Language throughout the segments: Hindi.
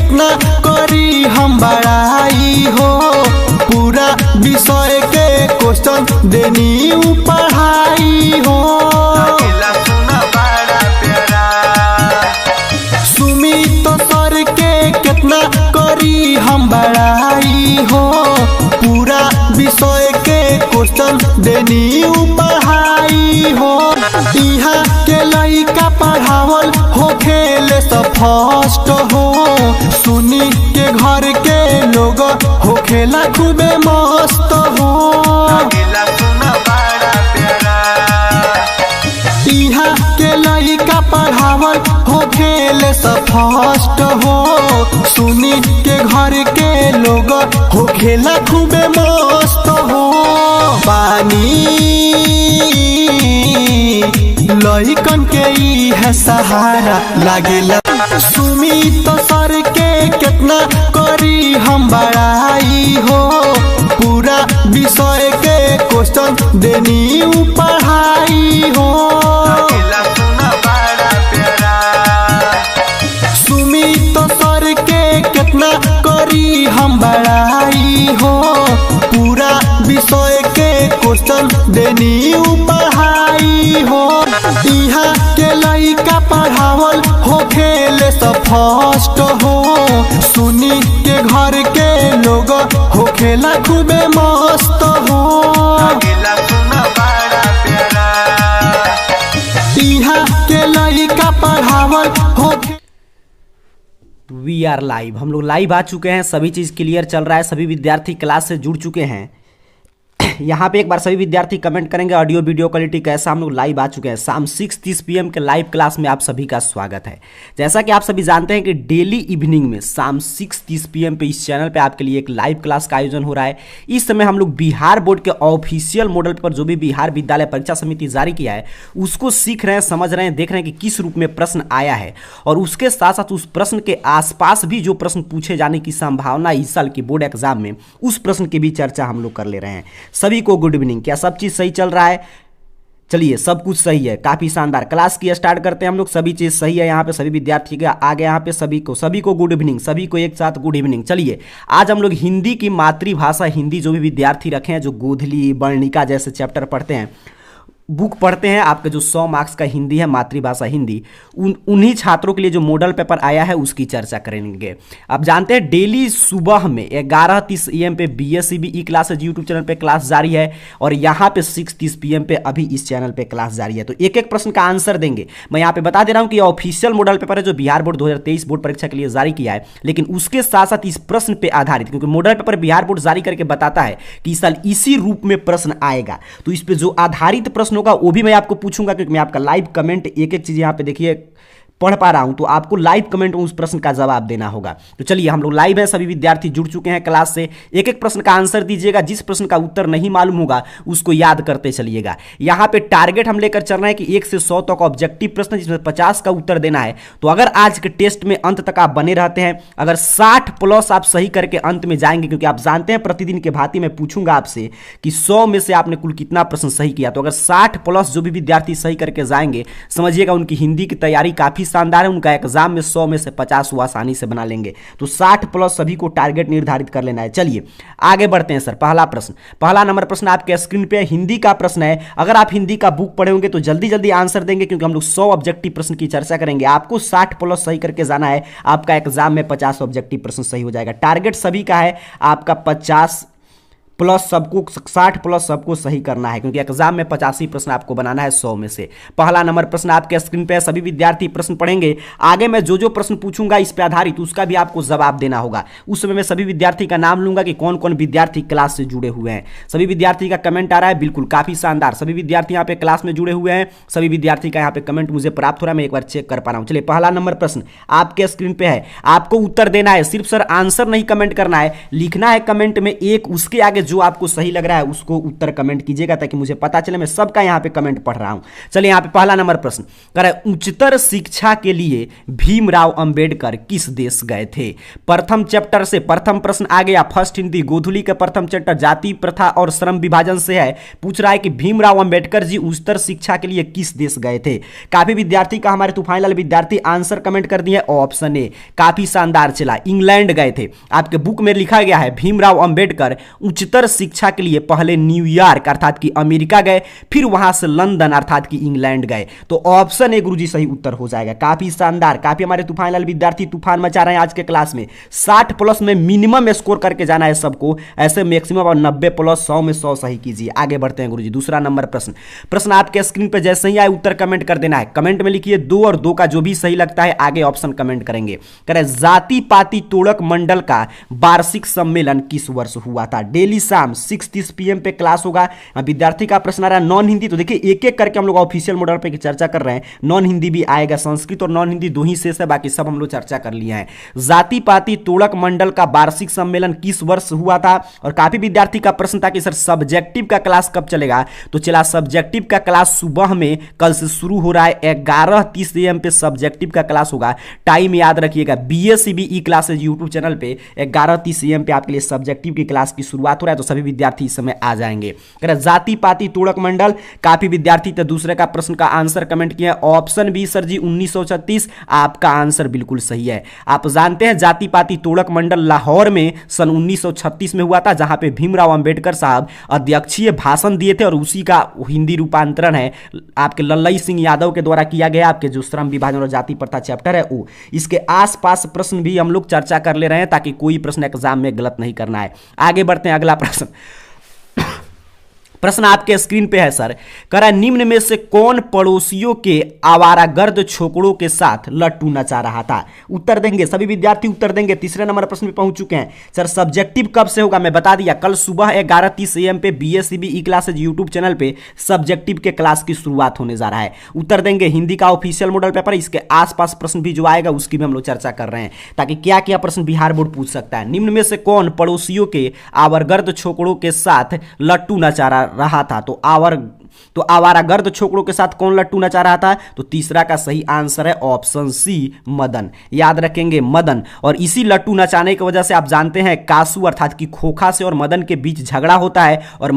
कितना करी हम बड़ाई हो, पूरा विषय के क्वेश्चन देनी पढ़ाई हो। सुमित सर के कितना करी हम बड़ाई हो, पूरा विषय के क्वेश्चन देनी पढ़ाई हो। यहाँ के लइका पढ़ावल हो खेले सब फर्स्ट हो, सुनी के घर के लोग हो खेला खूबे मस्त हो। यहाँ के लइका पढ़ावल हो खेले सब फर्स्ट हो, सुनी के घर के लोग हो खेला खूबे मस्त हो। पानी लइकन के ई है सहारा लागेला। सुमित सर के कितना करी हम बड़ाई हो, पूरा विषय के क्वेश्चन देनी पढ़ाई हो। सुमित सर के कितना करी हम बड़ाई हो, पूरा विषय के क्वेश्चन देनी पढ़ाई हो। यहाँ के लइका पढ़ावल हो खेले सब फर्स्ट हो, सुनी के घर के लोग हो खेला खूबे मस्त हो। यहाँ के लइका पढ़ावल हो। वी आर लाइव, हम लोग लाइव आ चुके हैं, सभी चीज़ क्लियर चल रहा है, सभी विद्यार्थी क्लास से जुड़ चुके हैं। यहाँ पे एक बार सभी विद्यार्थी कमेंट करेंगे ऑडियो वीडियो क्वालिटी कैसा। हम लोग लाइव आ चुके हैं, शाम 6:30 PM के लाइव क्लास में आप सभी का स्वागत है। जैसा कि आप सभी जानते हैं कि डेली इवनिंग में शाम 6:30 PM पे इस चैनल पे आपके लिए एक लाइव क्लास का आयोजन हो रहा है। इस समय हम लोग बिहार बोर्ड के ऑफिशियल मॉडल पेपर जो भी बिहार विद्यालय परीक्षा समिति जारी किया है उसको सीख रहे हैं, समझ रहे हैं, देख रहे हैं कि किस रूप में प्रश्न आया है, और उसके साथ साथ उस प्रश्न के आसपास भी जो प्रश्न पूछे जाने की संभावना इस साल की बोर्ड एग्जाम में, उस प्रश्न की भी चर्चा हम लोग कर ले रहे हैं। सभी को गुड इवनिंग। क्या सब चीज सही चल रहा है? चलिए, सब कुछ सही है, काफी शानदार। क्लास की स्टार्ट करते हैं हम लोग। सभी चीज सही है यहाँ पे, सभी विद्यार्थी के आगे यहाँ पे सभी को गुड इवनिंग, सभी को एक साथ गुड इवनिंग। चलिए, आज हम लोग हिंदी की मातृभाषा हिंदी जो भी विद्यार्थी रखे हैं, जो गोधली वर्णिका जैसे चैप्टर पढ़ते हैं, बुक पढ़ते हैं, आपके जो 100 मार्क्स का हिंदी है मातृभाषा हिंदी, उन्हीं छात्रों के लिए जो मॉडल पेपर आया है उसकी चर्चा करेंगे। आप जानते हैं डेली सुबह में 11:30 AM पे BSCB ई क्लासेज यूट्यूब चैनल पे क्लास जारी है, और यहाँ पे 6:30 PM पे अभी इस चैनल पे क्लास जारी है। तो एक एक प्रश्न का आंसर देंगे। मैं यहाँ पे बता दे रहा हूँ कि ऑफिशियल मॉडल पेपर है जो बिहार बोर्ड 2023 बोर्ड परीक्षा के लिए जारी किया है, लेकिन उसके साथ साथ इस प्रश्न पे आधारित, क्योंकि मॉडल पेपर बिहार बोर्ड जारी करके बताता है कि इस साल इसी रूप में प्रश्न आएगा, तो इस पे जो आधारित प्रश्न होगा वो भी मैं आपको पूछूंगा, क्योंकि मैं आपका लाइव कमेंट एक एक चीज यहां पे देखिए पढ़ पा रहा हूं, तो आपको लाइव कमेंट में उस प्रश्न का जवाब देना होगा। तो चलिए, हम लोग लाइव हैं, सभी विद्यार्थी जुड़ चुके हैं क्लास से। एक एक प्रश्न का आंसर दीजिएगा, जिस प्रश्न का उत्तर नहीं मालूम होगा उसको याद करते चलिएगा। यहां पे टारगेट हम लेकर चल रहे हैं कि 1 से 100 तक ऑब्जेक्टिव प्रश्न, जिसमें 50 का उत्तर देना है। तो अगर आज के टेस्ट में अंत तक आप बने रहते हैं, अगर 60+ आप सही करके अंत में जाएंगे, क्योंकि आप जानते हैं प्रतिदिन के भांति मैं पूछूंगा आपसे कि 100 में से आपने कुल कितना प्रश्न सही किया, तो अगर 60+ जो भी विद्यार्थी सही करके जाएंगे, समझिएगा उनकी हिंदी की तैयारी काफी शानदार है, उनका एग्जाम में 100 में से 50 वो आसानी से बना लेंगे। तो 60+ सभी को टारगेट निर्धारित कर लेना है। चलिए आगे बढ़ते हैं सर। पहला प्रश्न, पहला नंबर प्रश्न आपके स्क्रीन पे हिंदी का प्रश्न है। अगर आप हिंदी का बुक पढ़े होंगे तो जल्दी जल्दी आंसर देंगे, क्योंकि हम लोग 100 ऑब्जेक्टिव प्रश्न की चर्चा करेंगे। आपको 60+ सही करके जाना है, आपका एग्जाम में 50 ऑब्जेक्टिव प्रश्न सही हो जाएगा। टारगेट सभी का है आपका 50+ सबको, 60+ सबको सही करना है, क्योंकि एग्जाम में 85 प्रश्न आपको बनाना है 100 में से। पहला नंबर प्रश्न आपके स्क्रीन पे है, सभी विद्यार्थी प्रश्न पढ़ेंगे। आगे मैं जो जो प्रश्न पूछूंगा इस पे आधारित उसका भी आपको जवाब देना होगा। उस समय मैं सभी विद्यार्थी का नाम लूंगा कि कौन कौन विद्यार्थी क्लास से जुड़े हुए हैं। सभी विद्यार्थी का कमेंट आ रहा है, बिल्कुल काफी शानदार, सभी विद्यार्थी यहाँ पे क्लास में जुड़े हुए हैं। सभी विद्यार्थी का यहाँ पे कमेंट मुझे प्राप्त हो रहा है, मैं एक बार चेक कर पा रहा हूँ। चलिए, पहला नंबर प्रश्न आपके स्क्रीन पे है, आपको उत्तर देना है। सिर्फ सर आंसर नहीं कमेंट करना है, लिखना है कमेंट में एक, उसके आगे जो आपको सही लग रहा है उसको उत्तर कमेंट कीजिएगा ताकि मुझे पता चले, मैं सबका यहाँ पे कमेंट पढ़ रहा हूँ। चलिए यहाँ पे पहला नंबर प्रश्न कह रहा है, उच्चतर शिक्षा के लिए भीमराव अंबेडकर किस देश गए थे? प्रथम चैप्टर से प्रथम प्रश्न आ गया, फर्स्ट हिंदी गोधुली का प्रथम चैप्टर जाति प्रथा और श्रम विभाजन से है। पूछ रहा है कि भीमराव अंबेडकर जी उच्चतर शिक्षा के लिए किस देश गए थे? काफी विद्यार्थी का हमारे तूफान लाल विद्यार्थी आंसर कमेंट कर दिए ऑप्शन ए, काफी शानदार चला, इंग्लैंड गए थे। आपके बुक में लिखा गया है भीमराव अंबेडकर उच्चतर शिक्षा के लिए पहले न्यूयॉर्क अर्थात कि अमेरिका गए, फिर वहां से लंदन अर्थात कि इंग्लैंड गए। तो ऑप्शन ए गुरुजी सही उत्तर हो जाएगा। काफी शानदार, काफी हमारे तूफान लाल विद्यार्थी तूफान मचा रहे हैं आज के क्लास में। 60 प्लस में मिनिमम स्कोर करके जाना है सबको, ऐसे मैक्सिमम और 90 प्लस 100 में 100 सही कीजिए। आगे बढ़ते हैं गुरुजी, दूसरा नंबर प्रश्न आपके स्क्रीन पर जैसे ही आए उत्तर कमेंट कर देना है। कमेंट में लिखिए 2 और 2 का जो भी सही लगता है आगे ऑप्शन कमेंट करेंगे। कह रहे जाति पाति तोड़क मंडल का वार्षिक सम्मेलन किस वर्ष हुआ था? डेली शाम 6:30 PM पे क्लास होगा। विद्यार्थी का प्रश्न आ रहा है नॉन हिंदी, तो देखिए एक एक करके हम लोग ऑफिशियल मॉडल पे चर्चा कर रहे हैं। नॉन हिंदी भी आएगा, संस्कृत और नॉन हिंदी 2 ही शेष है, बाकी सब हम लोग चर्चा कर लिए हैं। जाति पाति तोड़क मंडल का वार्षिक सम्मेलन किस वर्ष हुआ था? और काफी विद्यार्थी का प्रश्न था कि सर सब्जेक्टिव का क्लास कब चलेगा? तो चला सब्जेक्टिव का क्लास सुबह में कल से शुरू हो रहा है, 11:30 AM पे सब्जेक्टिव का क्लास होगा। टाइम याद रखिएगा, BSCBE क्लासेज यूट्यूब चैनल पे 11:30 AM पे आपके लिए सब्जेक्टिव की क्लास की शुरुआत हो रहा है, तो सभी विद्यार्थी इस समय आ जाएंगे। जाति पाति तोड़क मंडल, काफी विद्यार्थी तो दूसरे का प्रश्न का आंसर कमेंट किया ऑप्शन बी सर जी 1936, आपका आंसर बिल्कुल सही है। आप जानते हैं जाति पाति तोड़क मंडल लाहौर में सन 1936 में हुआ था, जहां पे भीमराव अंबेडकर साहब अध्यक्षीय भाषण दिए थे और उसी का हिंदी रूपांतरण है आपके लल्लई सिंह यादव के द्वारा किया गया। आपके जो श्रम विभाजन और जाति प्रथा चैप्टर है वो, इसके आसपास प्रश्न भी हम लोग चर्चा कर ले रहे हैं ताकि कोई प्रश्न एग्जाम में गलत नहीं करना है। आगे बढ़ते हैं, अगला प्रश्न आपके स्क्रीन पे है सर। कह रहा है निम्न में से कौन पड़ोसियों के आवारागर्द छोकरों के साथ लट्टू नचा रहा था? उत्तर देंगे सभी विद्यार्थी, उत्तर देंगे। तीसरे नंबर प्रश्न पे पहुंच चुके हैं। सर सब्जेक्टिव कब से होगा? मैं बता दिया, कल सुबह 11:30 AM पे BSCBE क्लासेज यूट्यूब चैनल पे सब्जेक्टिव के क्लास की शुरुआत होने जा रहा है। उत्तर देंगे हिंदी का ऑफिशियल मॉडल पेपर, इसके आसपास प्रश्न भी जो आएगा उसकी भी हम लोग चर्चा कर रहे हैं ताकि क्या क्या प्रश्न बिहार बोर्ड पूछ सकता है। निम्न में से कौन पड़ोसियों के आवारागर्द छोकरों के साथ लट्टू नचा रहा था? तो आवारागर्द छोकरों के साथ कौन लट्टू नचा रहा था? तो तीसरा का सही आंसर है ऑप्शन सी, मदन। याद रखेंगे मदन। और इसी लट्टू नचाने की वजह से आप जानते हैं कासू अर्थात कि खोखा से और मदन के बीच झगड़ा होता है और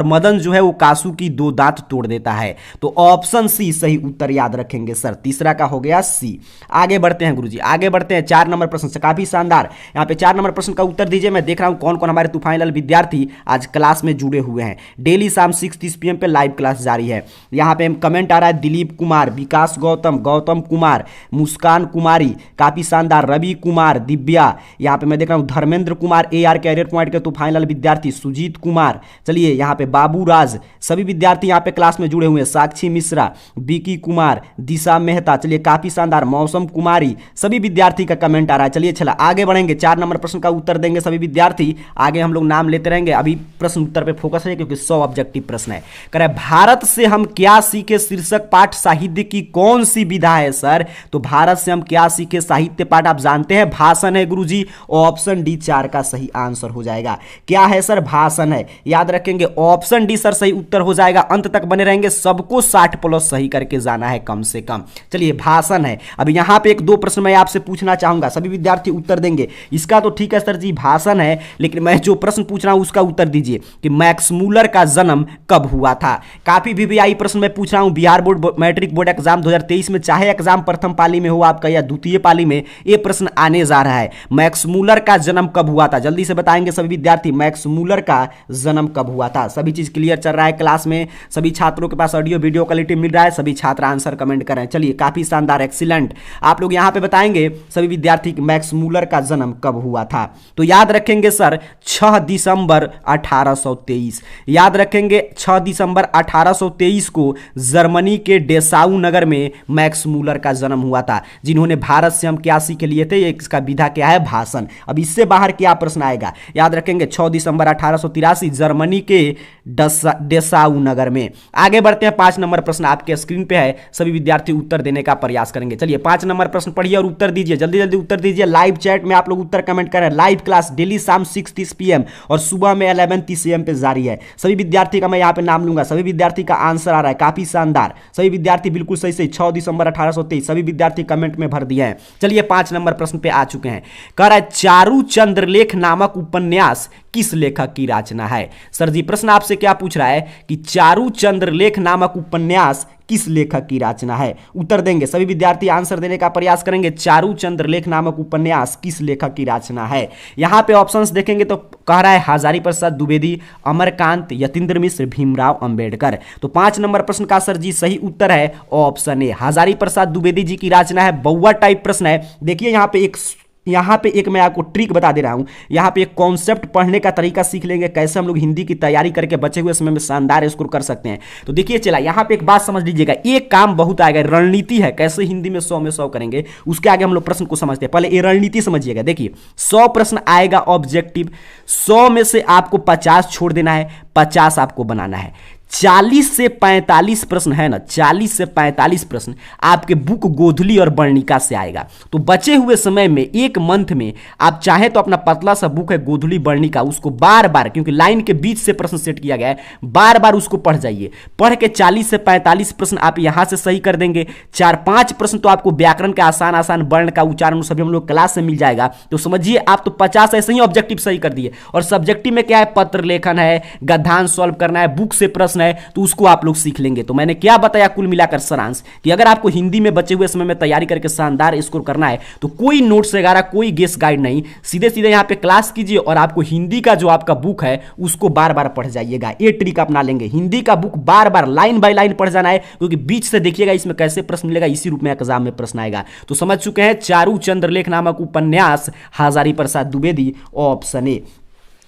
मदन जो है वो कासू की 2 दांत तोड़ देता है। तो ऑप्शन सी सही उत्तर याद रखेंगे सर, तीसरा का हो गया सी। आगे बढ़ते हैं गुरुजी, आगे बढ़ते हैं 4 नंबर प्रश्न से। काफी शानदार, यहाँ पे 4 नंबर प्रश्न का उत्तर दीजिए। मैं देख रहा हूं कौन कौन हमारे तूफान लाल विद्यार्थी आज क्लास में जुड़े हुए हैं। डेली शाम 6:30 PM पे लाइव क्लास जारी है। यहाँ पे कमेंट आ रहा है दिलीप कुमार, विकास गौतम, गौतम कुमार, मुस्कान कुमारी, काफी शानदार, रवि कुमार, दिव्या, यहाँ पे मैं देख रहा हूँ Dharmendra Kumar, AR career point के तूफान लाल विद्यार्थी, सुजीत कुमार, चलिए यहाँ पे बाबू राज, सभी विद्यार्थी यहाँ पे क्लास में जुड़े हुए हैं। साक्षी मिश्रा, विकी कुमार, दिशा मेहता, चलिए काफी शानदार, मौसम कुमारी, सभी विद्यार्थी का कमेंट आ रहा है। चलिए चला आगे बढ़ेंगे, 4 नंबर प्रश्न का उत्तर देंगे सभी विद्यार्थी। आगे हम लोग नाम लेते रहेंगे, अभी प्रश्न उत्तर पे फोकस है क्योंकि 100 ऑब्जेक्टिव प्रश्न है। कह रहा है भारत से हम क्या सीखे शीर्षक पाठ साहित्य की कौन सी विधा है सर? तो भारत से हम क्या सीखे साहित्य पाठ आप जानते हैं भाषण है गुरुजी। ऑप्शन डी 4 का सही आंसर हो जाएगा। क्या है सर? भाषण है। याद रखेंगे ऑप्शन डी सर सही उत्तर हो जाएगा। अंत तक बने रहेंगे, सबको 60 प्लस सही करके जाना है कम से कम। चलिए भाषण है। अब यहां पे 1-2 प्रश्न मैं आपसे पूछना चाहूंगा, सभी विद्यार्थी उत्तर देंगे। इसका तो ठीक है सर जी भाषण है, लेकिन मैं जो प्रश्न पूछ रहा हूं उसका उत्तर दीजिए कि मैक्स मूलर का जन्म कब हुआ था? काफी VVI प्रश्न मैं पूछ रहा हूं Bihar board matric board exam 2023 में, चाहे एग्जाम प्रथम पाली में हो आपका या द्वितीय पाली में, ये प्रश्न आने जा रहा है। मैक्स मूलर का जन्म कब हुआ था? जल्दी से बताएंगे सभी विद्यार्थी, मैक्स मूलर का जन्म कब हुआ था? सभी चीज क्लियर चल रहा है क्लास में, सभी छात्रों के पास ऑडियो वीडियो क्वालिटी मिल रहा है, सभी छात्र आंसर कमेंट कर रहे हैं। चलिए काफी शानदार, एक्सीलेंट। आप लोग यहां पे बताएंगे सभी विद्यार्थी मैक्स मूलर का जन्म कब हुआ था? तो याद रखेंगे सर 6 दिसंबर 1823। याद रखेंगे 6 दिसंबर दिसंबर 1823 को जर्मनी के डेसाउ नगर में मैक्स मूलर का जन्म हुआ था, जिन्होंने भारत से हम क्या सीख लिए थे, इसका विधा क्या है, भाषण। अब इससे बाहर क्या प्रश्न आएगा, याद रखेंगे 6 दिसंबर 1883 जर्मनी के डेसाउ नगर में। आगे बढ़ते हैं, 5 नंबर प्रश्न आपके स्क्रीन पे है, सभी विद्यार्थी उत्तर देने का प्रयास करेंगे। चलिए 5 नंबर प्रश्न पढ़िए और उत्तर दीजिए, जल्दी जल्दी उत्तर दीजिए। लाइव चैट में आप लोग उत्तर कमेंट करें। लाइव क्लास डेली शाम 6:30 PM और सुबह में 11:30 AM पे जारी है। सभी विद्यार्थी का मैं यहाँ पे नाम लूंगा, सभी विद्यार्थी का आंसर आ रहा है, काफी शानदार। सभी विद्यार्थी बिल्कुल सही सही 6 दिसंबर 1823 सभी विद्यार्थी कमेंट में भर दिए हैं। चलिए 5 नंबर प्रश्न पे आ चुके हैं। कह रहा है चारू चंद्रलेख नामक उपन्यास किस लेखक की रचना है। सर जी प्रश्न आपसे क्या पूछ रहा है कि चारू चंद्रलेख नामक उपन्यास किस लेखक की रचना है। उत्तर देंगे, सभी विद्यार्थी आंसर देने का प्रयास करेंगे। चारू चंद्रलेख नामक उपन्यास किस लेखक की रचना है। यहां पे ऑप्शंस देखेंगे तो कह रहा है हजारी प्रसाद द्विवेदी, अमरकांत, यतीन्द्र मिश्र, भीमराव अंबेडकर। तो 5 नंबर प्रश्न का सर जी सही उत्तर है ऑप्शन ए, हजारी प्रसाद द्विवेदी जी की रचना है। बउआ टाइप प्रश्न है। देखिए यहाँ पे एक मैं आपको ट्रिक बता दे रहा हूं, यहाँ पे एक कॉन्सेप्ट पढ़ने का तरीका सीख लेंगे, कैसे हम लोग हिंदी की तैयारी करके बचे हुए समय में शानदार स्कोर कर सकते हैं। तो देखिए चला, यहाँ पे एक बात समझ लीजिएगा, एक काम बहुत आएगा, रणनीति है कैसे हिंदी में 100 में 100 करेंगे, उसके आगे हम लोग प्रश्न को समझते हैं। पहले ये रणनीति समझिएगा। देखिए 100 प्रश्न आएगा ऑब्जेक्टिव, 100 में से आपको 50 छोड़ देना है, 50 आपको बनाना है। 40 से 45 प्रश्न है ना, 40 से 45 प्रश्न आपके बुक गोधली और वर्णिका से आएगा। तो बचे हुए समय में एक मंथ में आप चाहे तो अपना पतला सा बुक है गोधली वर्णिका, उसको बार बार, क्योंकि लाइन के बीच से प्रश्न सेट किया गया है, बार बार उसको पढ़ जाइए। पढ़ के 40 से 45 प्रश्न आप यहां से सही कर देंगे। 4-5 प्रश्न तो आपको व्याकरण के आसान आसान वर्ण का उच्चारण सभी हम लोग क्लास से मिल जाएगा। तो समझिए आप तो 50 ऐसे ही ऑब्जेक्टिव सही कर दिए। और सब्जेक्टिव में क्या है, पत्र लेखन है, गद्यांश सॉल्व करना है, बुक से प्रश्न है, तो उसको आप लोग सीख लेंगे। तो मैंने क्या बताया कुल मिलाकर सारांश, कि अगर आपको हिंदी में बचे हुए समय में तैयारी करके शानदार स्कोर करना है तो कोई नोट्स वगैरह, कोई गेस गाइड नहीं, सीधे सीधे यहाँ पे क्लास कीजिए और आपको हिंदी का जो आपका बुक है उसको बार बार पढ़ जाइएगा। ये ट्रिक अपना लेंगे, हिंदी का book bar bar line by line पढ़ जाना है, क्योंकि बीच से देखिएगा इसमें कैसे प्रश्न मिलेगा, इसी रूप में एग्जाम में प्रश्न आएगा। तो समझ चुके हैं, चारू चंद्रलेख नामक उपन्यास हजारी प्रसाद द्विवेदी, ऑप्शन ए।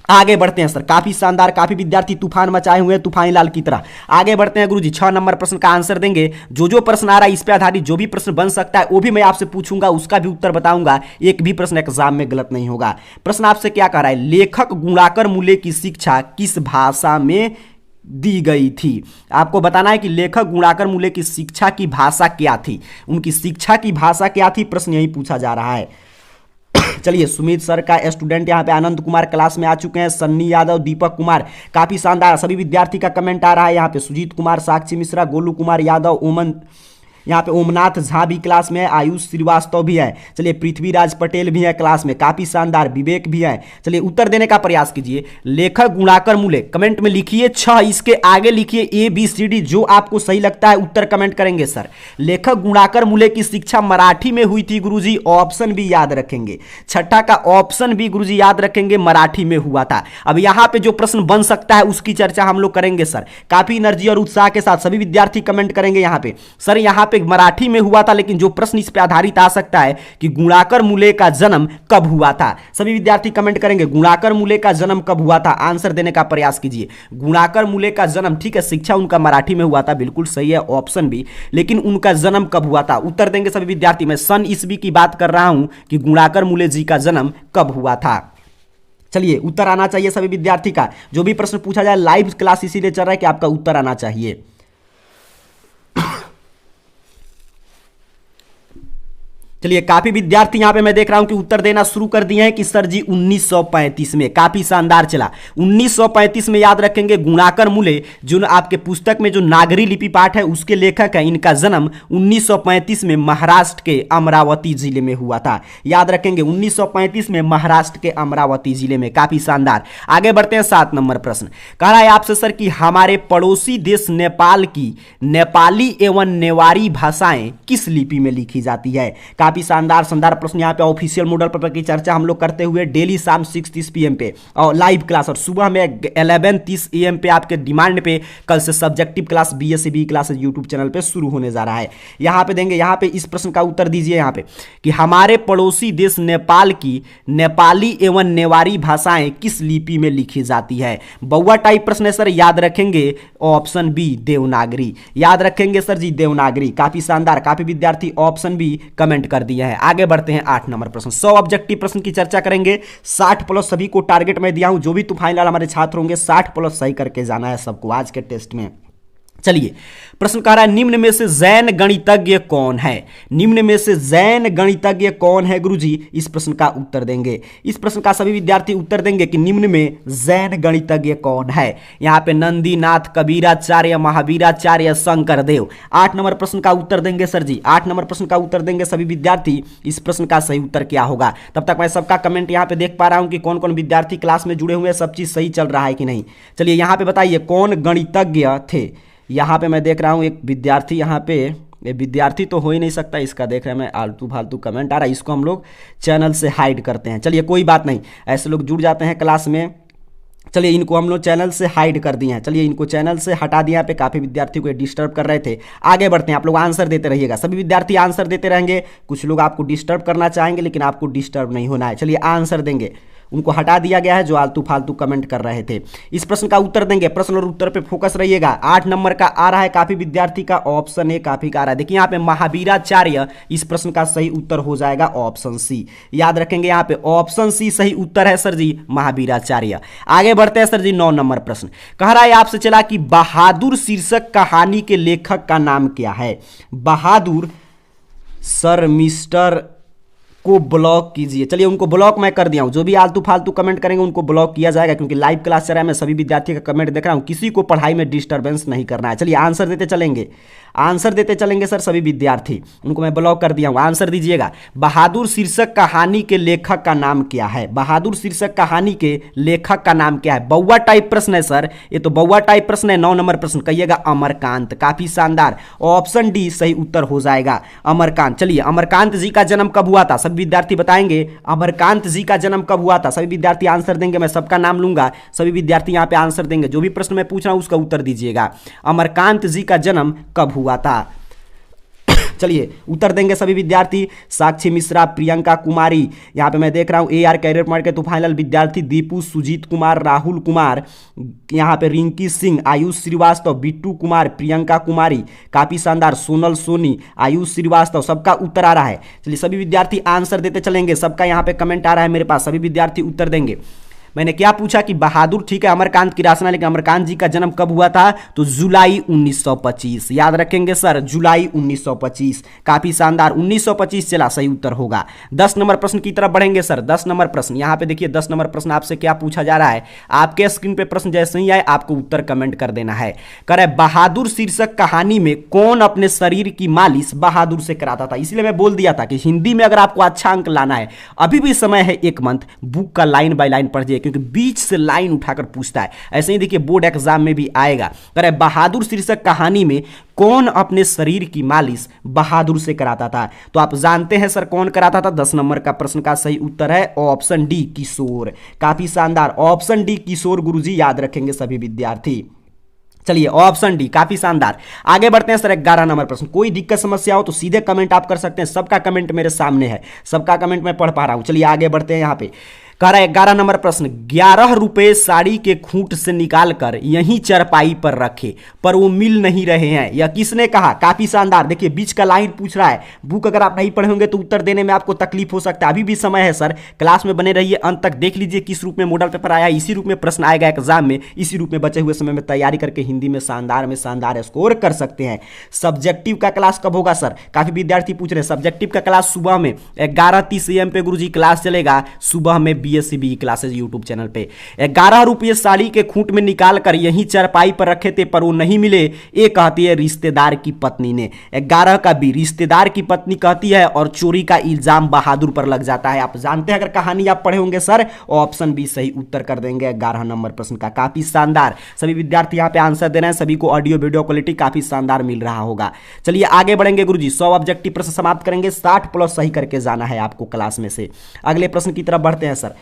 आगे बढ़ते हैं सर, काफी शानदार, काफी विद्यार्थी तूफान मचाए हुए हैं तूफानी लाल की तरह। आगे बढ़ते हैं गुरुजी, 6 नंबर प्रश्न का आंसर देंगे। जो प्रश्न आ रहा है इस पे आधारित जो भी प्रश्न बन सकता है वो भी मैं आपसे पूछूंगा, उसका भी उत्तर बताऊंगा, एक भी प्रश्न एग्जाम में गलत नहीं होगा। प्रश्न आपसे क्या कह रहा है, लेखक गुणाकर मूले की शिक्षा किस भाषा में दी गई थी। आपको बताना है कि लेखक गुणाकर मूले की शिक्षा की भाषा क्या थी, उनकी शिक्षा की भाषा क्या थी, प्रश्न यही पूछा जा रहा है। चलिए सुमित सर का स्टूडेंट यहाँ पे आनंद कुमार क्लास में आ चुके हैं, सन्नी यादव, दीपक कुमार, काफी शानदार सभी विद्यार्थी का कमेंट आ रहा है यहाँ पे। सुजीत कुमार, साक्षी मिश्रा, गोलू कुमार यादव, ओमन, यहाँ पे ओमनाथ झा भी क्लास में है, आयुष श्रीवास्तव भी है। चलिए पृथ्वीराज पटेल भी है क्लास में, काफी शानदार, विवेक भी है। चलिए उत्तर देने का प्रयास कीजिए। लेखक गुणाकर मूले कमेंट में लिखिए 6, इसके आगे लिखिए ABCD, जो आपको सही लगता है उत्तर कमेंट करेंगे सर। लेखक गुणाकर मूले की शिक्षा मराठी में हुई थी गुरुजी, ऑप्शन भी याद रखेंगे, छठा का ऑप्शन भी गुरुजी याद रखेंगे, मराठी में हुआ था। अब यहाँ पे जो प्रश्न बन सकता है उसकी चर्चा हम लोग करेंगे सर, काफी एनर्जी और उत्साह के साथ सभी विद्यार्थी कमेंट करेंगे यहाँ पे। सर यहाँ मराठी में हुआ था, लेकिन जो प्रश्न इस पे आधारित आ सकता है कि गुणाकर मूले का जन्म कब हुआ था, सभी विद्यार्थी कमेंट करेंगे गुणाकर मूले का जन्म कब हुआ था, आंसर देने का प्रयास कीजिए। गुणाकर मूले का जन्म, ठीक है, शिक्षा उनका मराठी में हुआ था, बिल्कुल सही है ऑप्शन भी, लेकिन उनका जन्म कब हुआ था, उत्तर देंगे सभी विद्यार्थी। मैं सन ईस्वी की बात कर रहा हूं कि गुणाकर मूले जी का जन्म कब हुआ था। चलिए उत्तर आना चाहिए सभी विद्यार्थी का, जो भी प्रश्न पूछा जाए, लाइव क्लास इसीलिए चल रहा है कि आपका उत्तर आना चाहिए। चलिए काफी विद्यार्थी यहां पे मैं देख रहा हूं कि उत्तर देना शुरू कर दिए हैं कि सर जी 1935 में, काफी शानदार चला। 1935 में याद रखेंगे गुणाकर मूले, जो आपके पुस्तक में जो नागरी लिपि पाठ है उसके लेखक है, इनका जन्म 1935 में महाराष्ट्र के अमरावती जिले में हुआ था। याद रखेंगे 1935 में महाराष्ट्र के अमरावती जिले में, काफी शानदार। आगे बढ़ते हैं 7 नंबर प्रश्न, कह रहा है आपसे सर कि हमारे पड़ोसी देश नेपाल की नेपाली एवं नेवारी भाषाएं किस लिपि में लिखी जाती है। काफी शानदार शानदार प्रश्न यहाँ पे ऑफिशियल मॉडल पेपर की चर्चा हम लोग करते हुए डेली शाम 6:30 PM पे और लाइव क्लास, और सुबह में 11:30 AM पे आपके डिमांड पे कल से subjective class BSc BE classes YouTube channel पे शुरू होने जा रहा है। यहाँ पे देंगे, यहाँ पे इस प्रश्न का उत्तर दीजिए यहाँ पे कि हमारे पड़ोसी देश नेपाल की नेपाली एवं नेवारी भाषाएं किस लिपि में लिखी जाती है। बउआ टाइप प्रश्न है सर, याद रखेंगे ऑप्शन बी देवनागरी, याद रखेंगे सर जी देवनागरी। काफी शानदार, काफी विद्यार्थी ऑप्शन बी कमेंट कर दिए हैं। आगे बढ़ते हैं 8 नंबर प्रश्न। 100 ऑब्जेक्टिव प्रश्न की चर्चा करेंगे। 60+ सभी को टारगेट में दिया हूं, जो भी फाइनल हमारे छात्र होंगे 60+ सही करके जाना है सबको आज के टेस्ट में। चलिए प्रश्न कह रहा है निम्न में से जैन गणितज्ञ कौन है। निम्न में से जैन गणितज्ञ कौन है गुरुजी, इस प्रश्न का उत्तर देंगे। इस प्रश्न का सभी विद्यार्थी उत्तर देंगे कि निम्न में जैन गणितज्ञ कौन है। यहां पे नंदीनाथ, कबीराचार्य, महावीराचार्य, शंकरदेव। 8 नंबर प्रश्न का उत्तर देंगे सर जी, 8 नंबर प्रश्न का उत्तर देंगे सभी विद्यार्थी। इस प्रश्न का सही उत्तर क्या होगा। तब तक मैं सबका कमेंट यहां पे देख पा रहा हूं कि कौन कौन विद्यार्थी क्लास में जुड़े हुए हैं, सब चीज सही चल रहा है कि नहीं। चलिए यहां पे बताइए कौन गणितज्ञ थे। यहाँ पे मैं देख रहा हूँ एक विद्यार्थी, यहाँ पे ये विद्यार्थी तो हो ही नहीं सकता, इसका देख रहे हैं मैं आलतू फालतू कमेंट आ रहा है, इसको हम लोग चैनल से हाइड करते हैं। चलिए कोई बात नहीं, ऐसे लोग जुड़ जाते हैं क्लास में। चलिए इनको हम लोग चैनल से हाइड कर दिए हैं, चलिए इनको चैनल से हटा दिया। यहाँ पे काफ़ी विद्यार्थियों को डिस्टर्ब कर रहे थे। आगे बढ़ते हैं, आप लोग आंसर देते रहिएगा, सभी विद्यार्थी आंसर देते रहेंगे। कुछ लोग आपको डिस्टर्ब करना चाहेंगे लेकिन आपको डिस्टर्ब नहीं होना है। चलिए आंसर देंगे, उनको हटा दिया गया है जो आलतू फालतू कमेंट कर रहे थे। इस प्रश्न का उत्तर देंगे, प्रश्न और उत्तर पे फोकस रहिएगा। 8 नंबर का आ रहा है काफी विद्यार्थी का ऑप्शन ए, काफी का आ रहा है। देखिए यहाँ पे महावीराचार्य, इस प्रश्न का सही उत्तर हो जाएगा ऑप्शन सी। याद रखेंगे यहाँ पे ऑप्शन सी सही उत्तर है सर जी, महावीराचार्य। आगे बढ़ते हैं सर जी 9 नंबर प्रश्न। कह रहा है आपसे चला कि बहादुर शीर्षक कहानी के लेखक का नाम क्या है। बहादुर सर मिस्टर को ब्लॉक कीजिए। चलिए उनको ब्लॉक मैं कर दिया हूं, जो भी आलतू फालतू कमेंट करेंगे उनको ब्लॉक किया जाएगा, क्योंकि लाइव क्लास चल रहा है। मैं सभी विद्यार्थियों का कमेंट देख रहा हूं, किसी को पढ़ाई में डिस्टर्बेंस नहीं करना है। चलिए आंसर देते चलेंगे, आंसर देते चलेंगे सर सभी विद्यार्थी। उनको मैं ब्लॉक कर दिया हूं, आंसर दीजिएगा। बहादुर शीर्षक कहानी के लेखक का नाम क्या है। बहादुर शीर्षक कहानी के लेखक का नाम क्या है। बउआ टाइप प्रश्न है सर, ये तो बउआ टाइप प्रश्न है। 9 नंबर प्रश्न कहिएगा अमरकांत। काफी शानदार, ऑप्शन डी सही उत्तर हो जाएगा अमरकांत। चलिए अमरकांत जी का जन्म कब हुआ था, सभी विद्यार्थी बताएंगे अमरकांत जी का जन्म कब हुआ था। सभी विद्यार्थी आंसर देंगे, मैं सबका नाम लूंगा, सभी विद्यार्थी यहां पे आंसर देंगे। जो भी प्रश्न मैं पूछ रहा हूं उसका उत्तर दीजिएगा। अमरकांत जी का जन्म कब हुआ था। चलिए उत्तर देंगे सभी विद्यार्थी। साक्षी मिश्रा, प्रियंका कुमारी, यहाँ पे मैं देख रहा हूँ AR कैरियर पॉइंट के तो फाइनल विद्यार्थी दीपू, सुजीत कुमार, राहुल कुमार, यहाँ पे रिंकी सिंह, आयुष श्रीवास्तव, बिट्टू कुमार, प्रियंका कुमारी, काफी शानदार, सोनल सोनी, आयुष श्रीवास्तव, सबका उत्तर आ रहा है। चलिए सभी विद्यार्थी आंसर देते चलेंगे, सबका यहाँ पे कमेंट आ रहा है मेरे पास, सभी विद्यार्थी उत्तर देंगे। मैंने क्या पूछा कि बहादुर ठीक है अमरकांत की रचना, लेकिन अमरकांत जी का जन्म कब हुआ था, तो जुलाई 1925। याद रखेंगे सर, जुलाई 1925। काफी शानदार, 1925 चला, सही उत्तर होगा। 10 नंबर प्रश्न की तरफ बढ़ेंगे सर। 10 नंबर प्रश्न, यहाँ पे देखिए 10 नंबर प्रश्न आपसे क्या पूछा जा रहा है। आपके स्क्रीन पे प्रश्न जैसे ही आए आपको उत्तर कमेंट कर देना है। कह रहे बहादुर शीर्षक कहानी में कौन अपने शरीर की मालिश बहादुर से कराता था। इसलिए मैं बोल दिया था कि हिंदी में अगर आपको अच्छा अंक लाना है, अभी भी समय है 1 मंथ, बुक का लाइन बाय लाइन पढ़िए, क्योंकि बीच से लाइन उठाकर पूछता है। ऐसे ही देखिए बोर्ड एग्जाम में भी आएगा। अरे बहादुर शीर्षक कहानी में कौन अपने शरीर की मालिश बहादुर से कराता था, तो आप जानते हैं सर कौन कराता था। 10 नंबर का प्रश्न का सही उत्तर है ऑप्शन डी, किशोर। काफी शानदार, ऑप्शन डी किशोर गुरुजी, याद रखेंगे सभी विद्यार्थी। चलिए ऑप्शन डी, काफी शानदार। आगे बढ़ते हैं सर 11 नंबर प्रश्न। कोई दिक्कत समस्या हो तो सीधे कमेंट आप कर सकते हैं, सबका कमेंट मेरे सामने है, सबका कमेंट मैं पढ़ पा रहा हूं। चलिए आगे बढ़ते हैं। यहाँ पे कह रहा है 11 नंबर प्रश्न, 11 रुपए साड़ी के खूंट से निकालकर यहीं चरपाई पर रखे पर वो मिल नहीं रहे हैं, यह किसने कहा। काफी शानदार, देखिए बीच का लाइन पूछ रहा है। बुक अगर आप नहीं पढ़े होंगे तो उत्तर देने में आपको तकलीफ हो सकता है, अभी भी समय है सर, क्लास में बने रहिए, अंत तक देख लीजिए किस रूप में मॉडल पेपर आया, इसी रूप में प्रश्न आएगा एग्जाम में, इसी रूप में बचे हुए समय में तैयारी करके हिंदी में शानदार स्कोर कर सकते हैं। सब्जेक्टिव का क्लास कब होगा सर, काफी विद्यार्थी पूछ रहे हैं। सब्जेक्टिव का क्लास सुबह में 11:30 AM पे गुरुजी क्लास चलेगा, सुबह में BSc BE classes YouTube channel पे। 11 रुपये साड़ी के खूंट में निकाल कर यहीं चरपाई पर रखे थे पर वो नहीं मिले, ये कहती है रिश्तेदार की पत्नी ने। 11 का बी, रिश्तेदार की पत्नी कहती है और चोरी का इल्जाम बहादुर पर लग जाता है। आप जानते हैं, अगर कहानी आप पढ़े होंगे सर, ऑप्शन बी सही उत्तर कर देंगे 11 नंबर प्रश्न का। काफी शानदार, सभी विद्यार्थी यहाँ पे आंसर दे रहे हैं, सभी को ऑडियो वीडियो क्वालिटी काफी शानदार मिल रहा होगा। चलिए आगे बढ़ेंगे गुरुजी, 100 ऑब्जेक्टिव प्रश्न समाप्त करेंगे, 60 प्लस सही करके जाना है आपको क्लास में से। अगले प्रश्न की तरफ बढ़ते हैं सर।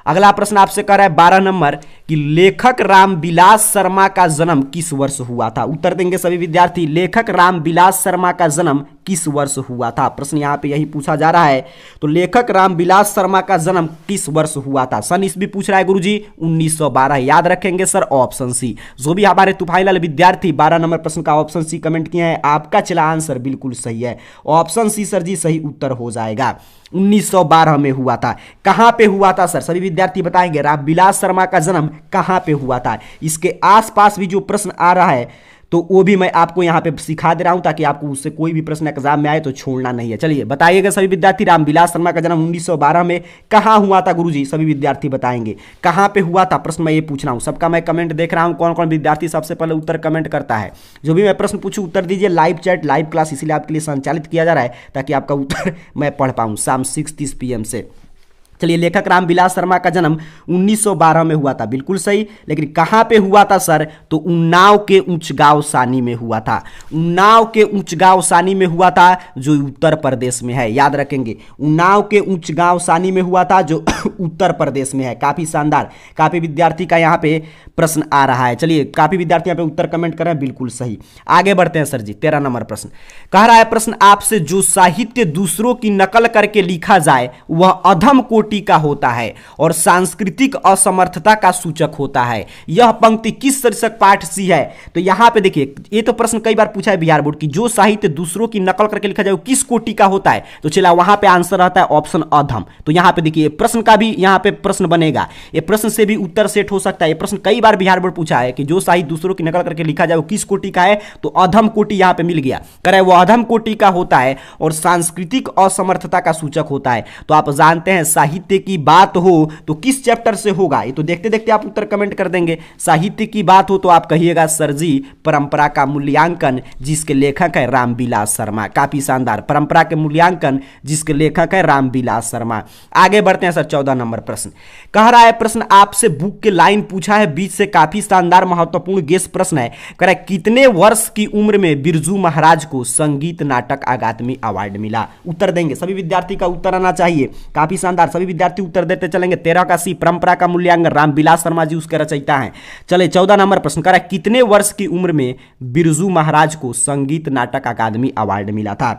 अगला प्रश्न आपसे कर रहा है 12 नंबर कि लेखक रामविलास शर्मा का जन्म किस वर्ष हुआ था। उत्तर देंगे सभी विद्यार्थी, लेखक रामविलास शर्मा का जन्म किस वर्ष हुआ था। प्रश्न यहां पे यही पूछा जा रहा है, तो लेखक रामविलास शर्मा का जन्म किस वर्ष हुआ था। सन ईस्वी पूछ रहा है गुरुजी, 1912। याद रखेंगे सर ऑप्शन सी। जो भी हमारे तूफानीलाल विद्यार्थी 12 नंबर प्रश्न का ऑप्शन सी कमेंट किए हैं, आपका चला आंसर बिल्कुल सही है, ऑप्शन सी सर जी सही उत्तर हो जाएगा। 1912 में हुआ था। कहां पे हुआ था सर, सभी विद्यार्थी बताएंगे रामविलास शर्मा का जन्म कहां पे हुआ था। इसके आसपास भी जो प्रश्न आ रहा है तो वो भी मैं आपको यहां पे सिखा दे रहा हूं, ताकि आपको उससे कोई भी प्रश्न एग्जाम में आए तो छोड़ना नहीं है। चलिए बताइएगा सभी विद्यार्थी, रामविलास शर्मा का जन्म 1912 में कहां हुआ था गुरुजी, सभी विद्यार्थी बताएंगे कहां पे हुआ था। प्रश्न मैं ये पूछ रहा हूं, सबका मैं कमेंट देख रहा हूं, कौन कौन विद्यार्थी सबसे पहले उत्तर कमेंट करता है। जो भी मैं प्रश्न पूछूं उत्तर दीजिए। लाइव चैट लाइव क्लास इसीलिए आपके लिए संचालित किया जा रहा है ताकि आपका उत्तर मैं पढ़ पाऊं शाम 6:30 PM से। चलिए, लेखक रामविलास शर्मा का जन्म 1912 में हुआ था, बिल्कुल सही। लेकिन कहां पे हुआ था सर, तो उन्नाव के ऊंचगांव सानी में हुआ था। उन्नाव के ऊंचगांव सानी में हुआ था, जो उत्तर प्रदेश में है। याद रखेंगे, उन्नाव के ऊंचगांव सानी में हुआ था, जो उत्तर प्रदेश में है। काफी शानदार, काफी विद्यार्थी का यहाँ पे प्रश्न आ रहा है। चलिए, काफी विद्यार्थी यहाँ पे उत्तर कमेंट कर रहे हैं, बिल्कुल सही। आगे बढ़ते हैं सर जी, 13 नंबर प्रश्न कह रहा है प्रश्न आपसे, जो साहित्य दूसरों की नकल करके लिखा जाए वह अधम कोटि का होता है और सांस्कृतिक असमर्थता का सूचक होता है। यह पंक्ति किस शीर्षक पाठ सी है। तो यहां पे देखिए, ये तो प्रश्न कई बार पूछा है बिहार बोर्ड की, जो साहित्य दूसरों की नकल करके लिखा जाए वो किस कोटि का होता है। तो चला वहां पे आंसर रहता है ऑप्शन अधम। तो यहां पे देखिए, प्रश्न का भी यहां पे प्रश्न बनेगा, ये प्रश्न से भी उत्तर सेट हो सकता है। ये प्रश्न कई बार बिहार बोर्ड पूछा है कि जो साहित्य दूसरों की नकल करके लिखा जाए वो किस कोटि का है। तो अधम कोटि यहां पे मिल गया, करे वो अधम कोटि का होता है और सांस्कृतिक असमर्थता का सूचक होता है। तो आप जानते हैं, साहित्य की बात हो तो किस चैप्टर से होगा, ये तो देखते देखते आप उत्तर कमेंट कर देंगे। साहित्य की बात हो तो आप कहिएगा सर जी परंपरा का मूल्यांकन, जिसके लेखक है रामविलास शर्मा। काफी शानदार, परंपरा के मूल्यांकन जिसके लेखक है रामविलास शर्मा। आगे बढ़ते हैं सर, 14 नंबर प्रश्न कह रहा है प्रश्न आपसे, बुक के लाइन पूछा है बीच से, काफी शानदार महत्वपूर्ण गेस प्रश्न है। कह रहा है कितने वर्ष की उम्र में बिरजू महाराज को संगीत नाटक अकादमी अवार्ड मिला। उत्तर देंगे सभी विद्यार्थी का उत्तर आना चाहिए। काफी शानदार, सभी विद्यार्थी उत्तर देते चलेंगे। 13 का सी, परंपरा का मूल्यांकन, रामविलास शर्मा जी उसके रचयिता हैं। चले 14 नंबर प्रश्न कह रहा है कितने वर्ष की उम्र में बिरजू महाराज को संगीत नाटक अकादमी अवार्ड मिला था।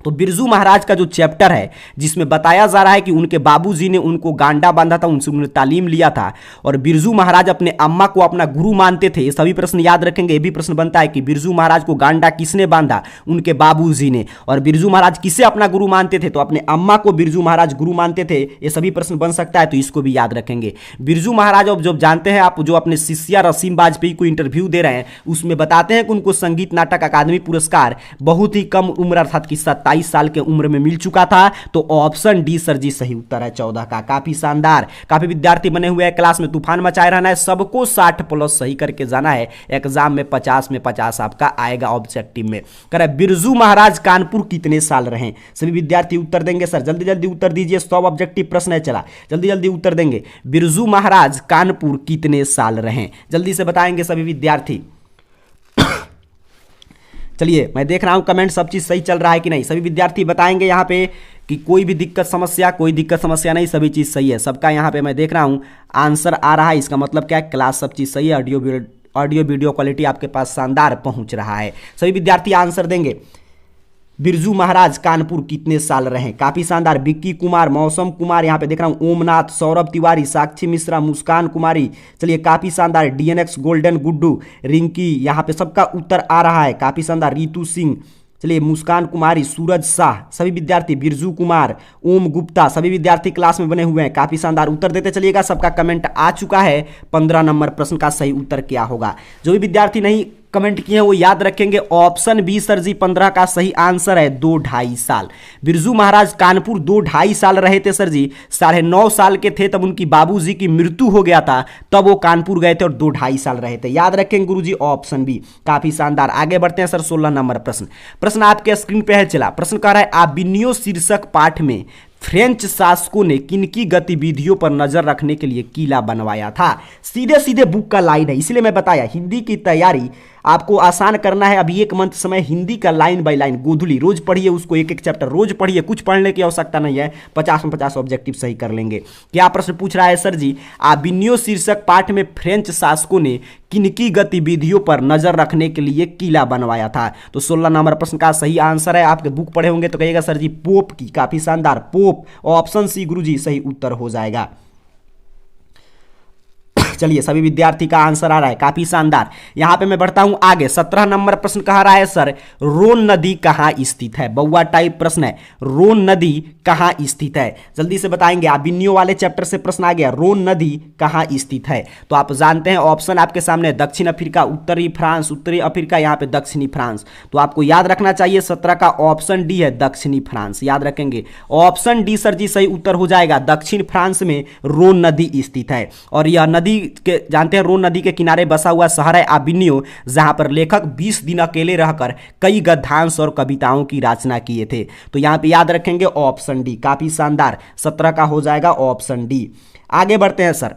तो बिरजू महाराज का जो चैप्टर है जिसमें बताया जा रहा है कि उनके बाबूजी ने उनको गांडा बांधा था, उनसे उन्होंने तालीम लिया था और बिरजू महाराज अपने अम्मा को अपना गुरु मानते थे। ये सभी प्रश्न याद रखेंगे। ये भी प्रश्न बनता है कि बिरजू महाराज को गांडा किसने बांधा, उनके बाबूजी ने। और बिरजू महाराज किसे अपना गुरु मानते थे, तो अपने अम्मा को बिरजू महाराज गुरु मानते थे। ये सभी प्रश्न बन सकता है, तो इसको भी याद रखेंगे। बिरजू महाराज अब जो जानते हैं आप, जो अपने शिष्या रसीम वाजपेयी को इंटरव्यू दे रहे हैं, उसमें बताते हैं कि उनको संगीत नाटक अकादमी पुरस्कार बहुत ही कम उम्र अर्थात कि 27 साल के उम्र में मिल चुका था। तो ऑप्शन डी सर जी सही उत्तर है 14 का। काफी शानदार, काफी विद्यार्थी बने हुए हैं, क्लास में तूफान मचाए रहना है, सबको 60 प्लस सही करके जाना है। एग्जाम में 50 में 50 आपका आएगा ऑब्जेक्टिव में। कह रहा है बिरजू महाराज कानपुर कितने साल रहे। सभी विद्यार्थी उत्तर देंगे सर, जल्दी जल्दी उत्तर दीजिए। 100 ऑब्जेक्टिव प्रश्न है, चला जल्दी जल्दी उत्तर देंगे। बिरजू महाराज कानपुर कितने साल रहे, जल्दी से बताएंगे सभी विद्यार्थी। चलिए, मैं देख रहा हूं कमेंट, सब चीज सही चल रहा है कि नहीं। सभी विद्यार्थी बताएंगे यहाँ पे कि कोई भी दिक्कत समस्या नहीं, सभी चीज सही है। सबका यहाँ पे मैं देख रहा हूं आंसर आ रहा है। इसका मतलब क्या है, क्लास सब चीज सही है, ऑडियो वीडियो क्वालिटी आपके पास शानदार पहुंच रहा है। सभी विद्यार्थी आंसर देंगे। बिरजू महाराज कानपुर कितने साल रहे। काफी शानदार, विक्की कुमार, मौसम कुमार, यहाँ पे देख रहा हूँ ओमनाथ, सौरभ तिवारी, साक्षी मिश्रा, मुस्कान कुमारी। चलिए काफी शानदार, डीएनएक्स गोल्डन गुड्डू, रिंकी, यहाँ पे सबका उत्तर आ रहा है। काफी शानदार, रितु सिंह, चलिए मुस्कान कुमारी, सूरज शाह, सभी विद्यार्थी, बिरजू कुमार, ओम गुप्ता, सभी विद्यार्थी क्लास में बने हुए हैं। काफी शानदार उत्तर देते चलिएगा। सबका कमेंट आ चुका है। 15 नंबर प्रश्न का सही उत्तर क्या होगा। जो भी विद्यार्थी नहीं कमेंट किए हैं वो याद रखेंगे। ऑप्शन बी सर जी 15 का सही आंसर है 2-2.5 साल। बिरजू महाराज कानपुर 2-2.5 साल रहे थे सर जी, 9.5 साल के थे तब उनकी बाबूजी की मृत्यु हो गया था, तब वो कानपुर गए थे और 2-2.5 साल रहे थे। याद रखेंगे गुरुजी ऑप्शन बी, काफी शानदार। आगे बढ़ते हैं सर 16 नंबर प्रश्न आपके स्क्रीन पे है। चला प्रश्न कह रहा है आबिनियो शीर्षक पाठ में फ्रेंच शासकों ने किनकी गतिविधियों पर नजर रखने के लिए किला बनवाया था। सीधे सीधे बुक का लाइन है, इसलिए मैं बताया हिंदी की तैयारी आपको आसान करना है। अभी 1 मंथ समय हिंदी का लाइन बाय लाइन गोधुली रोज पढ़िए, उसको एक चैप्टर रोज पढ़िए, कुछ पढ़ने की आवश्यकता नहीं है, 50 में 50 ऑब्जेक्टिव सही कर लेंगे। क्या प्रश्न पूछ रहा है सर जी, आबिनियो शीर्षक पाठ में फ्रेंच शासकों ने किनकी गतिविधियों पर नजर रखने के लिए किला बनवाया था। तो 16 नंबर प्रश्न का सही आंसर है, आपके बुक पढ़े होंगे तो कहिएगा सर जी पोप की, काफी शानदार, पोप। ऑप्शन सी गुरुजी सही उत्तर हो जाएगा। चलिए सभी विद्यार्थी का आंसर आ रहा है, काफी शानदार। यहां पे मैं बढ़ता हूं आगे। 17 नंबर प्रश्न कह रहा है सर रोन नदी कहां स्थित है। बउआ टाइप प्रश्न है, रोन नदी कहां स्थित है, जल्दी से बताएंगे। आबिनियो वाले चैप्टर से प्रश्न आ गया, रोन नदी कहां स्थित है। तो आप जानते हैं ऑप्शन आपके सामने, दक्षिण अफ्रीका, उत्तरी फ्रांस, उत्तरी अफ्रीका, यहां पे दक्षिणी फ्रांस। तो आपको याद रखना चाहिए 17 का ऑप्शन डी है दक्षिणी फ्रांस, याद रखेंगे। ऑप्शन डी सर जी सही उत्तर हो जाएगा, दक्षिण फ्रांस में रोन नदी स्थित है। और यह नदी के जानते हैं रोन नदी के किनारे बसा हुआ शहर है आबिनियो, जहां पर लेखक 20 दिन अकेले रहकर कई गद्यांश और कविताओं की रचना किए थे। तो यहां पे याद रखेंगे ऑप्शन डी, काफी शानदार। 17 का हो जाएगा ऑप्शन डी। आगे बढ़ते हैं सर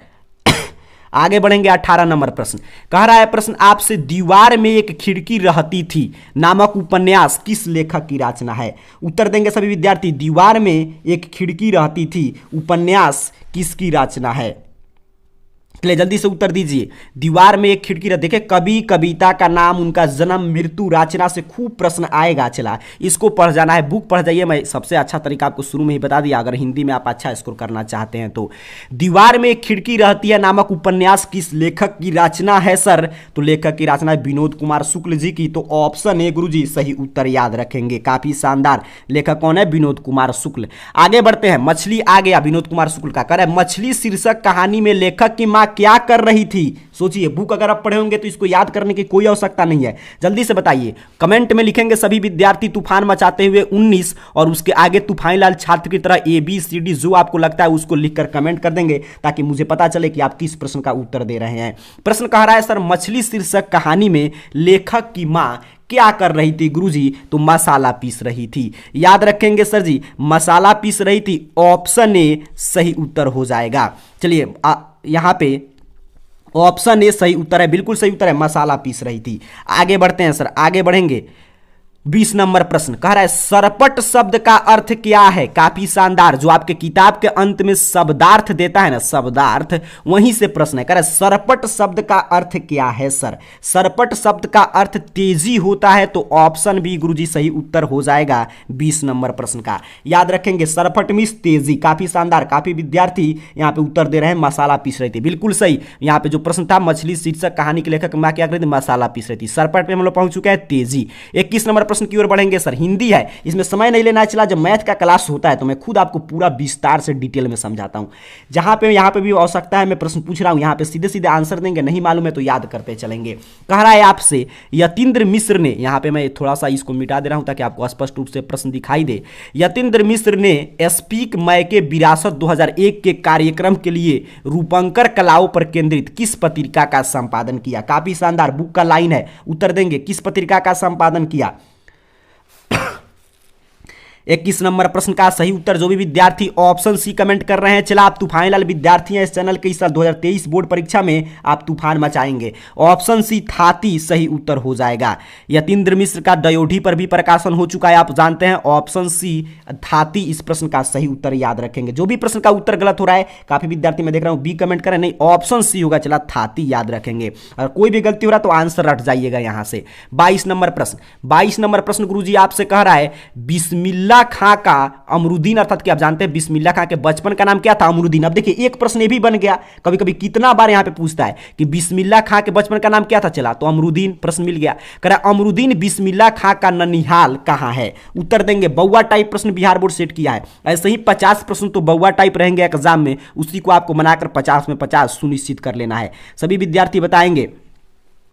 आगे बढ़ेंगे। 18 नंबर प्रश्न कह रहा है प्रश्न आपसे दीवार में एक खिड़की रहती थी नामक उपन्यास किस लेखक की रचना है। उत्तर देंगे सभी विद्यार्थी, दीवार में एक खिड़की रहती थी उपन्यास किसकी रचना है। चलिए जल्दी से उत्तर दीजिए। दीवार में एक खिड़की रहती, देखिए कवि, कविता का नाम, उनका जन्म, मृत्यु, रचना से खूब प्रश्न आएगा। चला इसको पढ़ जाना है, बुक पढ़ जाइए। मैं सबसे अच्छा तरीका आपको शुरू में ही बता दिया, अगर हिंदी में आप अच्छा स्कोर करना चाहते हैं तो। दीवार में एक खिड़की रहती है नामक उपन्यास किस लेखक की रचना है सर। तो लेखक की रचना है विनोद कुमार शुक्ल जी की। तो ऑप्शन ए गुरुजी सही उत्तर, याद रखेंगे, काफी शानदार। लेखक कौन है, विनोद कुमार शुक्ल। आगे बढ़ते हैं, मछली आ गया विनोद कुमार शुक्ल का। कह रहा है मछली शीर्षक कहानी में लेखक की मां क्या कर रही थी। सोचिए, बुक अगर आप पढ़े होंगे तो इसको याद करने की कोई आवश्यकता नहीं है। जल्दी से बताइए, कमेंट में लिखेंगे सभी विद्यार्थी तूफान मचाते हुए 19 और उसके आगे तूफानीलाल छात्र की तरह ABCD जो आपको लगता है उसको लिखकर कमेंट कर देंगे, ताकि मुझे पता चले कि आप किस प्रश्न का उत्तर दे रहे हैं। प्रश्न कह रहा है सर मछली शीर्षक कहानी में लेखक की मां क्या कर रही थी गुरुजी। तो मसाला पीस रही थी, याद रखेंगे सर जी, मसाला पीस रही थी। ऑप्शन ए सही उत्तर हो जाएगा। चलिए यहां पे ऑप्शन ए सही उत्तर है, बिल्कुल सही उत्तर है, मसाला पीस रही थी। आगे बढ़ते हैं सर, आगे बढ़ेंगे। 20 नंबर प्रश्न कह रहा है सरपट शब्द का अर्थ क्या है। काफी शानदार, जो आपके किताब के अंत में शब्दार्थ देता है ना, शब्दार्थ, वहीं से प्रश्न है। कह रहा है सरपट शब्द का अर्थ क्या है सर। सरपट शब्द का अर्थ तेजी होता है। तो ऑप्शन बी गुरुजी सही उत्तर हो जाएगा 20 नंबर प्रश्न का, याद रखेंगे। सरपट मीन्स तेजी, काफी शानदार। काफी विद्यार्थी यहां पे उत्तर दे रहे हैं मसाला पीस रही थी, बिल्कुल सही। यहां पे जो प्रश्न था मछली शीर्षक कहानी के लेखक मां क्या कर रही थी, मसाला पीस रही थी। सरपट पे हम लोग पहुंच चुके हैं तेजी। 21 नंबर प्रश्न की ओर बढ़ेंगे सर, हिंदी है, इसमें समय नहीं लेना। चला जब मैथ का क्लास होता है तो मैं खुद आपको पूरा विस्तार से डिटेल में समझाता हूं। जहां पे यहां पे भी आवश्यकता है मैं प्रश्न पूछ रहा हूं, यहां पे सीधे सीधे आंसर देंगे, नहीं मालूम है तो याद करते चलेंगे। कह रहा है आपसे यतीन्द्र मिश्र ने, यहां पे मैं थोड़ा सा इसको मिटा दे रहा हूं ताकि आपको स्पष्ट रूप से प्रश्न दिखाई दे। यतीन्द्र मिश्र ने स्पीक मैके विरासत 2001 के कार्यक्रम के लिए रूपंकर कलाओं पर केंद्रित किस पत्रिका का संपादन किया। काफी शानदार, बुक का लाइन है, उत्तर देंगे किस पत्रिका का संपादन किया। 21 नंबर प्रश्न का सही उत्तर जो भी विद्यार्थी ऑप्शन सी कमेंट कर रहे हैं, चला आप तूफानीलाल विद्यार्थी हैं इस चैनल के, इस साल 2023 बोर्ड परीक्षा में आप तूफान मचाएंगे। ऑप्शन सी थाती सही उत्तर हो जाएगा। यतीन्द्र मिश्र का दयोढी पर भी प्रकाशन हो चुका है, आप जानते हैं। ऑप्शन सी थाती इस प्रश्न का सही उत्तर, याद रखेंगे। जो भी प्रश्न का उत्तर गलत हो रहा है, काफी विद्यार्थी मैं देख रहा हूं बी कमेंट करें, नहीं ऑप्शन सी होगा, चला थाती, याद रखेंगे। और कोई भी गलती हो रहा है तो आंसर रट जाइएगा यहां से। 22 नंबर प्रश्न, 22 नंबर प्रश्न गुरुजी आपसे कह रहा है बिस्मिल्लाह खां का अमरुद्दीन, अर्थात कि आप जानते हैं बिस्मिल्लाह खां के बचपन का नाम क्या था, अमरुद्दीन। अब देखिए एक प्रश्न ये भी बन गया, कभी कभी कितना बार यहां पे पूछता है कि बिस्मिल्लाह खां के बचपन का नाम क्या था, चला तो अमरुद्दीन, प्रश्न मिल गया। कह रहा अमरुद्दीन बिस्मिल्लाह खां का ननिहाल कहां है। उत्तर देंगे बउआ टाइप प्रश्न बिहार बोर्ड सेट किया है, ऐसे ही 50 प्रश्न तो बउआ टाइप रहेंगे एग्जाम में, उसी को आपको बनाकर 50 में 50 सुनिश्चित कर लेना है। सभी विद्यार्थी बताएंगे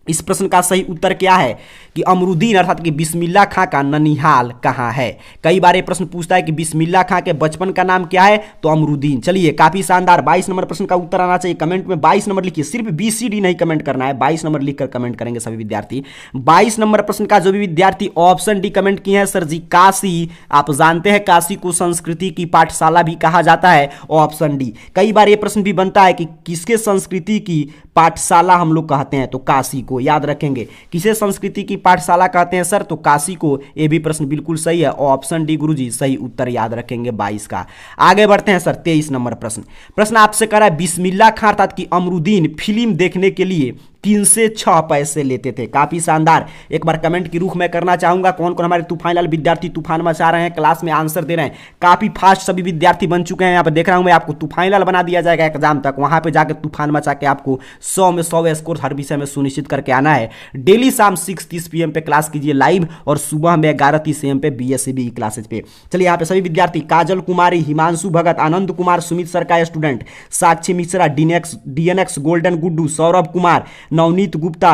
इस प्रश्न का सही उत्तर क्या है कि अमरुद्दीन अर्थात कि बिस्मिल्लाह खां का ननिहाल कहाँ है। कई बार ये प्रश्न पूछता है कि बिस्मिल्लाह खां के बचपन का नाम क्या है, तो अमरुद्दीन। चलिए काफी शानदार, 22 नंबर प्रश्न का उत्तर आना चाहिए। कमेंट में 22 नंबर लिखिए, सिर्फ BCD नहीं कमेंट करना है, 22 नंबर लिखकर कमेंट करेंगे सभी विद्यार्थी। 22 नंबर प्रश्न का जो भी विद्यार्थी ऑप्शन डी कमेंट किए हैं, सर जी काशी, आप जानते हैं काशी को संस्कृति की पाठशाला भी कहा जाता है, ऑप्शन डी। कई बार ये प्रश्न भी बनता है कि किसके संस्कृति की पाठशाला हम लोग कहते हैं, तो काशी को, याद रखेंगे। किसे संस्कृति की पाठशाला कहते हैं सर, तो काशी को। ये भी प्रश्न बिल्कुल सही है, ऑप्शन डी गुरुजी सही उत्तर, याद रखेंगे 22 का। आगे बढ़ते हैं सर 23 नंबर प्रश्न आपसे कह रहा है बिस्मिल्लाह खां अर्थात कि अमरुद्दीन फिल्म देखने के लिए 3 से 6 पैसे लेते थे। काफी शानदार, एक बार कमेंट की रुख में करना चाहूंगा कौन कौन हमारे तूफान लाल विद्यार्थी तूफान मचा रहे हैं, क्लास में आंसर दे रहे हैं। काफी फास्ट सभी विद्यार्थी बन चुके हैं, यहाँ पे देख रहा हूं मैं, आपको तूफान लाल बना दिया जाएगा एग्जाम तक, वहां पे जाकर तूफान मचा के आपको 100 में 100 स्कोर हर विषय में सुनिश्चित करके आना है। डेली शाम 6:30 PM पे क्लास कीजिए लाइव, और सुबह में 11:30 AM पे BSCB क्लासेज पे। चलिए यहाँ पे सभी विद्यार्थी काजल कुमारी, हिमांशु भगत, आनंद कुमार, सुमित सर का स्टूडेंट, साक्षी मिश्रा, DNX गोल्डन गुड्डू, सौरभ कुमार, नवनीत गुप्ता,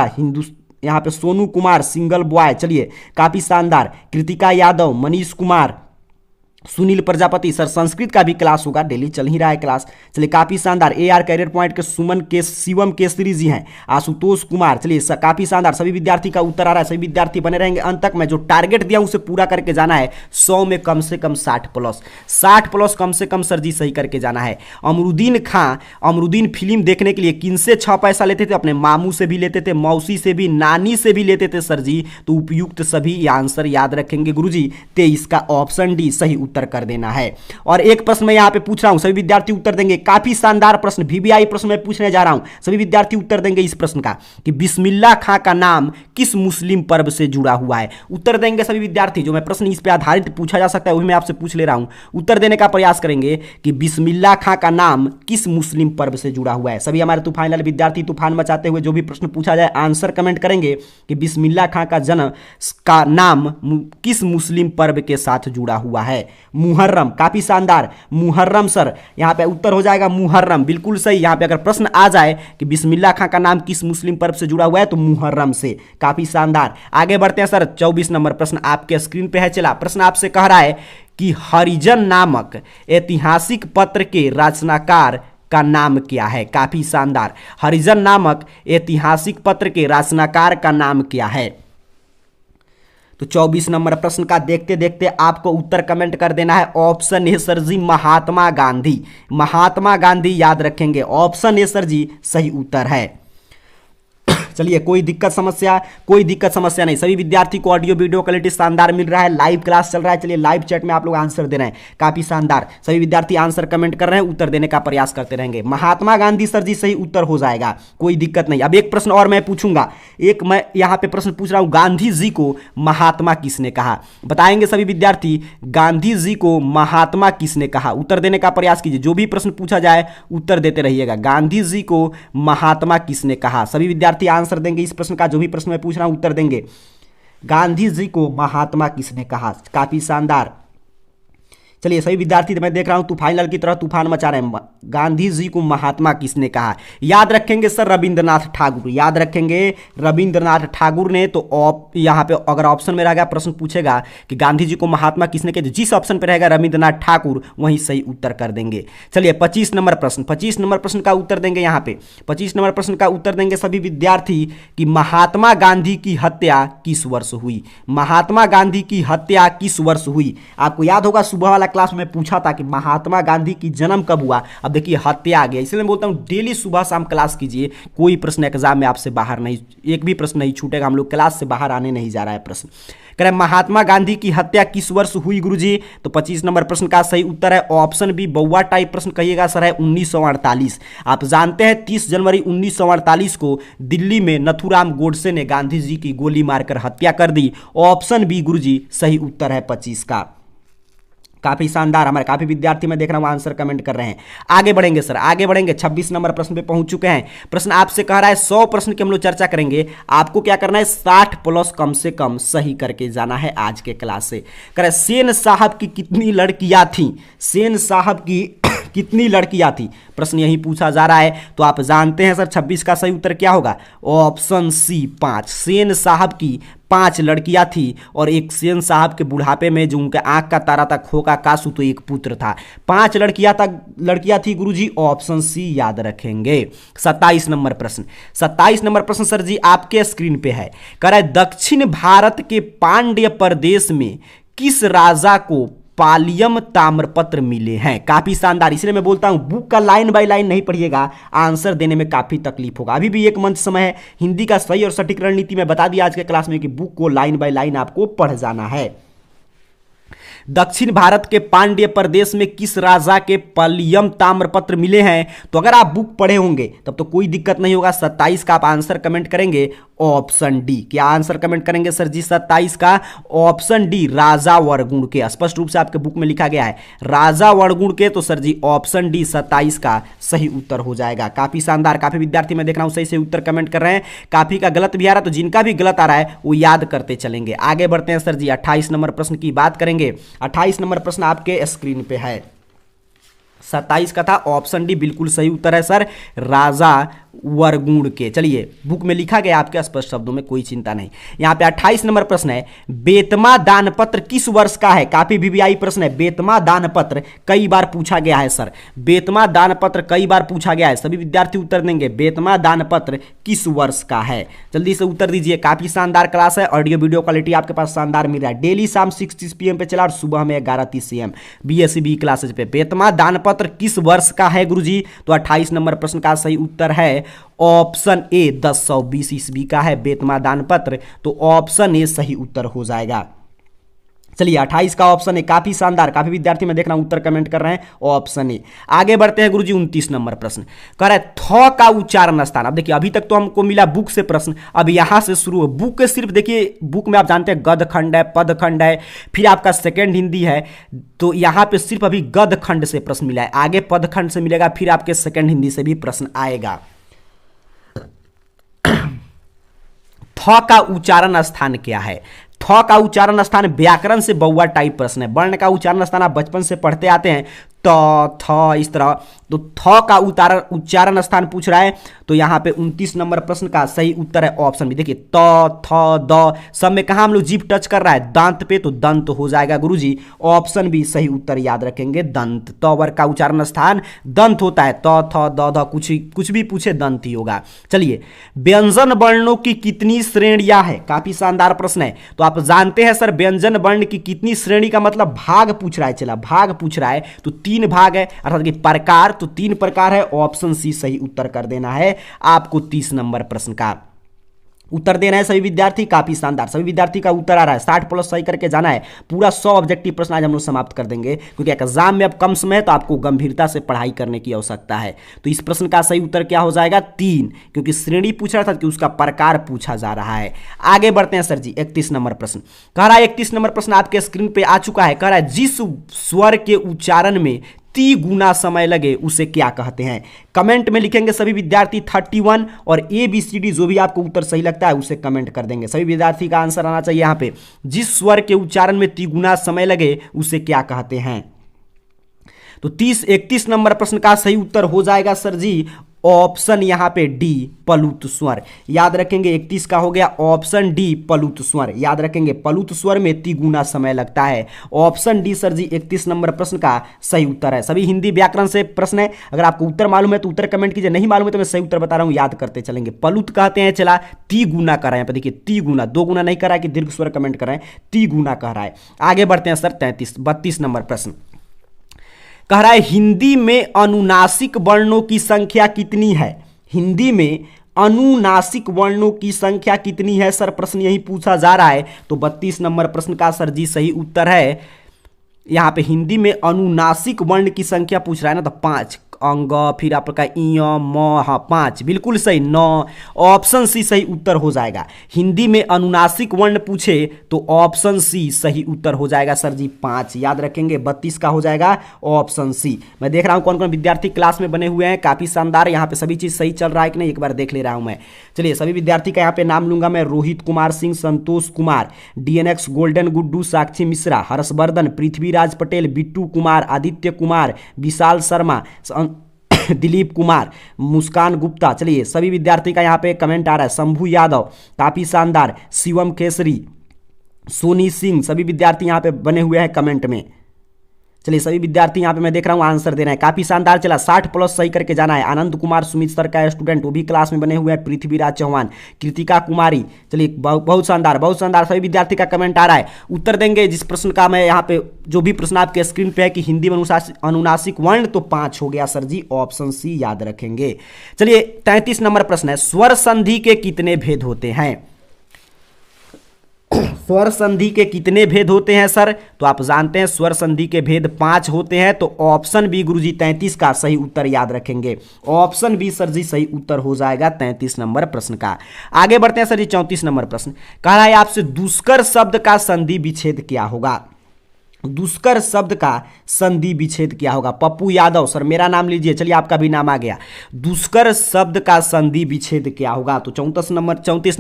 यहाँ पे सोनू कुमार सिंगल बॉय। चलिए काफी शानदार, कृतिका यादव, मनीष कुमार, सुनील प्रजापति। सर संस्कृत का भी क्लास होगा, डेली चल ही रहा है क्लास। चलिए काफी शानदार, AR कैरियर पॉइंट के सुमन के शिवम केसरी जी हैं, आशुतोष कुमार। चलिए काफी शानदार, सभी विद्यार्थी का उत्तर आ रहा है, सभी विद्यार्थी बने रहेंगे अंत तक। मैं जो टारगेट दिया उसे पूरा करके जाना है, 100 में कम से कम 60 प्लस कम से कम सर जी सही करके जाना है। अमरुद्दीन फिल्म देखने के लिए किन से 6 पैसा लेते थे, अपने मामू से भी लेते थे, मौसी से भी, नानी से भी लेते थे सर जी। तो उपयुक्त सभी आंसर याद रखेंगे गुरुजी, 23 का ऑप्शन डी सही उत्तर कर देना है। और एक प्रश्न मैं यहां पे पूछ रहा हूं, सभी विद्यार्थी उत्तर देंगे। काफी शानदार प्रश्न, VVI प्रश्न मैं पूछने जा रहा हूं, सभी विद्यार्थी उत्तर देंगे इस प्रश्न का कि बिस्मिल्लाह खां का नाम किस मुस्लिम पर्व से जुड़ा हुआ है। उत्तर देंगे सभी विद्यार्थी, जो मैं प्रश्न इस पे आधारित पूछा जा सकता है वही मैं आपसे पूछ ले रहा हूं। उत्तर देने का प्रयास करेंगे कि बिस्मिल्लाह खां का नाम किस मुस्लिम पर्व से जुड़ा हुआ है। सभी हमारे तूफान लाल विद्यार्थी तूफान मचाते हुए जो भी प्रश्न पूछा जाए आंसर कमेंट करेंगे कि बिस्मिल्लाह खां का जन्म का नाम किस मुस्लिम पर्व के साथ जुड़ा हुआ है। मुहर्रम, काफी शानदार, मुहर्रम सर, यहां पे उत्तर हो जाएगा मुहर्रम, बिल्कुल सही। यहां पे अगर प्रश्न आ जाए कि बिस्मिल्लाह खां का नाम किस मुस्लिम पर्व से जुड़ा हुआ है, तो मुहर्रम से। काफी शानदार, आगे बढ़ते हैं सर 24 नंबर प्रश्न आपके स्क्रीन पे है। चला प्रश्न आपसे कह रहा है कि हरिजन नामक ऐतिहासिक पत्र के रचनाकार का नाम क्या है। काफी शानदार, हरिजन नामक ऐतिहासिक पत्र के रचनाकार का नाम क्या है। तो 24 नंबर प्रश्न का देखते देखते आपको उत्तर कमेंट कर देना है। Option A sir ji Mahatma Gandhi, Mahatma Gandhi याद रखेंगे, ऑप्शन ए सर जी सही उत्तर है। चलिए कोई दिक्कत समस्या नहीं, सभी विद्यार्थी को ऑडियो वीडियो क्वालिटी शानदार मिल रहा है, लाइव क्लास चल रहा है। चलिए लाइव चैट में आप लोग आंसर दे रहे हैं, काफी शानदार, सभी विद्यार्थी आंसर कमेंट कर रहे हैं, उत्तर देने का प्रयास करते रहेंगे। महात्मा गांधी सर जी सही उत्तर हो जाएगा, कोई दिक्कत नहीं। अब एक प्रश्न और मैं पूछूंगा, एक मैं यहां पे प्रश्न पूछ रहा हूं, गांधी जी को महात्मा किसने कहा, बताएंगे सभी विद्यार्थी गांधी जी को महात्मा किसने कहा। उत्तर देने का प्रयास कीजिए, जो भी प्रश्न पूछा जाए उत्तर देते रहिएगा। गांधी जी को महात्मा किसने कहा, सभी विद्यार्थी आंसर देंगे इस प्रश्न का, जो भी प्रश्न मैं पूछ रहा हूं उत्तर देंगे। गांधी जी को महात्मा किसने कहा, काफी शानदार। चलिए सभी विद्यार्थी, मैं देख रहा हूं तूफान लाल की तरह तूफान मचा रहे हैं। गांधी जी को महात्मा किसने कहा, याद रखेंगे सर रविंद्रनाथ ठाकुर, याद रखेंगे रविंद्रनाथ ठाकुर ने। तो यहां पे अगर ऑप्शन में रहेगा प्रश्न पूछेगा कि गांधी जी को महात्मा किसने कहा, जिस ऑप्शन पे रहेगा रविंद्रनाथ ठाकुर वहीं सही उत्तर कर देंगे। चलिए 25 नंबर प्रश्न का उत्तर देंगे। यहाँ पे 25 नंबर प्रश्न का उत्तर देंगे सभी विद्यार्थी कि महात्मा गांधी की हत्या किस वर्ष हुई, महात्मा गांधी की हत्या किस वर्ष हुई। आपको याद होगा सुबह वाला क्लास में पूछा था कि महात्मा गांधी की जन्म कब हुआ, अब देखिए हत्या आ गया। इसलिए मैं बोलता हूं डेली सुबह शाम क्लास कीजिए, कोई प्रश्न एग्जाम में आपसे बाहर नहीं, एक भी प्रश्न नहीं छूटेगा, हम लोग क्लास से बाहर आने नहीं जा रहा है प्रश्न। कह रहे महात्मा गांधी की हत्या किस वर्ष हुई गुरुजी, तो 25 नंबर प्रश्न का सही उत्तर है ऑप्शन बी, बउआ टाइप प्रश्न कहिएगा सर, है 1948। आप जानते हैं 30 जनवरी 1948 को दिल्ली में नथुराम गोडसे ने गांधी जी की गोली मारकर हत्या कर दी। ऑप्शन बी गुरुजी सही उत्तर है 25 का। काफी शानदार, हमारे काफी विद्यार्थी मैं देख रहा हूं आंसर कमेंट कर रहे हैं। आगे बढ़ेंगे सर, आगे बढ़ेंगे, 26 नंबर प्रश्न पे पहुंच चुके हैं। प्रश्न आपसे कह रहा है 100 प्रश्न की हम लोग चर्चा करेंगे, आपको क्या करना है 60 प्लस कम से कम सही करके जाना है आज के क्लास से। कह रहा है सेन साहब की कितनी लड़कियां थी, सेन साहब की कितनी लड़कियां थी, प्रश्न यही पूछा जा रहा है। तो आप जानते हैं सर 26 का सही उत्तर क्या होगा, ऑप्शन सी 5। सेन साहब की 5 लड़कियां थी और एक सेन साहब के बुढ़ापे में जो उनके आंख का तारा था खोका कासू, तो एक पुत्र था। 5 लड़कियां थी गुरुजी, ऑप्शन सी याद रखेंगे। 27 नंबर प्रश्न, 27 नंबर प्रश्न सर जी आपके स्क्रीन पे है। कह रहा है दक्षिण भारत के पांड्य प्रदेश में किस राजा को पालियम ताम्रपत्र मिले हैं। काफी शानदार, इसलिए मैं बोलता हूं बुक का लाइन बाय लाइन नहीं पढ़िएगा, आंसर देने में काफी तकलीफ होगा। अभी भी एक मंथ समय है, हिंदी का सही और सटीक रणनीति में बता दिया आज के क्लास में कि बुक को लाइन बाय लाइन आपको पढ़ जाना है। दक्षिण भारत के पांड्य प्रदेश में किस राजा के पालियम ताम्रपत्र मिले हैं। तो अगर आप बुक पढ़े होंगे तब तो कोई दिक्कत नहीं होगा। 27 का आप आंसर कमेंट करेंगे ऑप्शन डी। क्या आंसर कमेंट करेंगे सर जी 27 का, ऑप्शन डी राजा वरगुण के। स्पष्ट रूप से आपके बुक में लिखा गया है राजा वरगुण के, तो सर जी ऑप्शन डी 27 का सही उत्तर हो जाएगा। काफी शानदार, काफी विद्यार्थी मैं देख रहा हूं सही से उत्तर कमेंट कर रहे हैं, काफी का गलत भी आ रहा है, तो जिनका भी गलत आ रहा है वो याद करते चलेंगे। आगे बढ़ते हैं सर जी 28 नंबर प्रश्न की बात करेंगे। 28 नंबर प्रश्न आपके स्क्रीन पे है। 27 का था ऑप्शन डी बिल्कुल सही उत्तर है सर, राजा वरगुण के। चलिए बुक में लिखा गया आपके स्पष्ट शब्दों में, कोई चिंता नहीं। यहां पे 28 नंबर प्रश्न है, बेतमा दानपत्र किस वर्ष का है। काफी वीवीआई प्रश्न है, बेतमा दानपत्र कई बार पूछा गया है सर, बेतमा दानपत्र कई बार पूछा गया है, सभी विद्यार्थी उत्तर देंगे बेतमा दानपत्र किस वर्ष का है। जल्दी से उत्तर दीजिए। काफी शानदार क्लास है, ऑडियो वीडियो क्वालिटी आपके पास शानदार मिल रहा है। डेली शाम 6:30 PM पे चला और सुबह में 11:30 AM BSc BE क्लासेज पे। बेतमा दानपत्र किस वर्ष का है गुरुजी, तो 28 नंबर प्रश्न का सही उत्तर है ऑप्शन ए 1020 ईस्वी का है बेतमा दानपत्र, तो ऑप्शन ए सही उत्तर हो जाएगा। चलिए 28 का ऑप्शन है, काफी शानदार, काफी विद्यार्थी मैं देख रहा हूं उत्तर कमेंट कर रहे हैं ऑप्शन ए। आगे बढ़ते हैं गुरुजी 29 नंबर प्रश्न, कह रहा है थ का उच्चारण स्थान। अब देखिए अभी तक तो हमको मिला बुक से प्रश्न, अब यहां से शुरू है। बुक के सिर्फ देखिए, बुक में आप जानते हैं गद खंड है, पद खंड है, फिर आपका सेकेंड हिंदी है, तो यहां पे सिर्फ अभी गद खंड से प्रश्न मिला है, आगे पद खंड से मिलेगा, फिर आपके सेकेंड हिंदी से भी प्रश्न आएगा। थ का उच्चारण स्थान क्या है। थ का उच्चारण स्थान व्याकरण से बउआ टाइप प्रश्न है। वर्ण का उच्चारण स्थान आप बचपन से पढ़ते आते हैं, त थ इस तरह, तो थ का उच्चारण स्थान पूछ रहा है, तो यहां पे 29 नंबर प्रश्न का सही उत्तर है ऑप्शन बी। देखिए त थ द सब में कहां हम लोग जीभ टच कर रहा है, दांत पे, तो दंत हो जाएगा गुरुजी, ऑप्शन बी सही उत्तर याद रखेंगे दंत। त वर्ग का उच्चारण स्थान दंत होता है, त थ द कुछ भी पूछे दंत ही होगा। चलिए व्यंजन वर्णों की कितनी श्रेणियां है, काफी शानदार प्रश्न है। तो आप जानते हैं सर व्यंजन वर्ण की कितनी श्रेणी का मतलब भाग पूछ रहा है, चला भाग पूछ रहा है, तो 3 भाग है, अर्थात कि प्रकार, तो 3 प्रकार है, ऑप्शन सी सही उत्तर कर देना है आपको 30 नंबर प्रश्न का उत्तर देना है सभी विद्यार्थी। काफी शानदार, सभी विद्यार्थी का उत्तर आ रहा है, 60+ सही करके जाना है। पूरा 100 ऑब्जेक्टिव प्रश्न आज हम लोग समाप्त कर देंगे, क्योंकि एग्जाम में अब कम समय है, तो आपको गंभीरता से पढ़ाई करने की आवश्यकता है। तो इस प्रश्न का सही उत्तर क्या हो जाएगा 3, क्योंकि श्रेणी पूछ रहा था कि उसका प्रकार पूछा जा रहा है। आगे बढ़ते हैं सर जी 31 नंबर प्रश्न, कह रहा है 31 नंबर प्रश्न आपके स्क्रीन पे आ चुका है। कह रहा है जिस स्वर के उच्चारण में 30 गुना समय लगे उसे क्या कहते हैं। कमेंट में लिखेंगे सभी विद्यार्थी 31 और ABCD जो भी आपको उत्तर सही लगता है उसे कमेंट कर देंगे। सभी विद्यार्थी का आंसर आना चाहिए यहाँ पे, जिस स्वर के उच्चारण में 30 गुना समय लगे उसे क्या कहते हैं। तो 31 नंबर प्रश्न का सही उत्तर हो जाएगा सर जी ऑप्शन यहां पे डी पलुत स्वर। याद रखेंगे 31 का हो गया ऑप्शन डी पलुत स्वर, याद रखेंगे पलुत स्वर में 30 गुना समय लगता है, ऑप्शन डी सर जी 31 नंबर प्रश्न का सही उत्तर है। सभी हिंदी व्याकरण से प्रश्न है, अगर आपको उत्तर मालूम है तो उत्तर कमेंट कीजिए, नहीं मालूम है तो मैं सही उत्तर बता रहा हूं, याद करते चलेंगे। पलुत कहते हैं, चला 30 गुना कर रहे हैं, देखिए 30 गुना, 2 गुना नहीं कर रहा है कि दीर्घ स्वर कमेंट कर रहे हैं, 30 गुना कह रहा है। आगे बढ़ते हैं सर 32 नंबर प्रश्न, कह रहा है हिंदी में अनुनासिक वर्णों की संख्या कितनी है। हिंदी में अनुनासिक वर्णों की संख्या कितनी है सर, प्रश्न यही पूछा जा रहा है। तो 32 नंबर प्रश्न का सर जी सही उत्तर है, यहां पे हिंदी में अनुनासिक वर्ण की संख्या पूछ रहा है ना, तो 5। अंग, फिर आपका इ म, हाँ 5 बिल्कुल सही, 9, ऑप्शन सी सही उत्तर हो जाएगा। हिंदी में अनुनासिक वर्ण पूछे तो ऑप्शन सी सही उत्तर हो जाएगा सर जी 5, याद रखेंगे 32 का हो जाएगा ऑप्शन सी। मैं देख रहा हूँ कौन कौन विद्यार्थी क्लास में बने हुए हैं, काफी शानदार, यहाँ पे सभी चीज सही चल रहा है कि नहीं एक बार देख ले रहा हूँ मैं। चलिए सभी विद्यार्थी का यहाँ पे नाम लूंगा मैं, रोहित कुमार सिंह, संतोष कुमार, डीएनएक्स गोल्डन गुड्डू, साक्षी मिश्रा, हर्षवर्धन, पृथ्वीराज पटेल, बिट्टू कुमार, आदित्य कुमार, विशाल शर्मा, दिलीप कुमार, मुस्कान गुप्ता। चलिए सभी विद्यार्थी का यहाँ पे कमेंट आ रहा है, शंभू यादव काफी शानदार, शिवम केसरी, सोनी सिंह, सभी विद्यार्थी यहाँ पे बने हुए हैं कमेंट में। चलिए सभी विद्यार्थी यहाँ पे मैं देख रहा हूँ आंसर दे रहे हैं, काफी शानदार चला, 60 प्लस सही करके जाना है। आनंद कुमार सुमित सर का स्टूडेंट, वो भी क्लास में बने हुए हैं, पृथ्वीराज चौहान, कृतिका कुमारी। चलिए बहुत शानदार, बहुत शानदार, सभी विद्यार्थी का कमेंट आ रहा है। उत्तर देंगे जिस प्रश्न का मैं यहाँ पे, जो भी प्रश्न आपके स्क्रीन पे है कि हिंदी में अनुनासिक वर्ण, तो 5 हो गया सर जी, ऑप्शन सी याद रखेंगे। चलिए 33 नंबर प्रश्न है, स्वर संधि के कितने भेद होते हैं? स्वर संधि के कितने भेद होते हैं सर? तो आप जानते हैं स्वर संधि के भेद 5 होते हैं, तो ऑप्शन बी गुरुजी 33 का सही उत्तर याद रखेंगे। ऑप्शन बी सर जी सही उत्तर हो जाएगा 33 नंबर प्रश्न का। आगे बढ़ते हैं सर जी 34 नंबर प्रश्न, कह रहा है आपसे दुष्कर शब्द का संधि विच्छेद क्या होगा? दुष्कर शब्द का संधि विच्छेद क्या होगा? पप्पू यादव सर मेरा नाम लीजिए, चलिए आपका भी नाम आ गया। दुष्कर शब्द का संधि विच्छेद क्या होगा? तो 34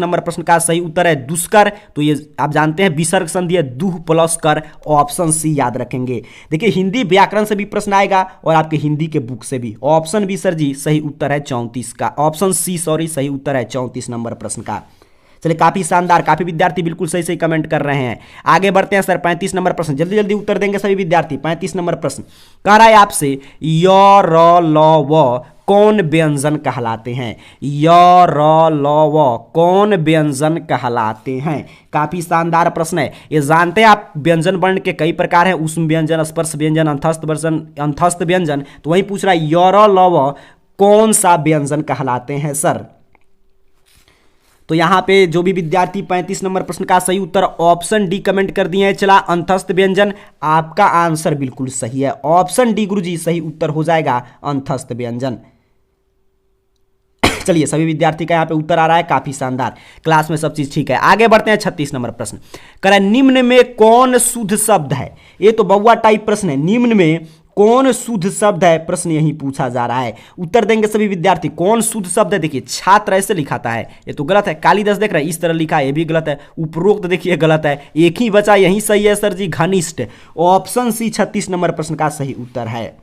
नंबर प्रश्न का सही उत्तर है दुष्कर, तो ये आप जानते हैं विसर्ग संधि है, दुह प्लस कर, ऑप्शन सी याद रखेंगे। देखिए हिंदी व्याकरण से भी प्रश्न आएगा और आपके हिंदी के बुक से भी। ऑप्शन बी सर जी सही उत्तर है 34 का, ऑप्शन सी सॉरी सही उत्तर है 34 नंबर प्रश्न का। चलिए काफी शानदार, काफी विद्यार्थी बिल्कुल सही सही कमेंट कर रहे हैं। आगे बढ़ते हैं सर 35 नंबर प्रश्न, जल्दी जल्दी उत्तर देंगे सभी विद्यार्थी। 35 नंबर प्रश्न कह रहा है आपसे य र ल व कौन व्यंजन कहलाते हैं? य र ल व कौन व्यंजन कहलाते हैं? काफी शानदार प्रश्न है। ये जानते हैं आप व्यंजन वर्ण के कई प्रकार हैं, ऊष्म व्यंजन, स्पर्श व्यंजन, अंतस्थ व्यंजन, तो वही पूछ रहा है य र ल व कौन सा व्यंजन कहलाते हैं सर? तो यहां पे जो भी विद्यार्थी 35 नंबर प्रश्न का सही उत्तर ऑप्शन डी कमेंट कर दिए हैं, चला अंतस्थ व्यंजन, आपका आंसर बिल्कुल सही है, ऑप्शन डी गुरुजी सही उत्तर हो जाएगा अंतस्थ व्यंजन। चलिए सभी विद्यार्थी का यहाँ पे उत्तर आ रहा है, काफी शानदार, क्लास में सब चीज ठीक है। आगे बढ़ते हैं 36 नंबर प्रश्न, कह रहा है निम्न में कौन शुद्ध शब्द है? ये तो बउआ टाइप प्रश्न है, निम्न में कौन शुद्ध शब्द है, प्रश्न यही पूछा जा रहा है। उत्तर देंगे सभी विद्यार्थी, कौन शुद्ध शब्द है? देखिए छात्र ऐसे लिखाता है, ये तो गलत है। कालिदास देख रहे हैं इस तरह लिखा है, ये भी गलत है। उपरोक्त देखिए गलत है, एक ही बचा यही सही है सर जी, घनिष्ठ। ऑप्शन सी 36 नंबर प्रश्न का सही उत्तर है।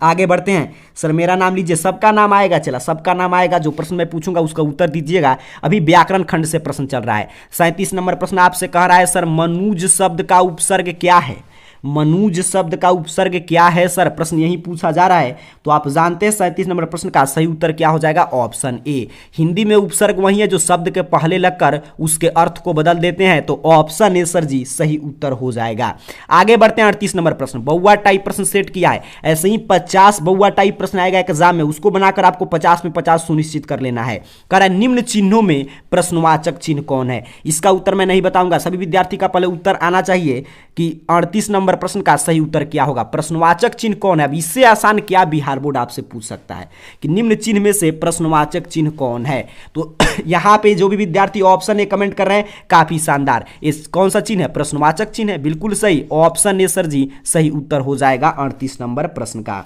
आगे बढ़ते हैं सर मेरा नाम लीजिए, सबका नाम आएगा, चला सबका नाम आएगा, जो प्रश्न मैं पूछूंगा उसका उत्तर दीजिएगा। अभी व्याकरण खंड से प्रश्न चल रहा है। 37 नंबर प्रश्न आपसे कह रहा है सर मनुज शब्द का उपसर्ग क्या है? मनुज शब्द का उपसर्ग क्या है सर, प्रश्न यही पूछा जा रहा है। तो आप जानते हैं 37 नंबर प्रश्न का सही उत्तर क्या हो जाएगा? Option A. हिंदी में उपसर्ग वही है जो शब्द के पहले लगकर उसके अर्थ को बदल देते हैं, तो ऑप्शन ए सर जी सही उत्तर हो जाएगा। आगे बढ़ते हैं 38 नंबर प्रश्न, बउआ टाइप प्रश्न सेट किया है, ऐसे ही 50 बउआ टाइप प्रश्न आएगा एग्जाम में, उसको बनाकर आपको 50 में 50 सुनिश्चित कर लेना है। कह रहा है निम्न चिन्हों में प्रश्नवाचक चिन्ह कौन है? इसका उत्तर मैं नहीं बताऊंगा, सभी विद्यार्थी का पहले उत्तर आना चाहिए कि 38 नंबर प्रश्न का सही उत्तर क्या होगा, प्रश्नवाचक चिन्ह कौन है। अब इससे आसान क्या बिहार बोर्ड आपसे पूछ सकता है कि निम्न चिन्ह में से प्रश्नवाचक चिन्ह कौन है? तो यहां पे जो भी विद्यार्थी ऑप्शन ए कमेंट कर रहे हैं, काफी शानदार, इस कौन सा चिन्ह है? प्रश्नवाचक चिन्ह है, बिल्कुल सही, ऑप्शन ए सर जी सही उत्तर हो जाएगा 38 नंबर प्रश्न का।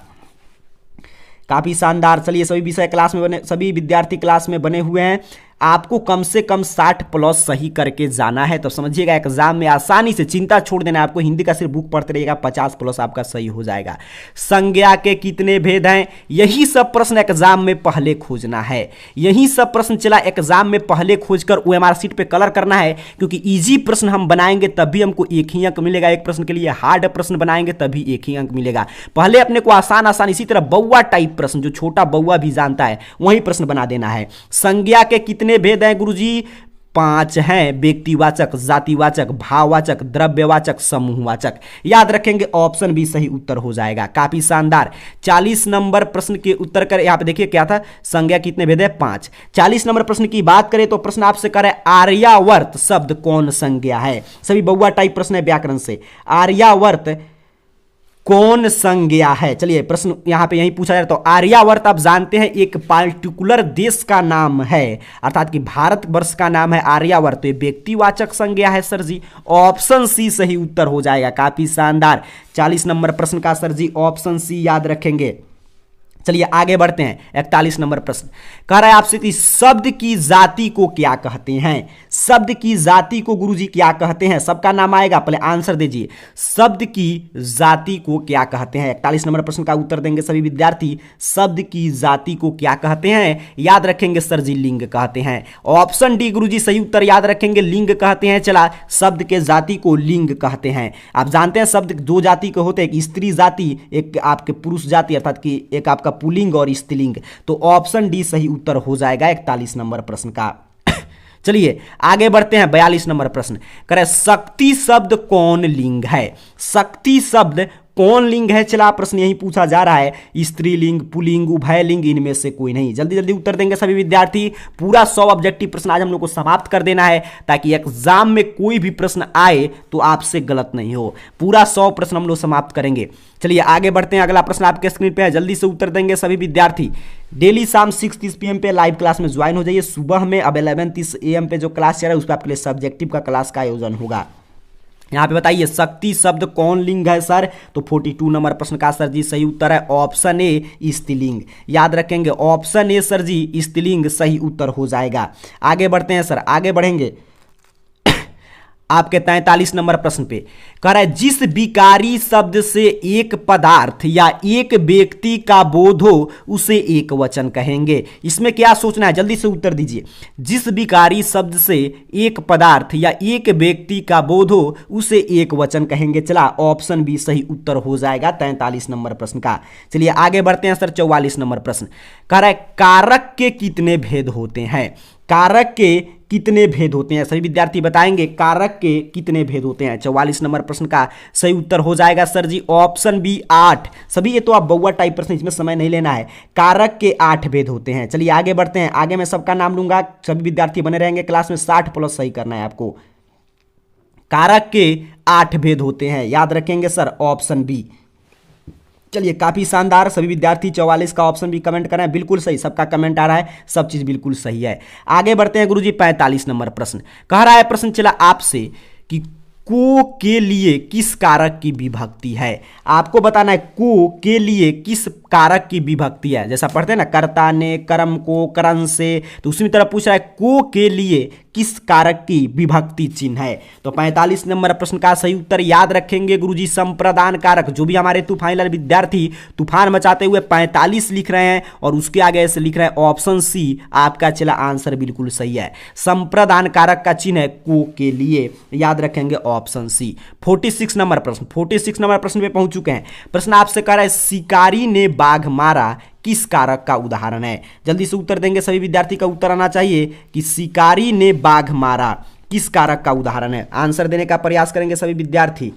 काफी शानदार। चलिए सभी विषय क्लास में बने, सभी विद्यार्थी क्लास में बने हुए हैं। आपको कम से कम 60 प्लस सही करके जाना है, तो समझिएगा एग्जाम में आसानी से, चिंता छोड़ देना है आपको, हिंदी का सिर्फ बुक पढ़ते रहिएगा, 50 प्लस आपका सही हो जाएगा। संज्ञा के कितने भेद हैं? यही सब प्रश्न एग्जाम में पहले खोजना है, यही सब प्रश्न चला एग्जाम में पहले खोजकर OMR शीट पे कलर करना है, क्योंकि इजी प्रश्न हम बनाएंगे तभी हमको 1 ही अंक मिलेगा एक प्रश्न के लिए, हार्ड प्रश्न बनाएंगे तभी 1 ही अंक मिलेगा। पहले अपने को आसान आसान, इसी तरह बउआ टाइप प्रश्न जो छोटा बउआ भी जानता है वही प्रश्न बना देना है। संज्ञा के कितने भेद हैं गुरुजी? 5 हैं, व्यक्तिवाचक, जातिवाचक, भाववाचक, द्रव्यवाचक, समूहवाचक। याद रखेंगे, ऑप्शन बी सही उत्तर हो जाएगा। काफी शानदार। 40 नंबर प्रश्न के उत्तर करें, यहां पे देखिए क्या था, संज्ञा कितने भेद है? 5। 40 नंबर प्रश्न की बात करें तो प्रश्न आपसे कर रहे आर्यावर्त शब्द कौन संज्ञा है? सभी बउआ टाइप प्रश्न है व्याकरण से। आर्यावर्त कौन संज्ञा है? चलिए प्रश्न यहां पे यही पूछा जाए तो आर्यावर्त आप जानते हैं एक पार्टिकुलर देश का नाम है, अर्थात कि भारतवर्ष का नाम है आर्यावर्त, तो ये व्यक्तिवाचक संज्ञा है सर जी। ऑप्शन सी सही उत्तर हो जाएगा। काफी शानदार। 40 नंबर प्रश्न का सर जी ऑप्शन सी याद रखेंगे। चलिए आगे बढ़ते हैं। 41 नंबर प्रश्न कह रहा है आपसे कि शब्द की जाति को क्या कहते हैं? शब्द की जाति को गुरुजी क्या कहते हैं? सबका नाम आएगा, पहले आंसर दीजिए। शब्द की जाति को क्या कहते हैं? 41 नंबर प्रश्न का उत्तर देंगे सभी विद्यार्थी। शब्द की जाति को क्या कहते हैं? याद रखेंगे सर जी लिंग कहते हैं। ऑप्शन डी गुरुजी सही उत्तर याद रखेंगे, लिंग कहते हैं। चला शब्द के जाति को लिंग कहते हैं। आप जानते हैं शब्द दो जाति के होते हैं, एक स्त्री जाति, एक आपके पुरुष जाति, अर्थात कि एक आपका पुल्लिंग और स्त्रीलिंग। तो ऑप्शन डी सही उत्तर हो जाएगा 41 नंबर प्रश्न का। चलिए आगे बढ़ते हैं। 42 नंबर प्रश्न करें शक्ति शब्द कौन लिंग है? शक्ति शब्द कौन लिंग है? चला प्रश्न यही पूछा जा रहा है। स्त्रीलिंग, पुल्लिंग, उभयलिंग, इनमें से कोई नहीं। जल्दी जल्दी उत्तर देंगे सभी विद्यार्थी। पूरा 100 ऑब्जेक्टिव प्रश्न आज हम लोग को समाप्त कर देना है, ताकि एग्जाम में कोई भी प्रश्न आए तो आपसे गलत नहीं हो। पूरा 100 प्रश्न हम लोग समाप्त करेंगे। चलिए आगे बढ़ते हैं। अगला प्रश्न आपके स्क्रीन पे है, जल्दी से उत्तर देंगे सभी विद्यार्थी। डेली शाम 6:30 PM पे लाइव क्लास में ज्वाइन हो जाइए। सुबह में अब 11:30 AM पे जो क्लास चल रहा है उस पर आपके लिए सब्जेक्टिव का क्लास का आयोजन होगा। यहाँ पे बताइए शक्ति शब्द कौन लिंग है सर? तो 42 नंबर प्रश्न का सर जी सही उत्तर है ऑप्शन ए स्त्रीलिंग। याद रखेंगे ऑप्शन ए सर जी स्त्रीलिंग सही उत्तर हो जाएगा। आगे बढ़ते हैं सर, आगे बढ़ेंगे आपके 43 नंबर प्रश्न पे कह रहा है जिस विकारी शब्द से एक पदार्थ या एक व्यक्ति का बोध हो उसे एक वचन कहेंगे। इसमें क्या सोचना है? जल्दी से उत्तर दीजिए। जिस विकारी शब्द से एक पदार्थ या एक व्यक्ति का बोध हो उसे एक वचन कहेंगे। चला ऑप्शन बी सही उत्तर हो जाएगा 43 नंबर प्रश्न का। चलिए आगे बढ़ते हैं सर। 44 नंबर प्रश्न कह रहा है कारक के कितने भेद होते हैं? कारक के कितने भेद होते हैं? सभी विद्यार्थी बताएंगे कारक के कितने भेद होते हैं। 44 नंबर प्रश्न का सही उत्तर हो जाएगा सर जी ऑप्शन बी 8। सभी ये तो आप बउआ टाइप प्रश्न, इसमें समय नहीं लेना है। कारक के 8 भेद होते हैं। चलिए आगे बढ़ते हैं। आगे मैं सबका नाम लूंगा, सभी विद्यार्थी बने रहेंगे क्लास में। 60+ सही करना है आपको। कारक के 8 भेद होते हैं, याद रखेंगे सर ऑप्शन बी। चलिए काफी शानदार। सभी विद्यार्थी 44 का ऑप्शन भी कमेंट कर रहे हैं, बिल्कुल सही। सबका कमेंट आ रहा है, सब चीज बिल्कुल सही है। आगे बढ़ते हैं गुरुजी। 45 नंबर प्रश्न कह रहा है, प्रश्न चला आपसे कि को के लिए किस कारक की विभक्ति है? आपको बताना है को के लिए किस कारक की विभक्ति है। जैसा पढ़ते हैं ना कर्ता ने, कर्म को, करण से, तो उसी तरह पूछ रहा है को के लिए किस कारक की विभक्ति चिन्ह है। तो 45 नंबर प्रश्न का सही उत्तर याद रखेंगे गुरुजी संप्रदान कारक। जो भी हमारे तूफान लाल विद्यार्थी तूफान मचाते हुए 45 लिख रहे हैं और उसके आगे ऐसे लिख रहे हैं ऑप्शन सी, आपका चला आंसर बिल्कुल सही है। संप्रदान कारक का चिन्ह है को के लिए, याद रखेंगे ऑप्शन सी। 46 नंबर प्रश्न, 46 नंबर प्रश्न पे पहुंच चुके हैं। प्रश्न आपसे कह रहा है शिकारी ने बाघ मारा किस कारक का उदाहरण है? जल्दी से उत्तर देंगे सभी विद्यार्थी का उत्तर आना चाहिए कि शिकारी ने बाघ मारा किस कारक का उदाहरण है। आंसर देने का प्रयास करेंगे सभी विद्यार्थी।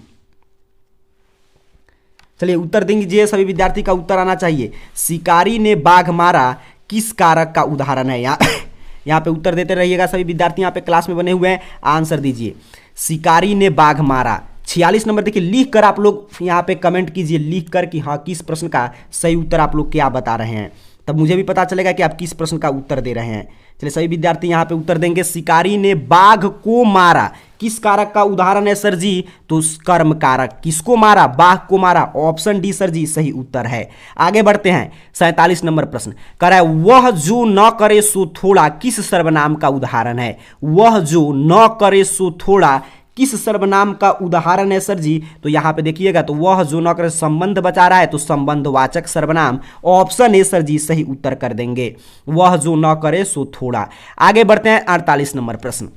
चलिए उत्तर दीजिए सभी विद्यार्थी का उत्तर आना चाहिए। शिकारी ने बाघ मारा किस कारक का उदाहरण है? यहाँ पे उत्तर देते रहिएगा सभी विद्यार्थी, यहाँ पे क्लास में बने हुए हैं। आंसर दीजिए शिकारी ने बाघ मारा। 46 नंबर देखिए, लिख कर आप लोग यहाँ पे कमेंट कीजिए, लिख कर कि हाँ किस प्रश्न का सही उत्तर आप लोग क्या बता रहे हैं, तब मुझे भी पता चलेगा कि आप किस प्रश्न का उत्तर दे रहे हैं। चलिए सभी विद्यार्थी यहाँ पे उत्तर देंगे शिकारी ने बाघ को मारा किस कारक का उदाहरण है सर जी? तो कर्म कारक। किसको मारा? बाघ को मारा। ऑप्शन डी सर जी सही उत्तर है। आगे बढ़ते हैं। 47 नंबर प्रश्न कह रहा है वह जो न करे सो थोड़ा किस सर्वनाम का उदाहरण है? वह जो न करे सो थोड़ा किस सर्वनाम का उदाहरण है सर जी? तो यहां पे देखिएगा, तो वह जो न करे संबंध बचा रहा है, तो संबंधवाचक सर्वनाम। ऑप्शन ए सर जी सही उत्तर कर देंगे, वह जो न करे सो थोड़ा। आगे बढ़ते हैं। 48 नंबर प्रश्न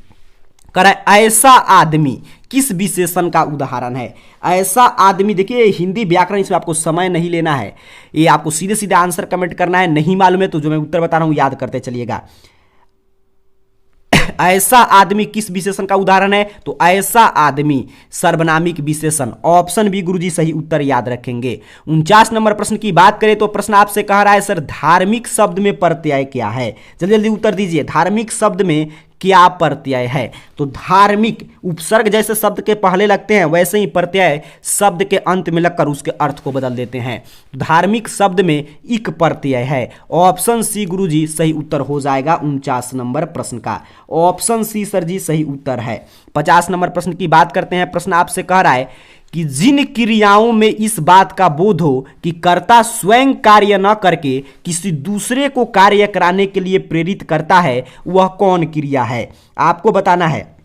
कह रहा है ऐसा आदमी किस विशेषण का उदाहरण है? ऐसा आदमी, देखिए हिंदी व्याकरण, इसमें आपको समय नहीं लेना है, ये आपको सीधे सीधे आंसर कमेंट करना है। नहीं मालूम है तो जो मैं उत्तर बता रहा हूं याद करते चलिएगा। ऐसा आदमी किस विशेषण का उदाहरण है? तो ऐसा आदमी सर्वनामिक विशेषण। ऑप्शन बी गुरुजी सही उत्तर याद रखेंगे। 49 नंबर प्रश्न की बात करें तो प्रश्न आपसे कह रहा है सर धार्मिक शब्द में प्रत्यय क्या है? जल्दी जल्दी उत्तर दीजिए। धार्मिक शब्द में क्या प्रत्यय है? तो धार्मिक उपसर्ग जैसे शब्द के पहले लगते हैं वैसे ही प्रत्यय शब्द के अंत में लगकर उसके अर्थ को बदल देते हैं। धार्मिक शब्द में इक प्रत्यय है। ऑप्शन सी गुरुजी सही उत्तर हो जाएगा 49 नंबर प्रश्न का। ऑप्शन सी सर जी सही उत्तर है। 50 नंबर प्रश्न की बात करते हैं। प्रश्न आपसे कह रहा है कि जिन क्रियाओं में इस बात का बोध हो कि कर्ता स्वयं कार्य न करके किसी दूसरे को कार्य कराने के लिए प्रेरित करता है वह कौन क्रिया है? आपको बताना है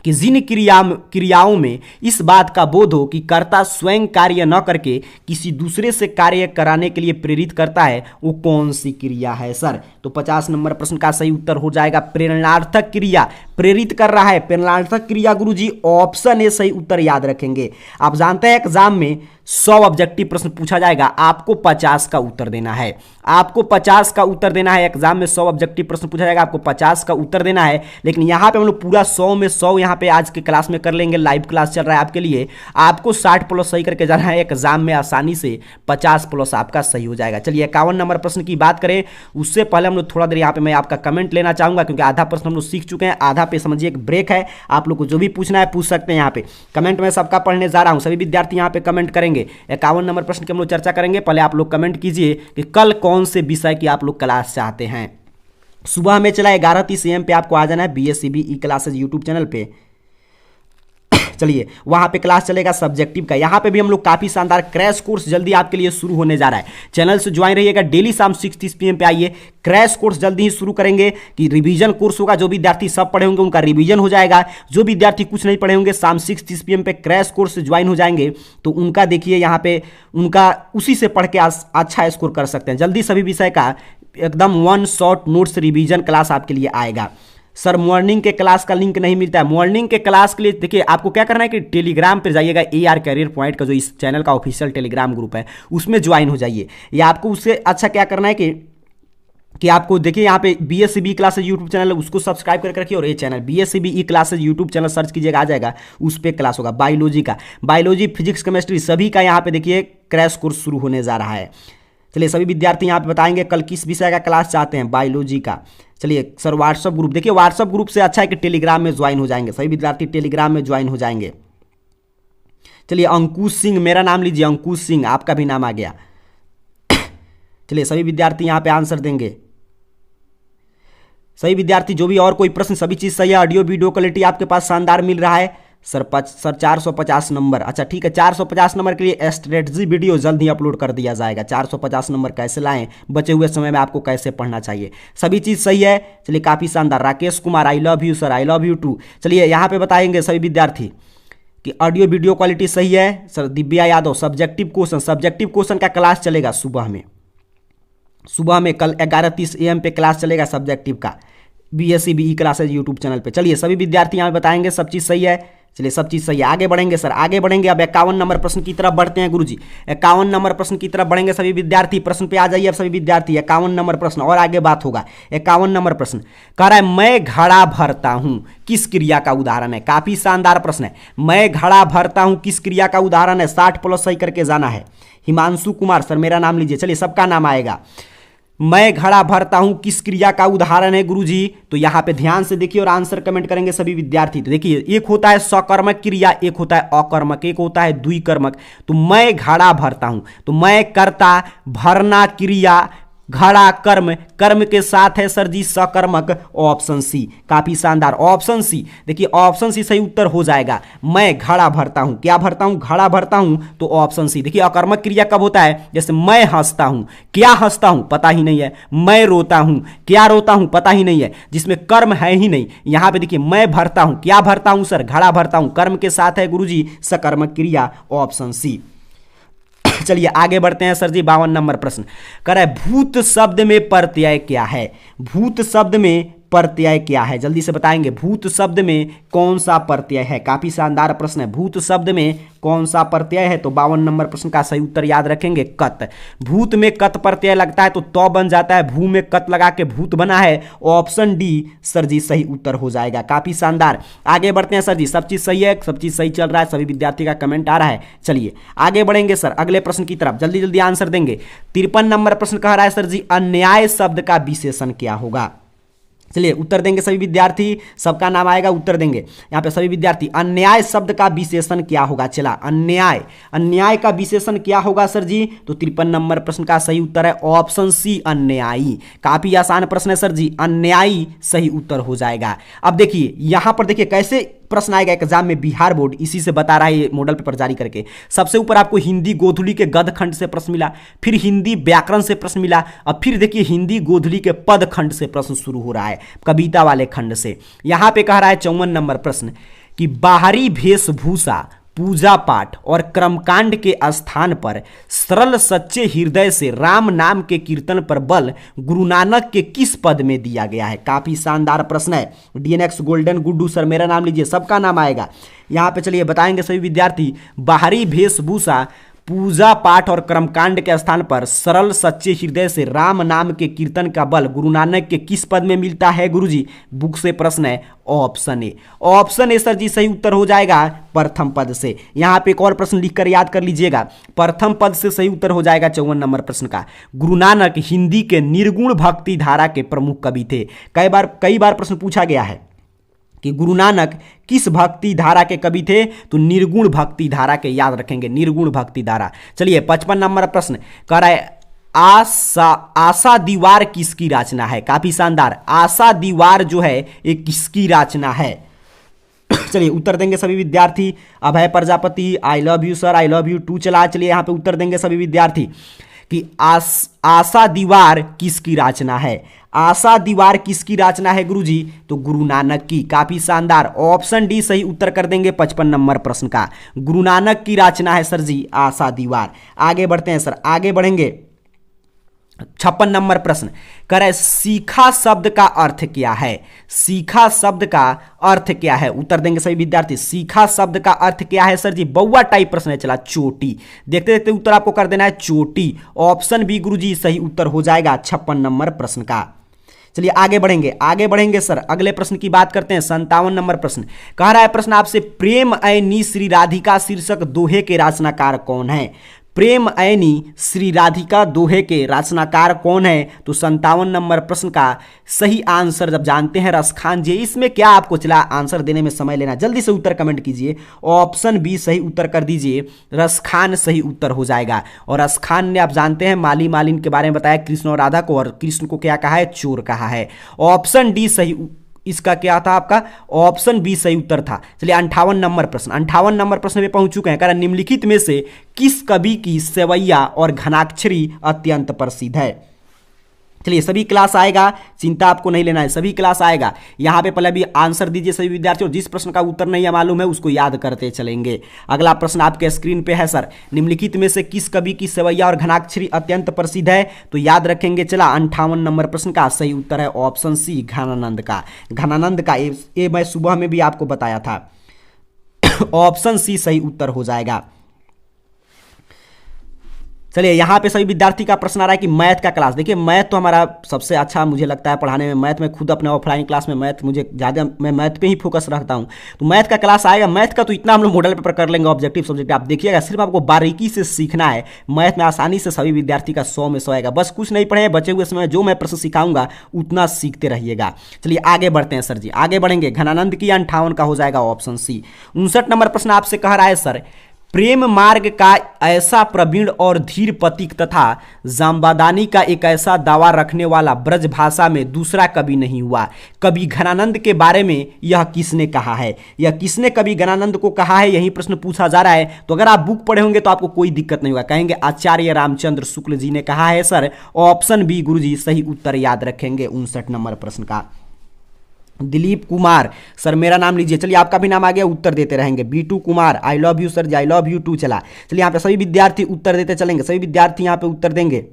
कि जिन क्रियाओं में इस बात का बोध हो कि कर्ता स्वयं कार्य न करके किसी दूसरे से कार्य कराने के लिए प्रेरित करता है वो कौन सी क्रिया है सर? तो 50 नंबर प्रश्न का सही उत्तर हो जाएगा प्रेरणार्थक क्रिया। प्रेरित कर रहा है प्रेरणार्थक क्रिया गुरुजी, ऑप्शन ए सही उत्तर याद रखेंगे। आप जानते हैं एग्जाम में 100 ऑब्जेक्टिव प्रश्न पूछा जाएगा, आपको 50 का उत्तर देना है। आपको 50 का उत्तर देना है। एग्जाम में 100 ऑब्जेक्टिव प्रश्न पूछा जाएगा, आपको 50 का उत्तर देना है। लेकिन यहाँ पे हम लोग पूरा 100 में 100 यहाँ पे आज के क्लास में कर लेंगे। लाइव क्लास चल रहा है आपके लिए। आपको 60 प्लस सही करके जाना है। एग्जाम में आसानी से 50 प्लस आपका सही हो जाएगा। चलिए 51 नंबर प्रश्न की बात करें उससे पहले हम लोग थोड़ा देर यहाँ पे मैं आपका कमेंट लेना चाहूंगा, क्योंकि आधा प्रश्न हम लोग सीख चुके हैं। आधा पे समझिए एक ब्रेक है। आप लोग को जो भी पूछना है पूछ सकते हैं। यहाँ पे कमेंट में सबका पढ़ने जा रहा हूँ, सभी विद्यार्थी यहाँ पे कमेंट करेंगे। 51 नंबर प्रश्न की हम लोग चर्चा करेंगे। पहले आप लोग कमेंट कीजिए कि कल कौन से विषय की आप लोग क्लास चाहते हैं। सुबह में चला 11:30 AM पे आपको आ जाना है BSCB ई क्लासेज यूट्यूब चैनल पे। चलिए वहां पे क्लास चलेगा सब्जेक्टिव का। यहां पे भी हम लोग काफी शानदार क्रैश कोर्स जल्दी आपके लिए शुरू होने जा रहा है। चैनल से ज्वाइन रहिएगा। डेली शाम 6:30 PM पे आइए। क्रैश कोर्स जल्दी ही शुरू करेंगे कि रिवीजन कोर्स होगा। जो विद्यार्थी सब पढ़े होंगे उनका रिवीजन हो जाएगा। जो विद्यार्थी कुछ नहीं पढ़े होंगे शाम 6:30 PM पे क्रैश कोर्स से ज्वाइन हो जाएंगे तो उनका देखिए यहाँ पे उनका उसी से पढ़ के अच्छा स्कोर कर सकते हैं। जल्दी सभी विषय का एकदम 1 शॉर्ट नोट्स रिवीजन क्लास आपके लिए आएगा। सर मॉर्निंग के क्लास का लिंक नहीं मिलता है। मॉर्निंग के क्लास के लिए देखिए आपको क्या करना है कि टेलीग्राम पर जाइएगा। AR कैरियर पॉइंट का जो इस चैनल का ऑफिशियल टेलीग्राम ग्रुप है उसमें ज्वाइन हो जाइए। या आपको उससे अच्छा क्या करना है कि आपको देखिए यहाँ पे BSCB क्लासेज यूट्यूब चैनल है उसको सब्सक्राइब करके रखिए। और ये चैनल BSCB ई क्लासेज यूट्यूब चैनल सर्च कीजिएगा, आ जाएगा। उस पर क्लास होगा बायोलॉजी का, बायोलॉजी फिजिक्स केमिस्ट्री सभी का यहाँ पे देखिए क्रैश कोर्स शुरू होने जा रहा है। चलिए सभी विद्यार्थी यहाँ पे बताएंगे कल किस विषय का क्लास चाहते हैं। बायोलॉजी का। चलिए सर व्हाट्सअप ग्रुप, देखिए व्हाट्सअप ग्रुप से अच्छा है कि टेलीग्राम में ज्वाइन हो जाएंगे। सभी विद्यार्थी टेलीग्राम में ज्वाइन हो जाएंगे। चलिए अंकुश सिंह, मेरा नाम लीजिए अंकुश सिंह, आपका भी नाम आ गया। चलिए सभी विद्यार्थी यहाँ पे आंसर देंगे। सही विद्यार्थी जो भी और कोई प्रश्न, सभी चीज सही है। ऑडियो वीडियो क्वालिटी आपके पास शानदार मिल रहा है। सर 450 नंबर, अच्छा ठीक है। 450 नंबर के लिए स्ट्रेटजी वीडियो जल्द ही अपलोड कर दिया जाएगा। 450 नंबर कैसे लाएं, बचे हुए समय में आपको कैसे पढ़ना चाहिए, सभी चीज़ सही है। चलिए काफ़ी शानदार। Rakesh Kumar, I love you sir, I love you too. चलिए यहाँ पे बताएंगे सभी विद्यार्थी कि ऑडियो वीडियो क्वालिटी सही है। Sir Divya Yadav, subjective question का क्लास चलेगा सुबह में कल 11:30 AM पे क्लास चलेगा सब्जेक्टिव का BSCB ई क्लासेज यूट्यूब चैनल पे। चलिए सभी विद्यार्थी यहाँ बताएंगे सब चीज़ सही है। चलिए सब चीज़ सही है। आगे बढ़ेंगे सर, आगे बढ़ेंगे। अब 51 नंबर प्रश्न की तरफ बढ़ते हैं गुरुजी। 51 नंबर प्रश्न की तरफ बढ़ेंगे सभी विद्यार्थी। प्रश्न पे आ जाइए अब सभी विद्यार्थी। 51 नंबर प्रश्न और आगे बात होगा। 51 नंबर प्रश्न कह रहा है मैं घड़ा भरता हूं किस क्रिया का उदाहरण है? काफी शानदार प्रश्न है। मैं घड़ा भरता हूं किस क्रिया का उदाहरण है? 60 प्लस सही करके जाना है। हिमांशु कुमार, सर मेरा नाम लीजिए। चलिए सबका नाम आएगा। मैं घड़ा भरता हूं किस क्रिया का उदाहरण है गुरुजी? तो यहां पे ध्यान से देखिए और आंसर कमेंट करेंगे सभी विद्यार्थी। तो देखिए एक होता है सकर्मक क्रिया, एक होता है अकर्मक, एक होता है द्विकर्मक। तो मैं घड़ा भरता हूं तो मैं कर्ता, भरना क्रिया, घड़ा कर्म, कर्म के साथ है सर जी सकर्मक। ऑप्शन सी, काफी शानदार। ऑप्शन सी, देखिए ऑप्शन सी सही उत्तर हो जाएगा। मैं घड़ा भरता हूं, क्या भरता हूं? घड़ा भरता हूं। तो ऑप्शन सी। देखिए अकर्मक क्रिया कब होता है? जैसे मैं हंसता हूं, क्या हंसता हूं पता ही नहीं है। मैं रोता हूं, क्या रोता हूं पता ही नहीं है, जिसमें कर्म है ही नहीं। यहां पे देखिए मैं भरता हूं, क्या भरता हूं सर? घड़ा भरता हूं, कर्म के साथ है गुरुजी सकर्मक क्रिया। Option C. चलिए आगे बढ़ते हैं सर जी। 52 नंबर प्रश्न कह रहा है भूत शब्द में प्रत्यय क्या है? भूत शब्द में प्रत्यय क्या है? जल्दी से बताएंगे भूत शब्द में कौन सा प्रत्यय है? काफी शानदार प्रश्न है। भूत शब्द में कौन सा प्रत्यय है? तो 52 नंबर प्रश्न का सही उत्तर याद रखेंगे कत। भूत में कत प्रत्यय लगता है तो बन जाता है। भू में कत लगा के भूत बना है। ऑप्शन डी सर जी सही उत्तर हो जाएगा। काफी शानदार। आगे बढ़ते हैं सर जी। सब चीज सही है, सब चीज सही चल रहा है। सभी विद्यार्थी का कमेंट आ रहा है। चलिए आगे बढ़ेंगे सर अगले प्रश्न की तरफ। जल्दी जल्दी आंसर देंगे। 53 नंबर प्रश्न कह रहा है सर जी अन्याय शब्द का विशेषण क्या होगा? चलिए उत्तर देंगे सभी विद्यार्थी, सबका नाम आएगा, उत्तर देंगे यहाँ पे सभी विद्यार्थी। अन्याय शब्द का विशेषण क्या होगा? चला अन्याय, अन्याय का विशेषण क्या होगा सर जी? तो 53 नंबर प्रश्न का सही उत्तर है ऑप्शन सी अन्यायी। काफी आसान प्रश्न है सर जी, अन्यायी सही उत्तर हो जाएगा। अब देखिए यहां पर देखिए कैसे प्रश्न आएगा एग्जाम में, बिहार बोर्ड इसी से बता रहा है ये मॉडल पेपर जारी करके। सबसे ऊपर आपको हिंदी गोधुली के गद्य खंड से प्रश्न मिला, फिर हिंदी व्याकरण से प्रश्न मिला, और फिर देखिए हिंदी गोधुली के पद खंड से प्रश्न शुरू हो रहा है, कविता वाले खंड से। यहां पे कह रहा है 54 नंबर प्रश्न कि बाहरी वेशभूषा, पूजा पाठ और कर्मकांड के स्थान पर सरल सच्चे हृदय से राम नाम के कीर्तन पर बल गुरु नानक के किस पद में दिया गया है? काफी शानदार प्रश्न है। डीएनएक्स गोल्डन गुड्डू सर मेरा नाम लीजिए, सबका नाम आएगा यहां पे। चलिए बताएंगे सभी विद्यार्थी, बाहरी वेशभूषा, पूजा पाठ और कर्मकांड के स्थान पर सरल सच्चे हृदय से राम नाम के कीर्तन का बल गुरु नानक के किस पद में मिलता है गुरुजी? बुक से प्रश्न है, option A. Option A sir ji सही उत्तर हो जाएगा प्रथम पद से। यहां पे एक और प्रश्न लिखकर याद कर लीजिएगा, प्रथम पद से सही उत्तर हो जाएगा 54 नंबर प्रश्न का। गुरु नानक हिंदी के निर्गुण भक्ति धारा के प्रमुख कवि थे। कई बार प्रश्न पूछा गया है कि गुरु नानक किस भक्ति धारा के कवि थे? तो निर्गुण भक्ति धारा के, याद रखेंगे निर्गुण भक्ति धारा। चलिए 55 नंबर प्रश्न कह रहा है आशा दीवार किसकी रचना है? काफी शानदार, आशा दीवार जो है ये किसकी रचना है? चलिए उत्तर देंगे सभी विद्यार्थी। Abhay Prajapati, I love you sir, I love you too. चला चलिए यहां पे उत्तर देंगे सभी विद्यार्थी कि आशा दीवार किसकी रचना है? आशा दीवार किसकी रचना है गुरुजी? तो गुरु नानक की। काफी शानदार, ऑप्शन डी सही उत्तर कर देंगे 55 नंबर प्रश्न का। गुरु नानक की रचना है सर जी आशा दीवार। आगे बढ़ते हैं सर, आगे बढ़ेंगे। 56 नंबर प्रश्न कह रहे सीखा शब्द का अर्थ क्या है? सीखा शब्द का अर्थ क्या है? उत्तर देंगे सभी विद्यार्थी, सीखा शब्द का अर्थ क्या है सर जी? बउआ टाइप प्रश्न है, चला चोटी। देखते देखते उत्तर आपको कर देना है चोटी। ऑप्शन बी गुरुजी सही उत्तर हो जाएगा 56 नंबर प्रश्न का। चलिए आगे बढ़ेंगे सर, अगले प्रश्न की बात करते हैं। 57 नंबर प्रश्न कह रहा है प्रश्न आपसे, प्रेम ऐनी श्री राधिका शीर्षक दोहे के रचनाकार कौन है? प्रेम ऐनी श्री राधिका दोहे के रचनाकार कौन है? तो 57 नंबर प्रश्न का सही आंसर जब जानते हैं रसखान जी। इसमें क्या आपको चला आंसर देने में समय लेना, जल्दी से उत्तर कमेंट कीजिए। ऑप्शन बी सही उत्तर कर दीजिए, रसखान सही उत्तर हो जाएगा। और रसखान ने आप जानते हैं माली मालिन के बारे में बताया, कृष्ण और राधा को, और कृष्ण को क्या कहा है? चोर कहा है। ऑप्शन डी सही, इसका क्या था आपका? ऑप्शन बी सही उत्तर था। चलिए 58 नंबर प्रश्न में पहुंच चुके हैं। कारण निम्नलिखित में से किस कवि की सेवैया और घनाक्षरी अत्यंत प्रसिद्ध है? चलिए सभी क्लास आएगा, चिंता आपको नहीं लेना है, सभी क्लास आएगा। यहां पे पहले भी आंसर दीजिए सभी विद्यार्थियों, जिस प्रश्न का उत्तर नहीं मालूम है उसको याद करते चलेंगे। अगला प्रश्न आपके स्क्रीन पे है सर, निम्नलिखित में से किस कवि की सेवैया और घनाक्षरी अत्यंत प्रसिद्ध है? तो याद रखेंगे। चला 58 नंबर प्रश्न का सही उत्तर है ऑप्शन सी घनानंद का। घनानंद का ये मैं सुबह में भी आपको बताया था। ऑप्शन सी सही उत्तर हो जाएगा। चलिए यहाँ पे सभी विद्यार्थी का प्रश्न आ रहा है कि मैथ का क्लास। देखिए मैथ तो हमारा सबसे अच्छा मुझे लगता है पढ़ाने में। मैथ में खुद अपने ऑफलाइन क्लास में मैथ मुझे ज़्यादा, मैं मैथ पे ही फोकस रखता हूँ। तो मैथ का क्लास आएगा। मैथ का तो इतना हम लोग मॉडल पेपर कर लेंगे, ऑब्जेक्टिव सब्जेक्ट आप देखिएगा, सिर्फ आपको बारीकी से सीखना है। मैथ में आसानी से सभी विद्यार्थी का 100 में 100 आएगा। बस कुछ नहीं पढ़े, बचे हुए समय जो मैं प्रश्न सिखाऊंगा उतना सीखते रहिएगा। चलिए आगे बढ़ते हैं सर जी, आगे बढ़ेंगे। घनानंद की 58 का हो जाएगा ऑप्शन सी। 59 नंबर प्रश्न आपसे कह रहा है सर, प्रेम मार्ग का ऐसा प्रवीण और धीर पथिक तथा जाम्बादानी का एक ऐसा दावा रखने वाला ब्रज भाषा में दूसरा कवि नहीं हुआ। कवि घनानंद के बारे में यह किसने कहा है? यह किसने कवि घनानंद को कहा है, यही प्रश्न पूछा जा रहा है। तो अगर आप बुक पढ़े होंगे तो आपको कोई दिक्कत नहीं होगा, कहेंगे आचार्य रामचंद्र शुक्ल जी ने कहा है सर। ऑप्शन बी गुरुजी सही उत्तर याद रखेंगे 59 नंबर प्रश्न का। दिलीप कुमार सर मेरा नाम लीजिए। चलिए आपका भी नाम आ गया, उत्तर देते रहेंगे। B2 Kumar, I love you sir, I love you too. चला चलिए यहाँ पे सभी विद्यार्थी उत्तर देते चलेंगे, सभी विद्यार्थी यहाँ पे उत्तर देंगे।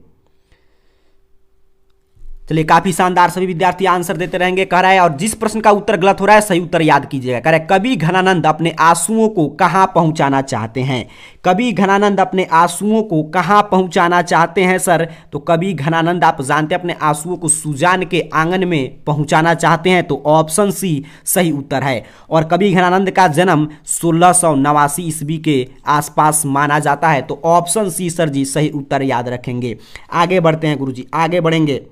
चलिए काफी शानदार, सभी विद्यार्थी आंसर देते रहेंगे। कह रहा है और जिस प्रश्न का उत्तर गलत हो रहा है सही उत्तर याद कीजिएगा। कह रहा है कवि घनानंद अपने आंसुओं को कहां पहुंचाना चाहते हैं? कवि घनानंद अपने आंसुओं को कहां पहुंचाना चाहते हैं सर? तो कवि घनानंद आप जानते हैं अपने आंसुओं को सुजान के आंगन में पहुंचाना चाहते हैं, तो ऑप्शन सी सही उत्तर है। और कवि घनानंद का जन्म 1689 ईस्वी के आसपास माना जाता है, तो ऑप्शन सी सर जी सही उत्तर याद रखेंगे। आगे बढ़ते हैं गुरुजी, आगे बढ़ेंगे।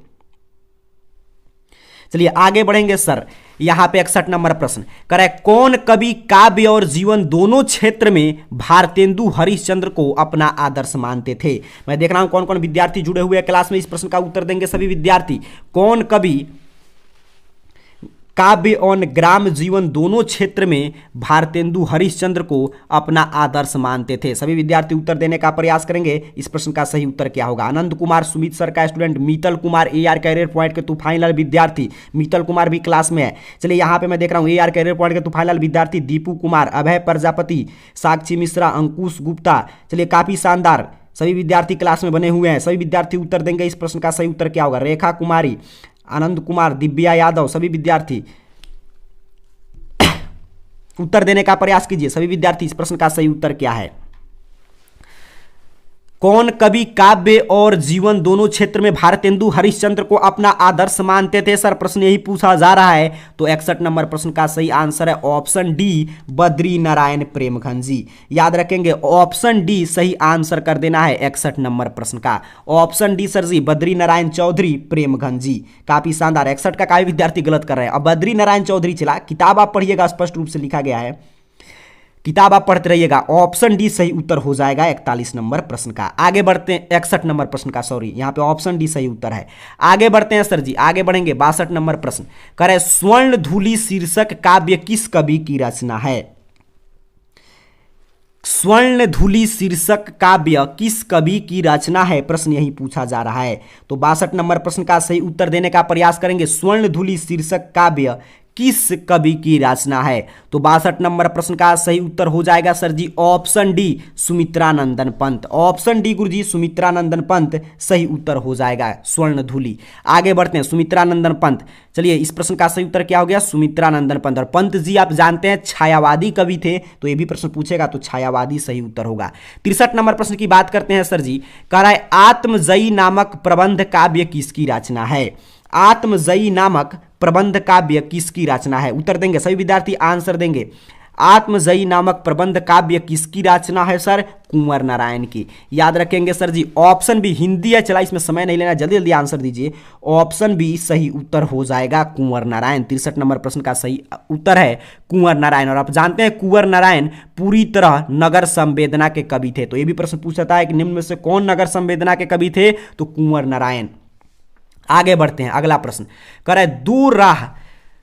चलिए आगे बढ़ेंगे सर। यहां पे 61 नंबर प्रश्न करे, कौन कवि काव्य और जीवन दोनों क्षेत्र में भारतेंदु हरिश्चंद्र को अपना आदर्श मानते थे? मैं देख रहा हूं कौन कौन विद्यार्थी जुड़े हुए हैं क्लास में, इस प्रश्न का उत्तर देंगे सभी विद्यार्थी। कौन कवि काव्य और ग्राम जीवन दोनों क्षेत्र में भारतेंदु हरिश्चंद्र को अपना आदर्श मानते थे? सभी विद्यार्थी उत्तर देने का प्रयास करेंगे। इस प्रश्न का सही उत्तर क्या होगा? आनंद कुमार सुमित सर का student, Mital Kumar AR career point के तूफानीलाल विद्यार्थी, मीतल कुमार भी क्लास में है। चलिए यहाँ पे मैं देख रहा हूँ AR कैरियर पॉइंट के तूफानीलाल विद्यार्थी दीपू कुमार, अभय प्रजापति, साक्षी मिश्रा, अंकुश गुप्ता। चलिए काफी शानदार सभी विद्यार्थी क्लास में बने हुए हैं। सभी विद्यार्थी उत्तर देंगे। इस प्रश्न का सही उत्तर क्या होगा? रेखा कुमारी, आनंद कुमार, दिव्या यादव, सभी विद्यार्थी उत्तर देने का प्रयास कीजिए। सभी विद्यार्थी इस प्रश्न का सही उत्तर क्या है? कौन कवि काव्य और जीवन दोनों क्षेत्र में भारतेंदु हरिश्चंद्र को अपना आदर्श मानते थे? सर प्रश्न यही पूछा जा रहा है। तो 61 नंबर प्रश्न का सही आंसर है ऑप्शन डी, बद्री नारायण प्रेमघन जी। याद रखेंगे ऑप्शन डी सही आंसर कर देना है 61 नंबर प्रश्न का। ऑप्शन डी सर जी, बद्री नारायण चौधरी प्रेमघन जी। काफी शानदार। 61 का काफी विद्यार्थी गलत कर रहे हैं। अब बद्री नारायण चौधरी चला, किताब आप पढ़िएगा, स्पष्ट रूप से लिखा गया है, किताब आप पढ़ते रहिएगा। ऑप्शन डी सही उत्तर हो जाएगा 41 नंबर प्रश्न का। आगे बढ़ते हैं 61 नंबर प्रश्न का, सॉरी यहां पे ऑप्शन डी सही उत्तर है। आगे बढ़ते हैं सर जी, आगे बढ़ेंगे। 62 नंबर प्रश्न करे, स्वर्ण धूलि शीर्षक काव्य किस कवि की रचना है? स्वर्ण धूलि शीर्षक काव्य किस कवि की रचना है? प्रश्न यही पूछा जा रहा है। तो 62 नंबर प्रश्न का सही उत्तर देने का प्रयास करेंगे। स्वर्ण धूलि शीर्षक काव्य किस कवि की रचना है? तो 62 नंबर प्रश्न का सही उत्तर हो जाएगा sir ji option D, Sumitranandan Pant. Option D गुरुजी, सुमित्रानंदन पंत सही उत्तर हो जाएगा स्वर्ण धूलि। आगे बढ़ते हैं, सुमित्रानंदन पंत। चलिए इस प्रश्न का सही उत्तर क्या हो गया? सुमित्रानंदन पंत। और पंत जी आप जानते हैं छायावादी कवि थे, तो ये भी प्रश्न पूछेगा तो छायावादी सही उत्तर होगा। 63 नंबर प्रश्न की बात करते हैं सर जी। कह रहा है, आत्मजयी नामक प्रबंध काव्य किसकी रचना है? आत्मजयी नामक प्रबंध काव्य किसकी रचना है? उत्तर देंगे सभी विद्यार्थी, आंसर देंगे। आत्मजयी नामक प्रबंध काव्य किसकी रचना है सर? कुंवर नारायण की। याद रखेंगे sir ji option B, Hindi है, चला इसमें समय नहीं लेना, जल्दी जल्दी आंसर दीजिए। ऑप्शन बी सही उत्तर हो जाएगा कुंवर नारायण। 63 नंबर प्रश्न का सही उत्तर है कुंवर नारायण। और आप जानते हैं कुंवर नारायण पूरी तरह नगर संवेदना के कवि थे। तो ये भी प्रश्न पूछता है कि निम्न में से कौन नगर संवेदना के कवि थे? तो कुंवर नारायण। आगे बढ़ते हैं, अगला प्रश्न करे, दो राह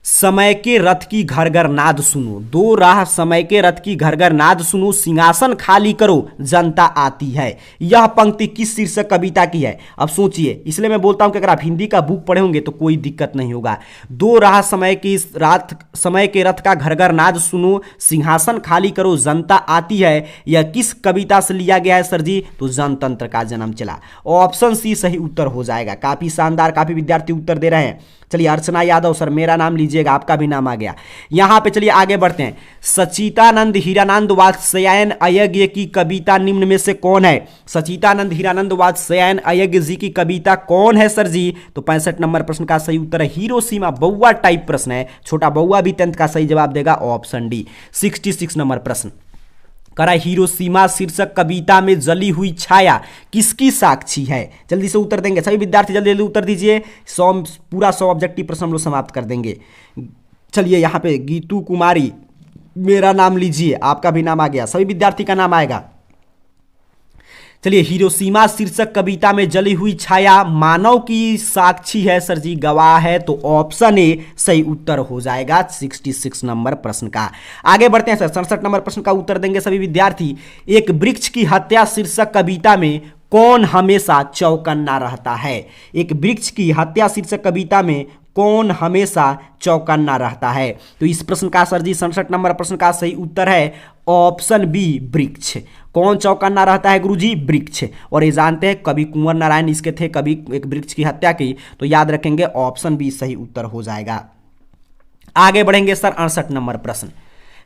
समय के रथ की घर घर नाद सुनो। दो राह समय के रथ की घर घर नाद सुनो, सिंहासन खाली करो जनता आती है। यह पंक्ति किस शीर्षक कविता की है? अब सोचिए, इसलिए मैं बोलता हूं कि अगर आप हिंदी का बुक पढ़े होंगे तो कोई दिक्कत नहीं होगा। दो राह समय के रथ का घर घर नाद सुनो, सिंहासन खाली करो जनता आती है, यह किस कविता से लिया गया है सर जी? तो जनतंत्र का जन्म चला। ऑप्शन सी सही उत्तर हो जाएगा। काफी शानदार, काफी विद्यार्थी उत्तर दे रहे हैं। चलिए अर्चना यादव सर, मेरा नाम लीजिएगा, आपका भी नाम आ गया यहां पे। चलिए आगे बढ़ते हैं। सचितानंद हीरानंद वात्स्यायन अयज्ञ की कविता निम्न में से कौन है? सचितानंद हीरानंद वात्स्यायन अयज्ञ जी की कविता कौन है सर जी? तो 65 नंबर प्रश्न का सही उत्तर है हिरोशिमा। बउआ टाइप प्रश्न है, छोटा बउआ भी 10th का सही जवाब देगा, ऑप्शन डी। 66 नंबर प्रश्न करा, हिरोशिमा शीर्षक कविता में जली हुई छाया किसकी साक्षी है? जल्दी से उत्तर देंगे सभी विद्यार्थी, जल्दी जल्दी उत्तर दीजिए। पूरा 100 ऑब्जेक्टिव प्रश्न हम लोग समाप्त कर देंगे। चलिए यहाँ पे गीतू कुमारी, मेरा नाम लीजिए, आपका भी नाम आ गया, सभी विद्यार्थी का नाम आएगा। चलिए, हिरोशिमा शीर्षक कविता में जली हुई छाया मानव की साक्षी है सर जी, गवाह है, तो ऑप्शन ए सही उत्तर हो जाएगा 66 नंबर प्रश्न का। आगे बढ़ते हैं सर, 67 नंबर प्रश्न का उत्तर देंगे सभी विद्यार्थी। एक वृक्ष की हत्या शीर्षक कविता में कौन हमेशा चौकन्ना रहता है? एक वृक्ष की हत्या शीर्षक कविता में कौन हमेशा चौकन्ना रहता है? तो इस प्रश्न का सर जी 67 नंबर प्रश्न का सही उत्तर है ऑप्शन बी, वृक्ष। कौन चौकन्ना रहता है गुरुजी? वृक्ष। और ये जानते हैं कवि कुंवर नारायण इसके थे, कभी एक वृक्ष की हत्या की, तो याद रखेंगे ऑप्शन बी सही उत्तर हो जाएगा। आगे बढ़ेंगे सर, 68 नंबर प्रश्न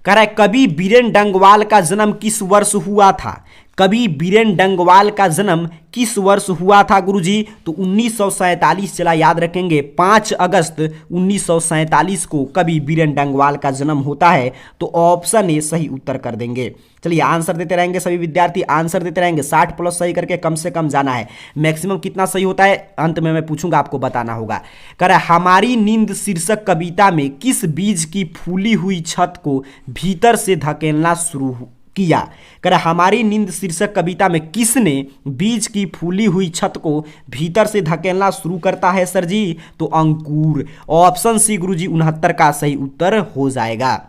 कह रहा है, कवि बीरेन डंगवाल का जन्म किस वर्ष हुआ था? कवि बीरेन डंगवाल का जन्म किस वर्ष हुआ था गुरुजी? तो 1947। चला याद रखेंगे, 5 अगस्त 1947 को कवि बीरेन डंगवाल का जन्म होता है। तो ऑप्शन ए सही उत्तर कर देंगे। चलिए आंसर देते रहेंगे सभी विद्यार्थी, आंसर देते रहेंगे। 60 प्लस सही करके कम से कम जाना है। मैक्सिमम कितना सही होता है अंत में मैं पूछूंगा, आपको बताना होगा। कह रहा है हमारी नींद शीर्षक कविता में किस बीज की फूली हुई छत को भीतर से धकेलना शुरू किया? कह रहा हमारी नींद शीर्षक कविता में किसने बीज की फूली हुई छत को भीतर से धकेलना शुरू करता है सर जी? तो अंकुर। ऑप्शन सी गुरुजी 69 का सही उत्तर हो जाएगा।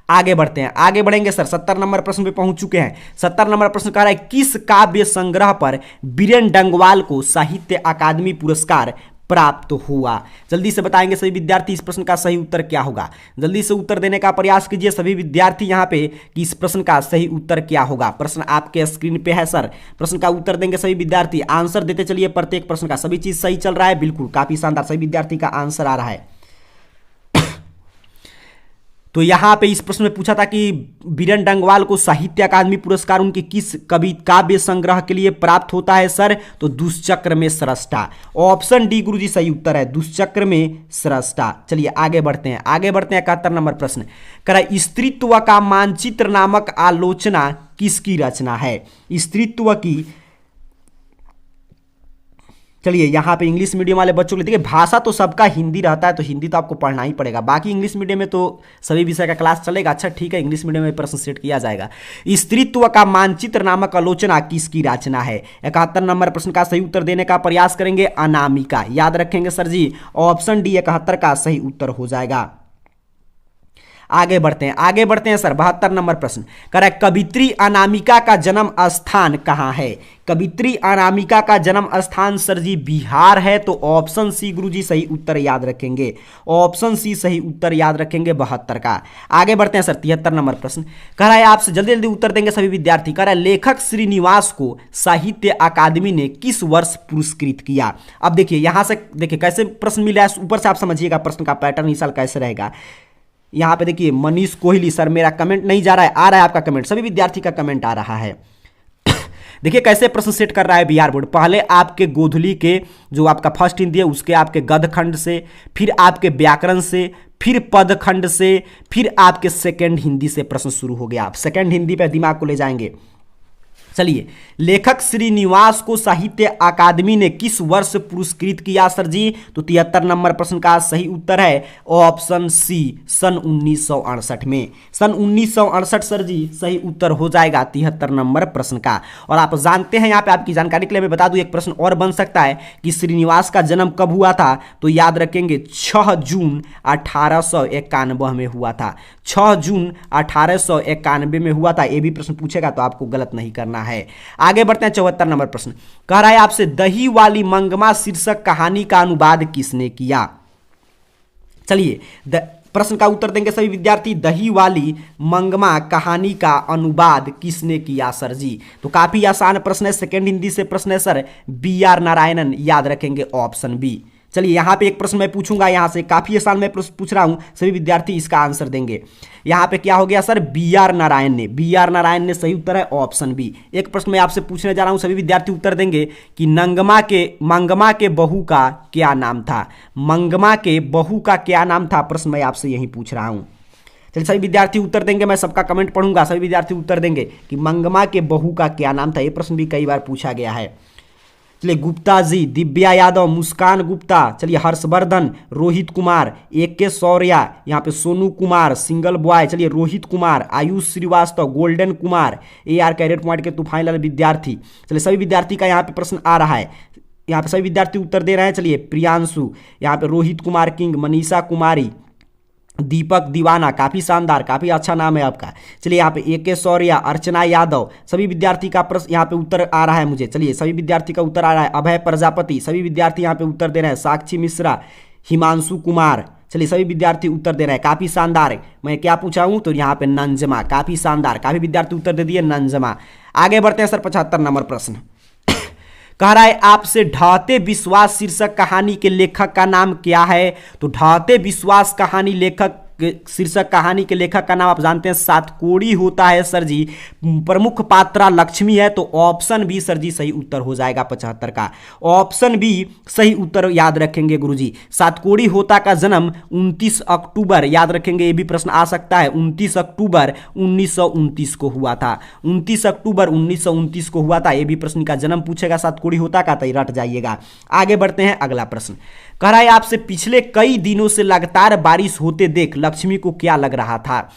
आगे बढ़ते हैं, आगे बढ़ेंगे सर। 70 नंबर प्रश्न पे पहुंच चुके हैं। 70 नंबर प्रश्न कह रहा है किस काव्य संग्रह पर बीरेन डंगवाल को साहित्य अकादमी पुरस्कार प्राप्त हुआ? जल्दी से बताएंगे सभी विद्यार्थी इस प्रश्न का सही उत्तर क्या होगा। जल्दी से उत्तर देने का प्रयास कीजिए सभी विद्यार्थी यहां पे कि इस प्रश्न का सही उत्तर क्या होगा। प्रश्न आपके स्क्रीन पे है सर, प्रश्न का उत्तर देंगे सभी विद्यार्थी। आंसर देते चलिए प्रत्येक प्रश्न का। सभी चीज सही चल रहा है, बिल्कुल काफी शानदार, सभी विद्यार्थी का आंसर आ रहा है। तो यहां पे इस प्रश्न में पूछा था कि बीरेन डंगवाल को साहित्य अकादमी पुरस्कार उनके किस कवि काव्य संग्रह के लिए प्राप्त होता है सर? तो दुष्चक्र में सृष्टा। ऑप्शन डी गुरुजी सही उत्तर है, दुष्चक्र में सृष्टा। चलिए आगे बढ़ते हैं, आगे बढ़ते हैं। 71 नंबर प्रश्न कह रहा है स्त्रीत्व का मानचित्र नामक आलोचना किसकी रचना है? स्त्रीत्व की, चलिए यहाँ पे इंग्लिश मीडियम वाले बच्चों के लिए देखिए, भाषा तो सबका हिंदी रहता है तो हिंदी तो आपको पढ़ना ही पड़ेगा। बाकी इंग्लिश मीडियम में तो सभी विषय का क्लास चलेगा। अच्छा ठीक है, इंग्लिश मीडियम में प्रश्न सेट किया जाएगा। स्त्रीत्व का मानचित्र नामक आलोचना किसकी रचना है? 71 नंबर प्रश्न का सही उत्तर देने का प्रयास करेंगे अनामिका। याद रखेंगे सर जी, ऑप्शन डी 71 का सही उत्तर हो जाएगा। आगे बढ़ते हैं, आगे बढ़ते हैं सर। 72 नंबर प्रश्न कह रहा है कवित्री अनामिका का जन्म स्थान कहां है? कवित्री अनामिका का जन्म स्थान सर जी बिहार है। तो ऑप्शन सी गुरुजी सही उत्तर याद रखेंगे, ऑप्शन सी सही उत्तर याद रखेंगे 72 का। आगे बढ़ते हैं सर। 73 नंबर प्रश्न कह रहा है, आपसे जल्दी जल्दी उत्तर देंगे सभी विद्यार्थी। कह रहा है लेखक श्रीनिवास को साहित्य अकादमी ने किस वर्ष पुरस्कृत किया? अब देखिए यहां से देखिए कैसे प्रश्न मिला है, ऊपर से आप समझिएगा प्रश्न का पैटर्न इस साल कैसे रहेगा। यहां पे देखिए मनीष कोहली सर, मेरा कमेंट नहीं जा रहा है, आ रहा है आपका कमेंट, सभी विद्यार्थी का कमेंट आ रहा है। देखिए कैसे प्रश्न सेट कर रहा है बिहार बोर्ड। पहले आपके गोधली के जो आपका फर्स्ट हिंदी है उसके आपके गद्य खंड से, फिर आपके व्याकरण से, फिर पद खंड से, फिर आपके सेकंड हिंदी से प्रश्न शुरू हो गया। आप सेकंड हिंदी पे दिमाग को ले जाएंगे। चलिए, लेखक श्रीनिवास को साहित्य अकादमी ने किस वर्ष पुरस्कृत किया सर जी? तो 73 नंबर प्रश्न का सही उत्तर है ऑप्शन सी, सन 1968 में। सन 1968 सर जी सही उत्तर हो जाएगा 73 नंबर प्रश्न का। और आप जानते हैं, यहाँ पे आपकी जानकारी के लिए मैं बता दूं, एक प्रश्न और बन सकता है कि श्रीनिवास का जन्म कब हुआ था? तो याद रखेंगे 6 जून 1891 में हुआ था। 6 जून 1891 में हुआ था। ये भी प्रश्न पूछेगा तो आपको गलत नहीं करना है। आगे बढ़ते हैं। 74 नंबर प्रश्न कह रहा है आपसे दही वाली मंगमा शीर्षक कहानी का अनुवाद किसने किया? चलिए प्रश्न का उत्तर देंगे सभी विद्यार्थी। दही वाली मंगमा कहानी का अनुवाद किसने किया सर जी? तो काफी आसान प्रश्न है, सेकंड हिंदी से प्रश्न है सर, BR नारायणन। याद रखेंगे ऑप्शन बी। चलिए यहाँ पे एक प्रश्न मैं पूछूंगा, यहाँ से काफी आसान मैं प्रश्न पूछ रहा हूं, सभी विद्यार्थी इसका आंसर देंगे। यहाँ पे क्या हो गया सर? BR नारायण ने, BR नारायण ने सही उत्तर है ऑप्शन बी। एक प्रश्न मैं आपसे पूछने जा रहा हूं, सभी विद्यार्थी उत्तर देंगे कि मंगमा के बहू का क्या नाम था? मंगमा के बहू का क्या नाम था? प्रश्न मैं आपसे यही पूछ रहा हूं। चलिए सभी विद्यार्थी उत्तर देंगे, मैं सबका कमेंट पढ़ूंगा, सभी विद्यार्थी उत्तर देंगे कि मंगमा के बहू का क्या नाम था। यह प्रश्न भी कई बार पूछा गया है। चलिए गुप्ता जी, दिव्या यादव, मुस्कान गुप्ता, चलिए हर्षवर्धन, रोहित कुमार, AK शौर्या, यहाँ पे सोनू कुमार, सिंगल बॉय, चलिए Rohit Kumar, Ayush Srivastava, golden Kumar, AR cadet point के तूफान लाल विद्यार्थी। चलिए सभी विद्यार्थी का यहाँ पे प्रश्न आ रहा है, यहाँ पे सभी विद्यार्थी उत्तर दे रहे हैं। चलिए प्रियांशु, यहाँ पे रोहित कुमार किंग, मनीषा कुमारी, दीपक दीवाना, काफी शानदार, काफी अच्छा नाम है आपका। चलिए यहाँ पे AK शौर्या, अर्चना यादव, सभी विद्यार्थी का प्रश्न यहाँ पे उत्तर आ रहा है मुझे। चलिए सभी विद्यार्थी का उत्तर आ रहा है। अभय प्रजापति, सभी विद्यार्थी यहाँ पे उत्तर दे रहे हैं। साक्षी मिश्रा, हिमांशु कुमार, चलिए सभी विद्यार्थी उत्तर दे रहे हैं, काफी शानदार। मैं क्या पूछा हूं? तो यहाँ पे नंजमा, काफी शानदार, काफी विद्यार्थी उत्तर दे दिए नंजमा। आगे बढ़ते हैं सर। 75 नंबर प्रश्न कह रहा है आपसे ढाते विश्वास शीर्षक कहानी के लेखक का नाम क्या है? तो ढाते विश्वास कहानी लेखक शीर्षक कहानी के लेखक का नाम आप जानते हैं सातकोड़ी होता है सर जी। प्रमुख पात्रा लक्ष्मी है, तो ऑप्शन बी सर जी सही उत्तर हो जाएगा 75 का। ऑप्शन बी सही उत्तर याद रखेंगे गुरुजी। सातकोड़ी होता का जन्म 29 अक्टूबर, याद रखेंगे, ये भी प्रश्न आ सकता है, 29 अक्टूबर 1929 को हुआ था। 29 अक्टूबर 1929 को हुआ था, ये भी प्रश्न का जन्म पूछेगा सातकोड़ी होता का, तो रट जाइएगा। आगे बढ़ते हैं, अगला प्रश्न कह रहा है आपसे पिछले कई दिनों से लगातार बारिश होते देख लक्ष्मी को क्या लग रहा था।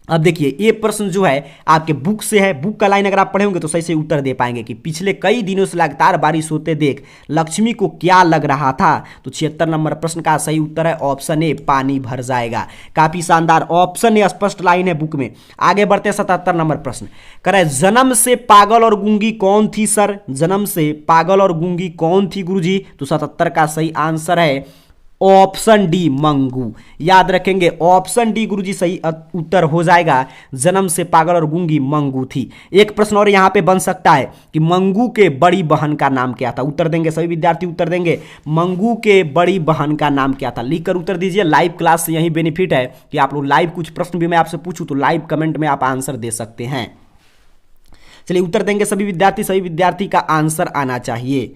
अब देखिए ये प्रश्न जो है आपके बुक से है, बुक का लाइन अगर आप पढ़े होंगे तो सही से उत्तर दे पाएंगे कि पिछले कई दिनों से लगातार बारिश होते देख लक्ष्मी को क्या लग रहा था। तो 76 नंबर प्रश्न का सही उत्तर है ऑप्शन ए, पानी भर जाएगा। काफी शानदार, ऑप्शन ए स्पष्ट लाइन है बुक में। आगे बढ़ते हैं 77 नंबर प्रश्न कह रहे जन्म से पागल और गूंगी कौन थी सर। जन्म से पागल और गूंगी कौन थी गुरुजी। तो 77 का सही आंसर है ऑप्शन डी, मंगू। याद रखेंगे ऑप्शन डी गुरुजी सही उत्तर हो जाएगा। जन्म से पागल और गूंगी मंगू थी। एक प्रश्न और यहां पे बन सकता है कि मंगू के बड़ी बहन का नाम क्या था। उत्तर देंगे सभी विद्यार्थी, उत्तर देंगे मंगू के बड़ी बहन का नाम क्या था। लिखकर उत्तर दीजिए। लाइव क्लास से यही बेनिफिट है कि आप लोग लाइव कुछ प्रश्न भी मैं आपसे पूछूं तो लाइव कमेंट में आप आंसर दे सकते हैं। चलिए उत्तर देंगे सभी विद्यार्थी का आंसर आना चाहिए।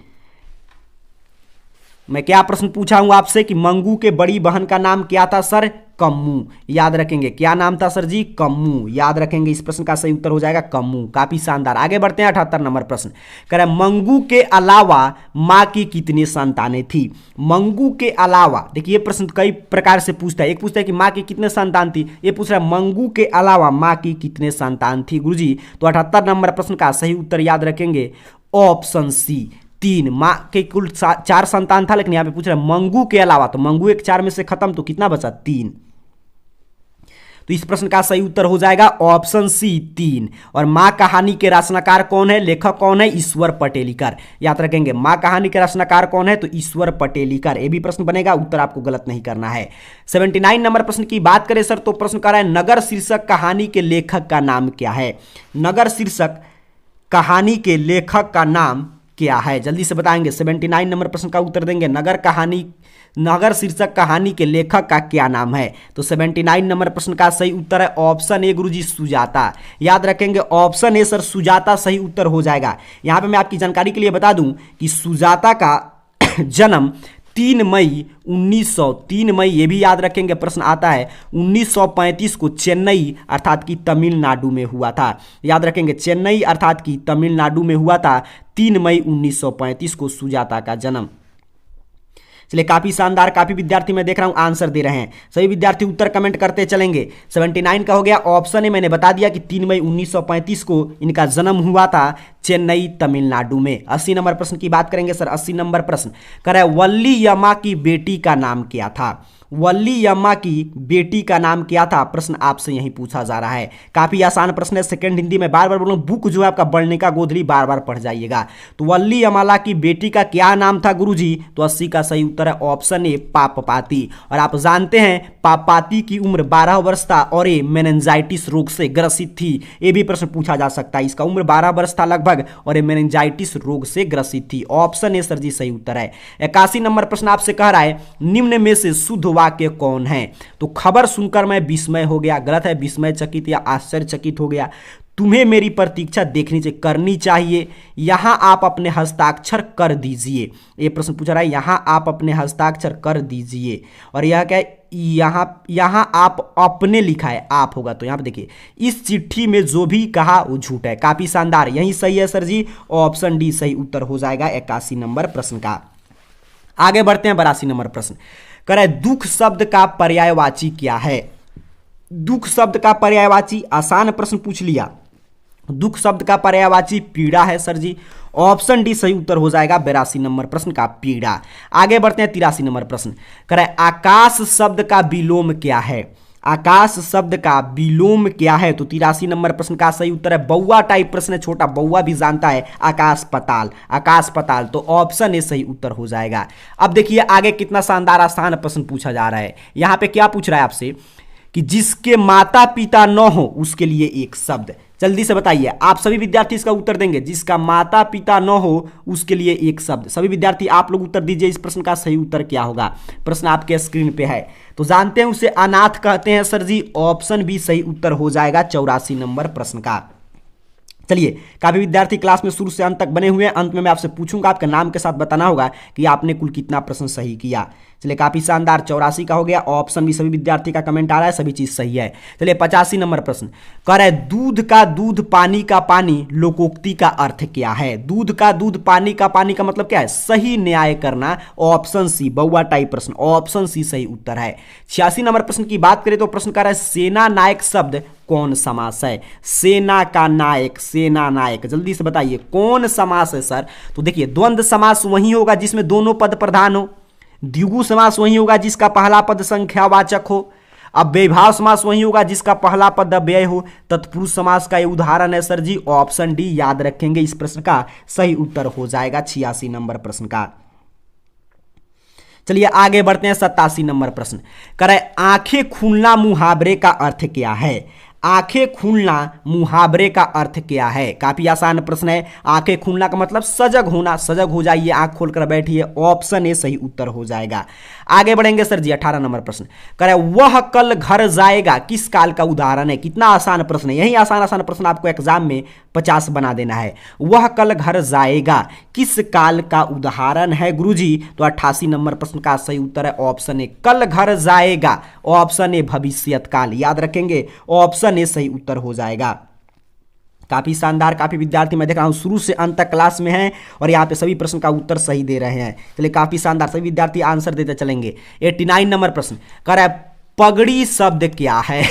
मैं क्या प्रश्न पूछा हूं आपसे कि मंगू के बड़ी बहन का नाम क्या था सर। कम्मू। याद रखेंगे क्या नाम था सर जी, कम्मू। याद रखेंगे इस प्रश्न का सही उत्तर हो जाएगा कम्मू। काफी शानदार। आगे बढ़ते हैं 78 नंबर प्रश्न कह रहे मंगू के अलावा मां की कितनी संतानें थी। मंगू के अलावा, देखिए ये प्रश्न कई प्रकार से पूछता है। एक पूछता है कि मां की कितने संतान थी, ये पूछ रहा है मंगू के अलावा मां की कितने संतान थी गुरुजी। तो 78 नंबर प्रश्न का सही उत्तर याद रखेंगे ऑप्शन सी, 3। मां के कुल 4 संतान था, लेकिन यहां पे पूछ रहा है मंगू के अलावा, तो मंगू एक 4 में से खत्म, तो कितना बचा 3। तो इस प्रश्न का सही उत्तर हो जाएगा ऑप्शन सी, 3। और मां कहानी के रचनाकार कौन है, लेखक कौन है, ईश्वर पटेलीकर। याद रखेंगे मां कहानी के रचनाकार कौन है, तो ईश्वर पटेलीकर। ये भी प्रश्न बनेगा, उत्तर आपको गलत नहीं करना है। 79 नंबर प्रश्न की बात करें सर तो प्रश्न कर रहा है नगर शीर्षक कहानी के लेखक का नाम क्या है। नगर शीर्षक कहानी के लेखक का नाम क्या है, जल्दी से बताएंगे। 79 नंबर प्रश्न का उत्तर देंगे नगर शीर्षक कहानी के लेखक का क्या नाम है। तो 79 नंबर प्रश्न का सही उत्तर है ऑप्शन ए गुरुजी, सुजाता। याद रखेंगे ऑप्शन ए सर, सुजाता सही उत्तर हो जाएगा। यहां पे मैं आपकी जानकारी के लिए बता दूं कि सुजाता का जन्म 3 मई, ये भी याद रखेंगे प्रश्न आता है, 1935 को चेन्नई अर्थात की तमिलनाडु में हुआ था। याद रखेंगे चेन्नई अर्थात की तमिलनाडु में हुआ था 3 मई 1935 को सुजाता का जन्म। चलिए काफी शानदार, काफी विद्यार्थी मैं देख रहा हूं आंसर दे रहे हैं। सभी विद्यार्थी उत्तर कमेंट करते चलेंगे। 79 का हो गया ऑप्शन ए, मैंने बता दिया कि 3 मई 1935 को इनका जन्म हुआ था चेन्नई तमिलनाडु में। 80 नंबर प्रश्न की बात करेंगे सर। 80 नंबर प्रश्न कह रहा है वल्ली यम्मा की बेटी का नाम क्या था। वल्ली यम्मा की बेटी का नाम क्या था, प्रश्न आपसे यही पूछा जा रहा है। काफी आसान प्रश्न है, सेकंड हिंदी में बार बार बोलूं, बुक जो है आपका वर्णिका गोधली बार बार पढ़ जाइएगा। तो वल्ली यम्मा की बेटी का क्या नाम था गुरुजी। तो 80 का सही उत्तर है ऑप्शन ए, पापपाती। और आप जानते हैं पापपाती की उम्र 12 वर्ष था और ये मेनिंजाइटिस रोग से ग्रसित थी। ये भी प्रश्न पूछा जा सकता है। इसका उम्र 12 वर्ष था लगभग और ये मेनिंजाइटिस रोग से ग्रसित थी। ऑप्शन ए सर जी सही उत्तर है। 81 नंबर प्रश्न आपसे कह रहा है निम्न में से शुद्ध वाक्य कौन है। तो खबर सुनकर मैं विस्मय हो गया, गलत है, विस्मयचकित या आश्चर्यचकित हो गया। तुम्हें मेरी प्रतीक्षा करनी चाहिए, यहां आप अपने हस्ताक्षर कर दीजिए। ये प्रश्न पूछ रहा है यहां आप अपने हस्ताक्षर कर दीजिए। और यह क्या है, यहां आप अपने लिखा है, आप होगा। तो यहां पे देखिए इस चिट्ठी में जो भी कहा वो झूठ है। काफी शानदार, यही सही है सर जी, ऑप्शन डी सही उत्तर हो जाएगा 81 नंबर प्रश्न का। आगे बढ़ते हैं 82 नंबर प्रश्न कह रहा है दुख शब्द का पर्यायवाची क्या है। दुख शब्द का पर्यायवाची, आसान प्रश्न पूछ लिया। दुख शब्द का पर्यायवाची पीड़ा है सर जी। ऑप्शन डी सही उत्तर हो जाएगा 82 नंबर प्रश्न का, पीड़ा। आगे बढ़ते हैं 83 नंबर प्रश्न कह रहा है आकाश शब्द का विलोम क्या है। आकाश शब्द का विलोम क्या है। तो 83 नंबर प्रश्न का सही उत्तर है बौआ टाइप प्रश्न है, छोटा बौआ भी जानता है, आकाश पताल। आकाश पताल, तो ऑप्शन ए सही उत्तर हो जाएगा। अब देखिए आगे कितना शानदार आसान प्रश्न पूछा जा रहा है। यहां पे क्या पूछ रहा है आपसे कि जिसके माता पिता न हो उसके लिए एक शब्द। जल्दी से बताइए, आप सभी विद्यार्थी इसका उत्तर देंगे। जिसका माता पिता न हो उसके लिए एक शब्द। सभी विद्यार्थी आप लोग उत्तर दीजिए, इस प्रश्न का सही उत्तर क्या होगा। प्रश्न आपके स्क्रीन पे है। तो जानते हैं उसे अनाथ कहते हैं सर जी। ऑप्शन बी सही उत्तर हो जाएगा 84 नंबर प्रश्न का। चलिए, काफी विद्यार्थी क्लास में शुरू से अंत तक बने हुए हैं। अंत में मैं आपसे पूछूंगा, आपके नाम के साथ बताना होगा कि आपने कुल कितना प्रश्न सही किया। चलिए, काफी शानदार, 84 का हो गया। ऑप्शन भी सभी विद्यार्थी का कमेंट आ रहा है, सभी चीज सही है। चलिए, 85 नंबर प्रश्न कह रहा है दूध का दूध पानी का पानी लोकोक्ति का अर्थ क्या है। दूध का दूध पानी का पानी का मतलब क्या है? सही न्याय करना। ऑप्शन सी, बउआ टाइप प्रश्न, ऑप्शन सी सही उत्तर है। 86 नंबर प्रश्न की बात करें तो प्रश्न कह रहा है सेना नायक शब्द कौन समास है? सेना का नायक, सेना नायक, जल्दी से बताइए कौन समास है सर? तो देखिए, द्वंद्व समास वही होगा जिसमें दोनों पद प्रधान हो। द्विगु समास वही होगा जिसका पहला पद संख्यावाचक हो। अव्ययभाव समास वही होगा जिसका पहला पद अव्यय हो। तत्पुरुष समास का ये उदाहरण है सर जी, ऑप्शन डी याद रखेंगे। इस प्रश्न का सही उत्तर हो जाएगा 86 नंबर प्रश्न का। चलिए आगे बढ़ते हैं 87 नंबर प्रश्न। कह रहे आंखें खूलना मुहावरे का अर्थ क्या है? आंखें खूलना मुहावरे का अर्थ क्या है? काफी आसान प्रश्न है। आंखें खूलना का मतलब सजग होना। सजग हो जाइए, आंख खोलकर बैठिए। ऑप्शन ए सही उत्तर हो जाएगा। आगे बढ़ेंगे सर जी 18 नंबर प्रश्न। कह रहे वह कल घर जाएगा किस काल का उदाहरण है? कितना आसान प्रश्न है। यही आसान आसान प्रश्न आपको एग्जाम में 50 बना देना है। वह कल घर जाएगा किस काल का उदाहरण है गुरुजी? तो 88 नंबर प्रश्न का सही उत्तर है ऑप्शन ए, कल घर जाएगा। ऑप्शन ए भविष्यत काल, याद रखेंगे। ऑप्शन ए सही उत्तर हो जाएगा। काफी शानदार, काफी विद्यार्थी मैं देख रहा हूं शुरू से अंत तक क्लास में हैं और यहां पे सभी प्रश्न का उत्तर सही दे रहे हैं। चलिए, काफी शानदार, सभी विद्यार्थी आंसर देते चलेंगे। 89 नंबर प्रश्न कह रहा है पगड़ी शब्द क्या है?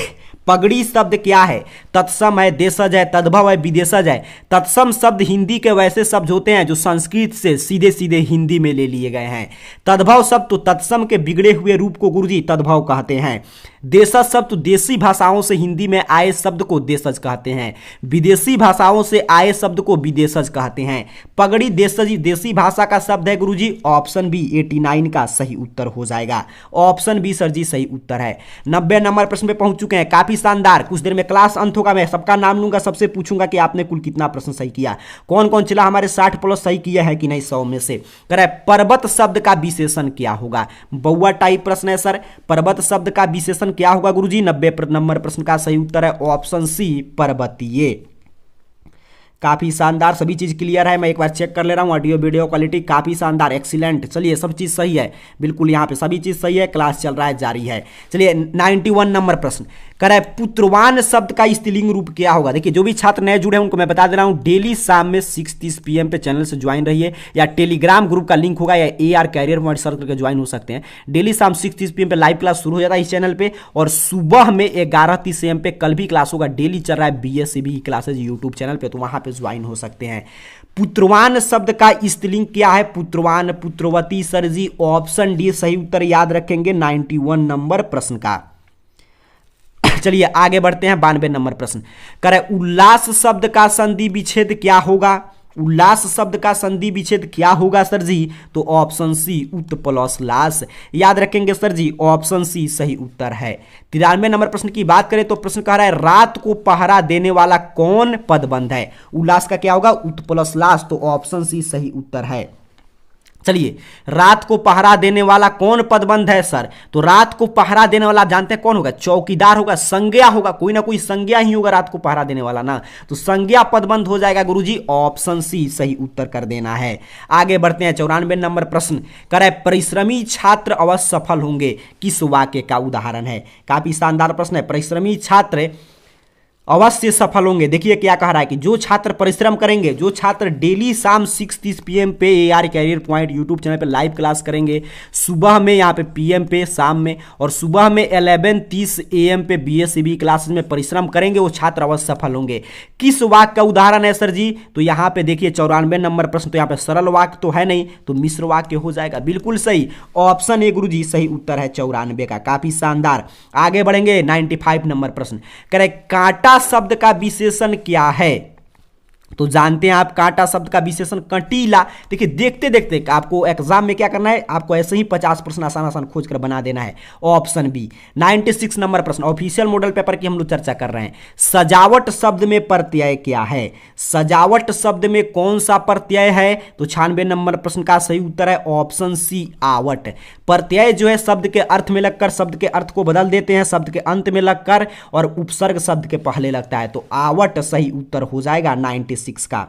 पगड़ी शब्द क्या है? तत्सम है, देशज है, तद्भव है, विदेशज है। तत्सम शब्द हिंदी के वैसे शब्द होते हैं जो संस्कृत से सीधे सीधे हिंदी में ले लिए गए हैं। तद्भव शब्द तो तत्सम के बिगड़े हुए रूप को गुरुजी तद्भव कहते हैं। देशज शब्द तो देशी भाषाओं से हिंदी में आए शब्द को देशज कहते हैं। विदेशी भाषाओं से आए शब्द को विदेशज कहते हैं। पगड़ी देशज देशी भाषा का शब्द है गुरुजी। ऑप्शन बी 89 का सही उत्तर हो जाएगा। ऑप्शन बी सर जी सही उत्तर है। 90 नंबर प्रश्न पे पहुंच चुके हैं। काफी शानदार, कुछ देर में क्लास अंत होगा, मैं सबका नाम लूंगा, सबसे पूछूंगा कि आपने कुल कितना प्रश्न सही किया। कौन कौन चला हमारे 60 प्लस सही किया है कि नहीं 100 में से। कह रहा है पर्वत शब्द का विशेषण क्या होगा? बउआ टाइप प्रश्न है सर। पर्वत शब्द का विशेषण क्या होगा गुरुजी? 90 नंबर प्रश्न का सही उत्तर है ऑप्शन सी पर्वतीय। काफी शानदार, सभी चीज क्लियर है। मैं एक बार चेक कर ले रहा हूं, ऑडियो वीडियो क्वालिटी काफी शानदार, एक्सीलेंट। चलिए, सब चीज सही है, बिल्कुल यहाँ पे सभी चीज सही है। क्लास चल रहा है, जारी है। चलिए 91 नंबर प्रश्न कह रहा है पुत्रवान शब्द का स्त्रीलिंग रूप क्या होगा? देखिए, जो भी छात्र नए जुड़े हैं उनको मैं बता दे रहा हूं, डेली शाम में 6:30 PM पे चैनल से ज्वाइन रहिए, या टेलीग्राम ग्रुप का लिंक होगा, या AR कैरियर पॉइंट सर्च करके ज्वाइन हो सकते हैं। डेली शाम 6:30 PM पे लाइव क्लास शुरू हो जाता है इस चैनल पे, और सुबह में 11:30 AM पे कल भी क्लास होगा। डेली चल रहा है BSCB क्लासेज यूट्यूब चैनल पे, तो वहां पे ज्वाइन हो सकते हैं। पुत्रवान शब्द का स्त्रीलिंग क्या है? पुत्रवान, पुत्रवती सर जी। ऑप्शन डी सही उत्तर याद रखेंगे 91 नंबर प्रश्न का। चलिए आगे बढ़ते हैं 92 नंबर प्रश्न। कह रहे उल्लास शब्द का संधि विच्छेद क्या होगा? उल्लास शब्द का संधि विच्छेद क्या होगा सर जी? तो ऑप्शन सी उत प्लस लास, याद रखेंगे सर जी। ऑप्शन सी सही उत्तर है। 93 नंबर प्रश्न की बात करें तो प्रश्न कह रहा है रात को पहरा देने वाला कौन पदबंध है? उल्लास का क्या होगा? उत प्लस लास, तो ऑप्शन सी सही उत्तर है। चलिए, रात को पहरा देने वाला कौन पदबंध है सर? तो रात को पहरा देने वाला आप जानते हैं कौन होगा? चौकीदार होगा, संज्ञा होगा, कोई ना कोई संज्ञा ही होगा रात को पहरा देने वाला ना, तो संज्ञा पदबंध हो जाएगा गुरुजी। ऑप्शन सी सही उत्तर कर देना है। आगे बढ़ते हैं 94 नंबर प्रश्न। कह रहा है परिश्रमी छात्र अवश्य सफल होंगे किस वाक्य का उदाहरण है? काफी शानदार प्रश्न है। परिश्रमी छात्र अवश्य सफल होंगे। देखिए क्या कह रहा है कि जो छात्र परिश्रम करेंगे, जो छात्र डेली शाम 6:30 PM पे AR career point YouTube channel पे लाइव क्लास करेंगे, सुबह में यहाँ पे PM पे शाम में, और सुबह में 11:30 AM पे BSCB क्लासेस में परिश्रम करेंगे, वो छात्र अवश्य सफल होंगे। किस वाक्य का उदाहरण है सर जी? तो यहाँ पे देखिए 94 नंबर प्रश्न, तो यहाँ पे सरल वाक्य तो है नहीं, तो मिश्र वाक्य हो जाएगा। बिल्कुल सही, ऑप्शन ए गुरुजी सही उत्तर है 94 का। काफी शानदार। आगे बढ़ेंगे 95 नंबर प्रश्न। कह रहे कांटा शब्द का विशेषण क्या है? तो जानते हैं आप कांटा शब्द का विशेषण कंटीला। देखिए देखते देखते आपको एग्जाम में क्या करना है, आपको ऐसे ही 50 प्रश्न आसान आसान खोज कर बना देना है। ऑप्शन बी 96 नंबर प्रश्न, ऑफिशियल मॉडल पेपर की हम लोग चर्चा कर रहे हैं। सजावट शब्द में प्रत्यय क्या है? सजावट शब्द में कौन सा प्रत्यय है? तो 96 नंबर प्रश्न का सही उत्तर है ऑप्शन सी आवट। प्रत्यय जो है शब्द के अर्थ में लगकर शब्द के अर्थ को बदल देते हैं, शब्द के अंत में लगकर, और उपसर्ग शब्द के पहले लगता है। तो आवट सही उत्तर हो जाएगा 96 का।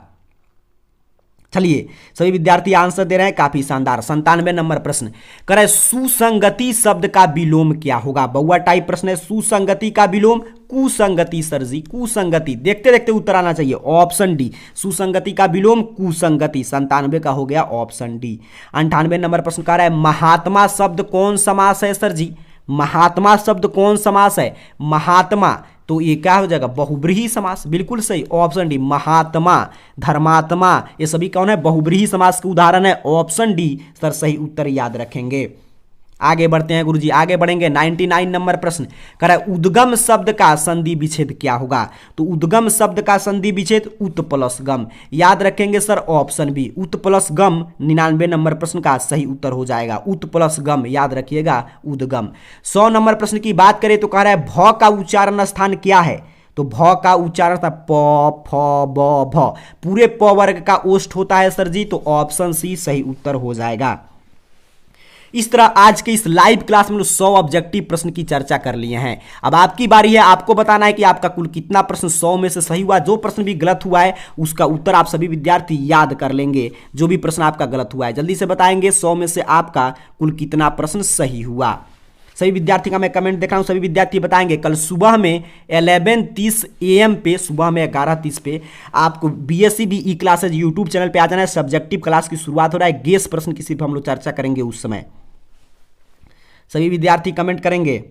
चलिए सभी विद्यार्थी आंसर दे रहे हैं, काफी शानदार। 97 नंबर प्रश्न करे सुसंगति शब्द का विलोम क्या होगा? बउआ टाइप प्रश्न है। सुसंगति का विलोम कुसंगति सर जी, कुसंगति। देखते देखते उत्तर आना चाहिए ऑप्शन डी। सुसंगति का विलोम कुसंगति। 97 का हो गया ऑप्शन डी। 98 नंबर प्रश्न कह रहा है महात्मा शब्द कौन समास है सर जी? महात्मा शब्द कौन समास है? महात्मा, तो ये क्या हो जाएगा? बहुब्रीहि समास। बिल्कुल सही ऑप्शन डी। महात्मा, धर्मात्मा, ये सभी कौन है? बहुब्रीहि समास के उदाहरण है। ऑप्शन डी सर सही उत्तर याद रखेंगे। आगे बढ़ते हैं गुरुजी, आगे बढ़ेंगे। 99 नंबर प्रश्न कह रहा है उद्गम शब्द का संधि विच्छेद क्या होगा? तो उद्गम शब्द का संधि विच्छेद उत प्लस गम। याद रखेंगे सर ऑप्शन बी उत प्लस गम। 99 नंबर प्रश्न का सही उत्तर हो जाएगा उत प्लस गम। याद रखिएगा उद्गम। 100 नंबर प्रश्न की बात करें तो कह रहा है भ का उच्चारण स्थान क्या है? तो भ का उच्चारण था प फ ब भ। पूरे प वर्ग का ओष्ठ होता है सर जी, तो ऑप्शन सी सही उत्तर हो जाएगा। इस तरह आज के इस लाइव क्लास में 100 ऑब्जेक्टिव प्रश्न की चर्चा कर लिए हैं। अब आपकी बारी है, आपको बताना है कि आपका कुल कितना प्रश्न 100 में से सही हुआ। जो प्रश्न भी गलत हुआ है उसका उत्तर आप सभी विद्यार्थी याद कर लेंगे। जो भी प्रश्न आपका गलत हुआ है जल्दी से बताएंगे 100 में से आपका कुल कितना प्रश्न सही हुआ। सभी विद्यार्थी का मैं कमेंट देख रहा हूं, सभी विद्यार्थी बताएंगे। कल सुबह में 11:30 AM पे, सुबह में 11:30 पे आपको BSc BE classes YouTube channel पे आ जाना है। सब्जेक्टिव क्लास की शुरुआत हो रहा है। गेस प्रश्न की सिर्फ हम लोग चर्चा करेंगे उस समय। सभी विद्यार्थी कमेंट करेंगे।